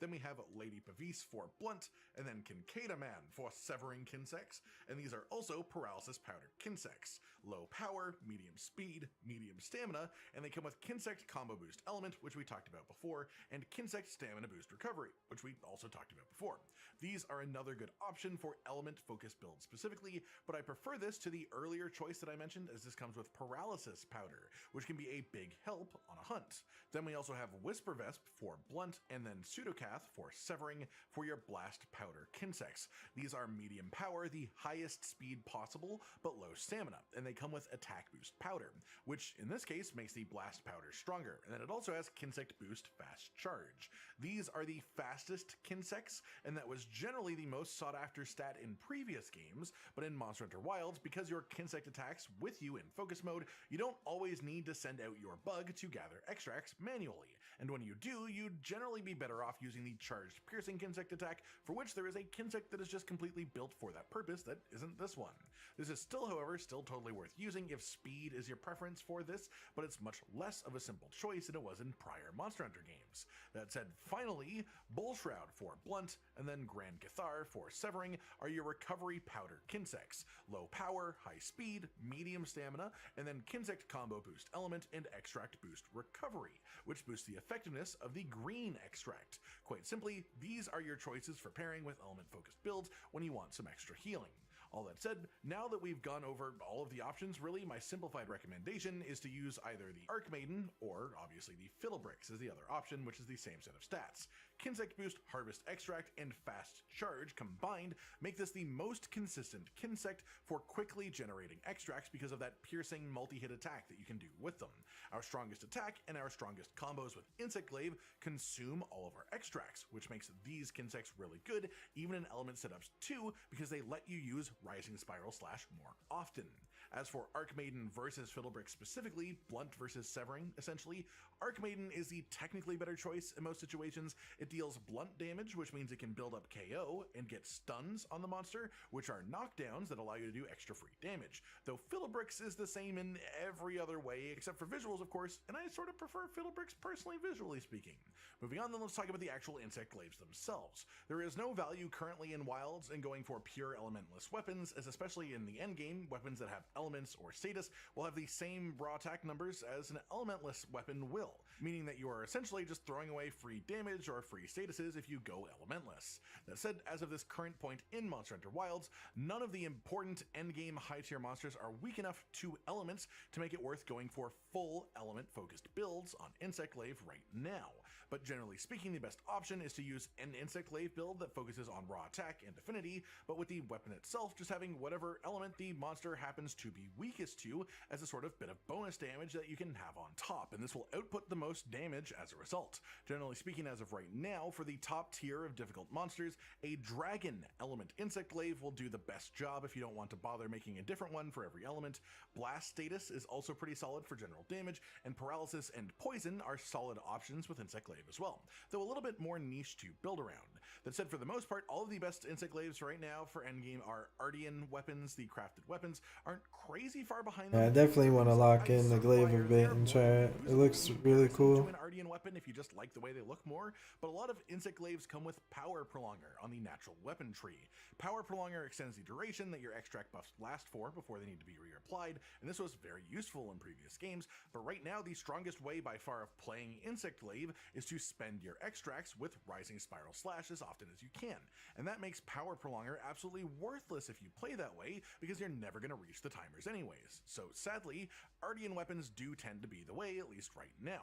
Then we have Lady Pavise for blunt, and then Kincada Man for severing Kinsects, and these are also paralysis powder Kinsects. Low power, medium speed, medium stamina, and they come with Kinsect combo boost element, which we talked about before, and Kinsect stamina boost recovery, which we also talked about before. These are another good option for element focused builds specifically, but I prefer this to the earlier choice that I mentioned, as this comes with paralysis powder, which can be a big help on a hunt. Then we also have Whisper Vesp for blunt, and then Pseudocath for severing for your blast powder Kinsects. These are medium power, the highest speed possible, but low stamina, and they come with attack boost powder, which in this case makes the blast powder stronger, and then it also has Kinsect boost fast charge. These are the fastest Kinsects, and that was generally the most sought after stat in previous games, but in Monster Hunter Wilds, because your Kinsect attacks with you in focus mode, you don't always need to send out your bug to gather extracts manually, and when you do, you'd generally be better off using the charged piercing Kinsect attack, for which there is a Kinsect that is just completely built for that purpose that isn't this one. This is still, however, still totally worth using if speed is your preference for this, but it's much less of a simple choice than it was in prior Monster Hunter games. That said, finally, Bullshroud for blunt, and then Grand Cathar for severing are your recovery powder Kinsects. Low power, high speed, medium stamina, and then Kinsect combo boost element and extract boost recovery, which boosts the effectiveness of the green extract. Quite simply, these are your choices for pairing with element focused builds when you want some extra healing. All that said, now that we've gone over all of the options, really my simplified recommendation is to use either the Arc Maiden or obviously the Fiddlebricks as the other option, which is the same set of stats. Kinsect boost, harvest extract, and fast charge combined make this the most consistent Kinsect for quickly generating extracts because of that piercing multi-hit attack that you can do with them. Our strongest attack and our strongest combos with Insect Glaive consume all of our extracts, which makes these Kinsects really good even in element setups too, because they let you use Rising Spiral Slash more often. As for Arc Maiden versus Fiddlebricks specifically, blunt versus severing essentially, Arc Maiden is the technically better choice in most situations. It deals blunt damage, which means it can build up KO and get stuns on the monster, which are knockdowns that allow you to do extra free damage. Though Fiddlebricks is the same in every other way, except for visuals of course, and I sort of prefer Fiddlebricks personally visually speaking. Moving on then, let's talk about the actual Insect Glaives themselves. There is no value currently in Wilds in going for pure elementless weapons, as especially in the endgame, weapons that have elements or status will have the same raw attack numbers as an elementless weapon will, meaning that you are essentially just throwing away free damage or free statuses if you go elementless. That said, as of this current point in Monster Hunter Wilds, none of the important endgame high tier monsters are weak enough to elements to make it worth going for full element focused builds on Insect Glaive right now. But generally speaking, the best option is to use an Insect Glaive build that focuses on raw attack and affinity, but with the weapon itself just having whatever element the monster happens to be weakest to as a sort of bit of bonus damage that you can have on top, and this will output the most damage as a result. Generally speaking, as of right now, for the top tier of difficult monsters, a Dragon element Insect Glaive will do the best job if you don't want to bother making a different one for every element. Blast status is also pretty solid for general damage, and Paralysis and Poison are solid options with Insect Glaive as well, though a little bit more niche to build around. That said, for the most part, all of the best Insect Glaives right now for endgame are Ardian weapons. The crafted weapons aren't crazy far behind them. Yeah, I definitely want to lock in the Glaive a bit and try it. It looks really cool. An Ardian weapon if you just like the way they look more, but a lot of Insect Glaives come with Power Prolonger on the natural weapon tree. Power Prolonger extends the duration that your extract buffs last for before they need to be reapplied, and this was very useful in previous games, but right now the strongest way by far of playing Insect Glaive is to spend your extracts with Rising Spiral Slash as often as you can, and that makes Power Prolonger absolutely worthless if you play that way because you're never going to reach the timers anyways. So sadly, Ardian weapons do tend to be the way, at least right now.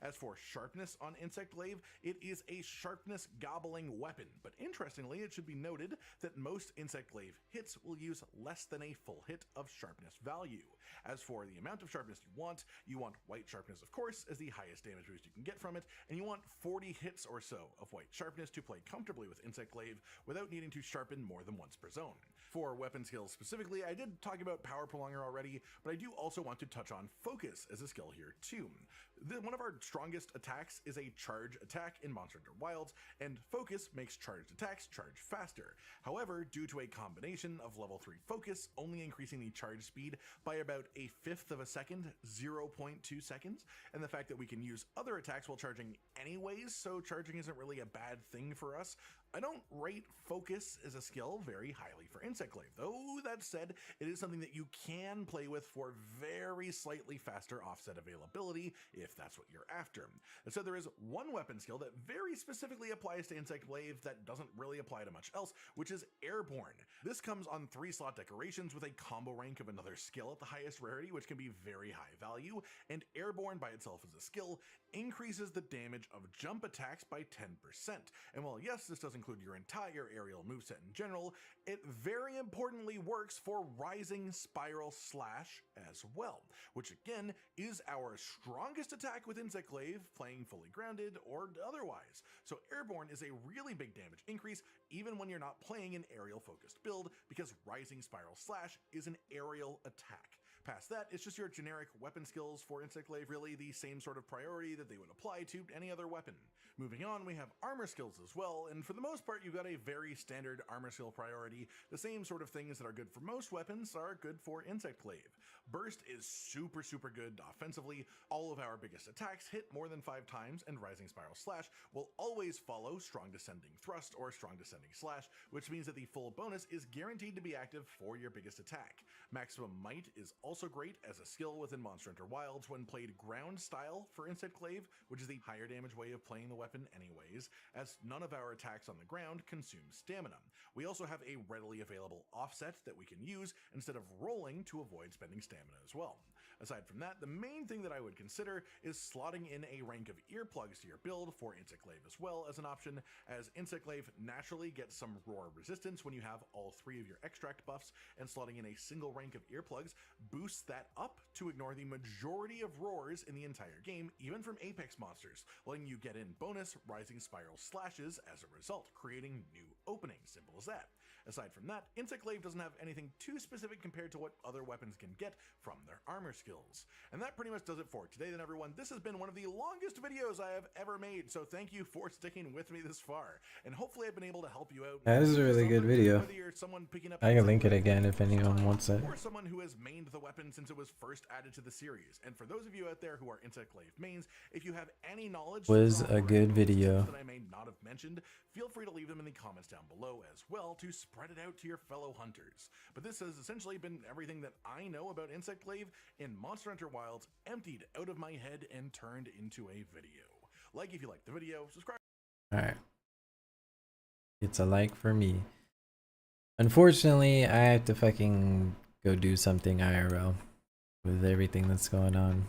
As for sharpness on Insect Glaive, it is a sharpness gobbling weapon, but interestingly, it should be noted that most Insect Glaive hits will use less than a full hit of sharpness value. As for the amount of sharpness you want white sharpness, of course, as the highest damage boost you can get from it, and you want 40 hits or so of white sharpness to play comfortably with Insect Glaive without needing to sharpen more than once per zone. For weapon skills specifically, I did talk about Power Prolonger already, but I do also want to touch on Focus as a skill here too. One of our strongest attacks is a charge attack in Monster Hunter Wilds, and Focus makes charged attacks charge faster. However, due to a combination of level 3 Focus only increasing the charge speed by about a fifth of a second, 0.2 seconds, and the fact that we can use other attacks while charging anyways, so charging isn't really a bad thing for us, I don't rate Focus as a skill very highly for Insect Glaive, though that said, it is something that you can play with for very slightly faster offset availability if that's what you're after. And so there is one weapon skill that very specifically applies to Insect Glaive that doesn't really apply to much else, which is Airborne. This comes on 3 slot decorations with a combo rank of another skill at the highest rarity, which can be very high value, and Airborne by itself as a skill increases the damage of jump attacks by 10%. And while yes, this does include your entire aerial moveset in general, it very importantly works for Rising Spiral Slash as well, which again is our strongest attack with Insect Glaive, playing fully grounded or otherwise. So Airborne is a really big damage increase even when you're not playing an aerial focused build, because Rising Spiral Slash is an aerial attack. Past that, it's just your generic weapon skills for Insect Glaive, really the same sort of priority that they would apply to any other weapon. Moving on, we have armor skills as well, and for the most part, you've got a very standard armor skill priority. The same sort of things that are good for most weapons are good for Insect Glaive. Burst is super good offensively. All of our biggest attacks hit more than 5 times, and Rising Spiral Slash will always follow Strong Descending Thrust or Strong Descending Slash, which means that the full bonus is guaranteed to be active for your biggest attack. Maximum Might is also great as a skill within Monster Hunter Wilds when played ground style for Insect Glaive, which is the higher damage way of playing the weapon anyways, as none of our attacks on the ground consume stamina. We also have a readily available offset that we can use instead of rolling to avoid spending stamina as well. Aside from that, the main thing that I would consider is slotting in a rank of earplugs to your build for Insect Glaive as well as an option, as Insect Glaive naturally gets some roar resistance when you have all 3 of your extract buffs, and slotting in a single rank of earplugs boosts that up to ignore the majority of roars in the entire game, even from Apex monsters, letting you get in bonus Rising Spiral Slashes as a result, creating new openings. Simple as that. Aside from that, Insect Glaive doesn't have anything too specific compared to what other weapons can get from their armor skills. And that pretty much does it for today then, everyone. This has been one of the longest videos I have ever made, so thank you for sticking with me this far. And hopefully I've been able to help you out. That is a really good video. Whether you're someone picking up I can link it again if anyone wants it. or someone who has mained the weapon since it was first added to the series. And for those of you out there who are Insect Glaive mains, if you have any knowledge Was a good video. that I may not have mentioned, feel free to leave them in the comments down below as well to spread it out to your fellow hunters. But this has essentially been everything that I know about Insect Glaive in Monster Hunter Wilds, emptied out of my head and turned into a video. Like if you liked the video, subscribe. Alright. It's a like for me. Unfortunately, I have to fucking go do something IRL with everything that's going on.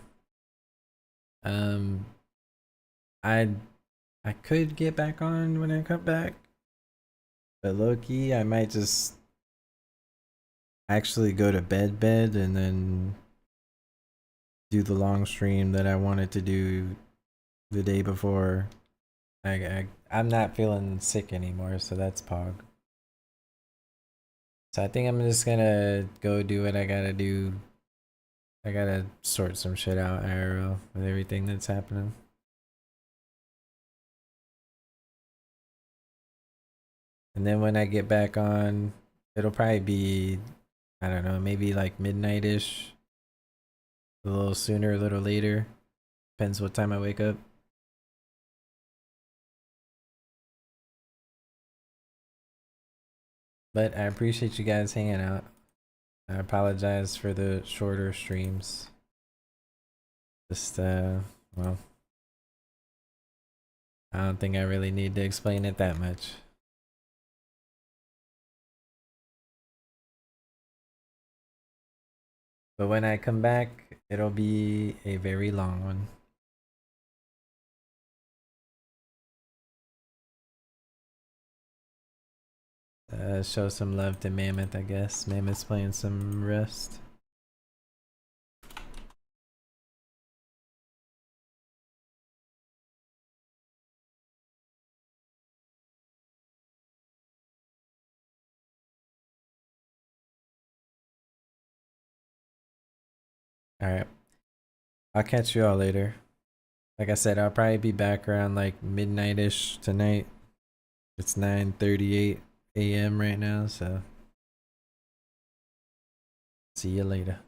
I could get back on when I come back, but low-key, I might just actually go to bed and then do the long stream that I wanted to do the day before. I'm not feeling sick anymore, so that's pog. So I think I'm just gonna go do what I gotta do. I gotta sort some shit out IRL with everything that's happening. And then when I get back on, it'll probably be, I don't know, maybe like midnight-ish. A little sooner, a little later. Depends what time I wake up. But I appreciate you guys hanging out. I apologize for the shorter streams. Just, well, I don't think I really need to explain it that much. But when I come back, it'll be a very long one. show some love to Mammoth, I guess. Mammoth's playing some Rust. Alright. I'll catch you all later. Like I said, I'll probably be back around like midnight-ish tonight. It's 9:38 a.m. right now, so see you later.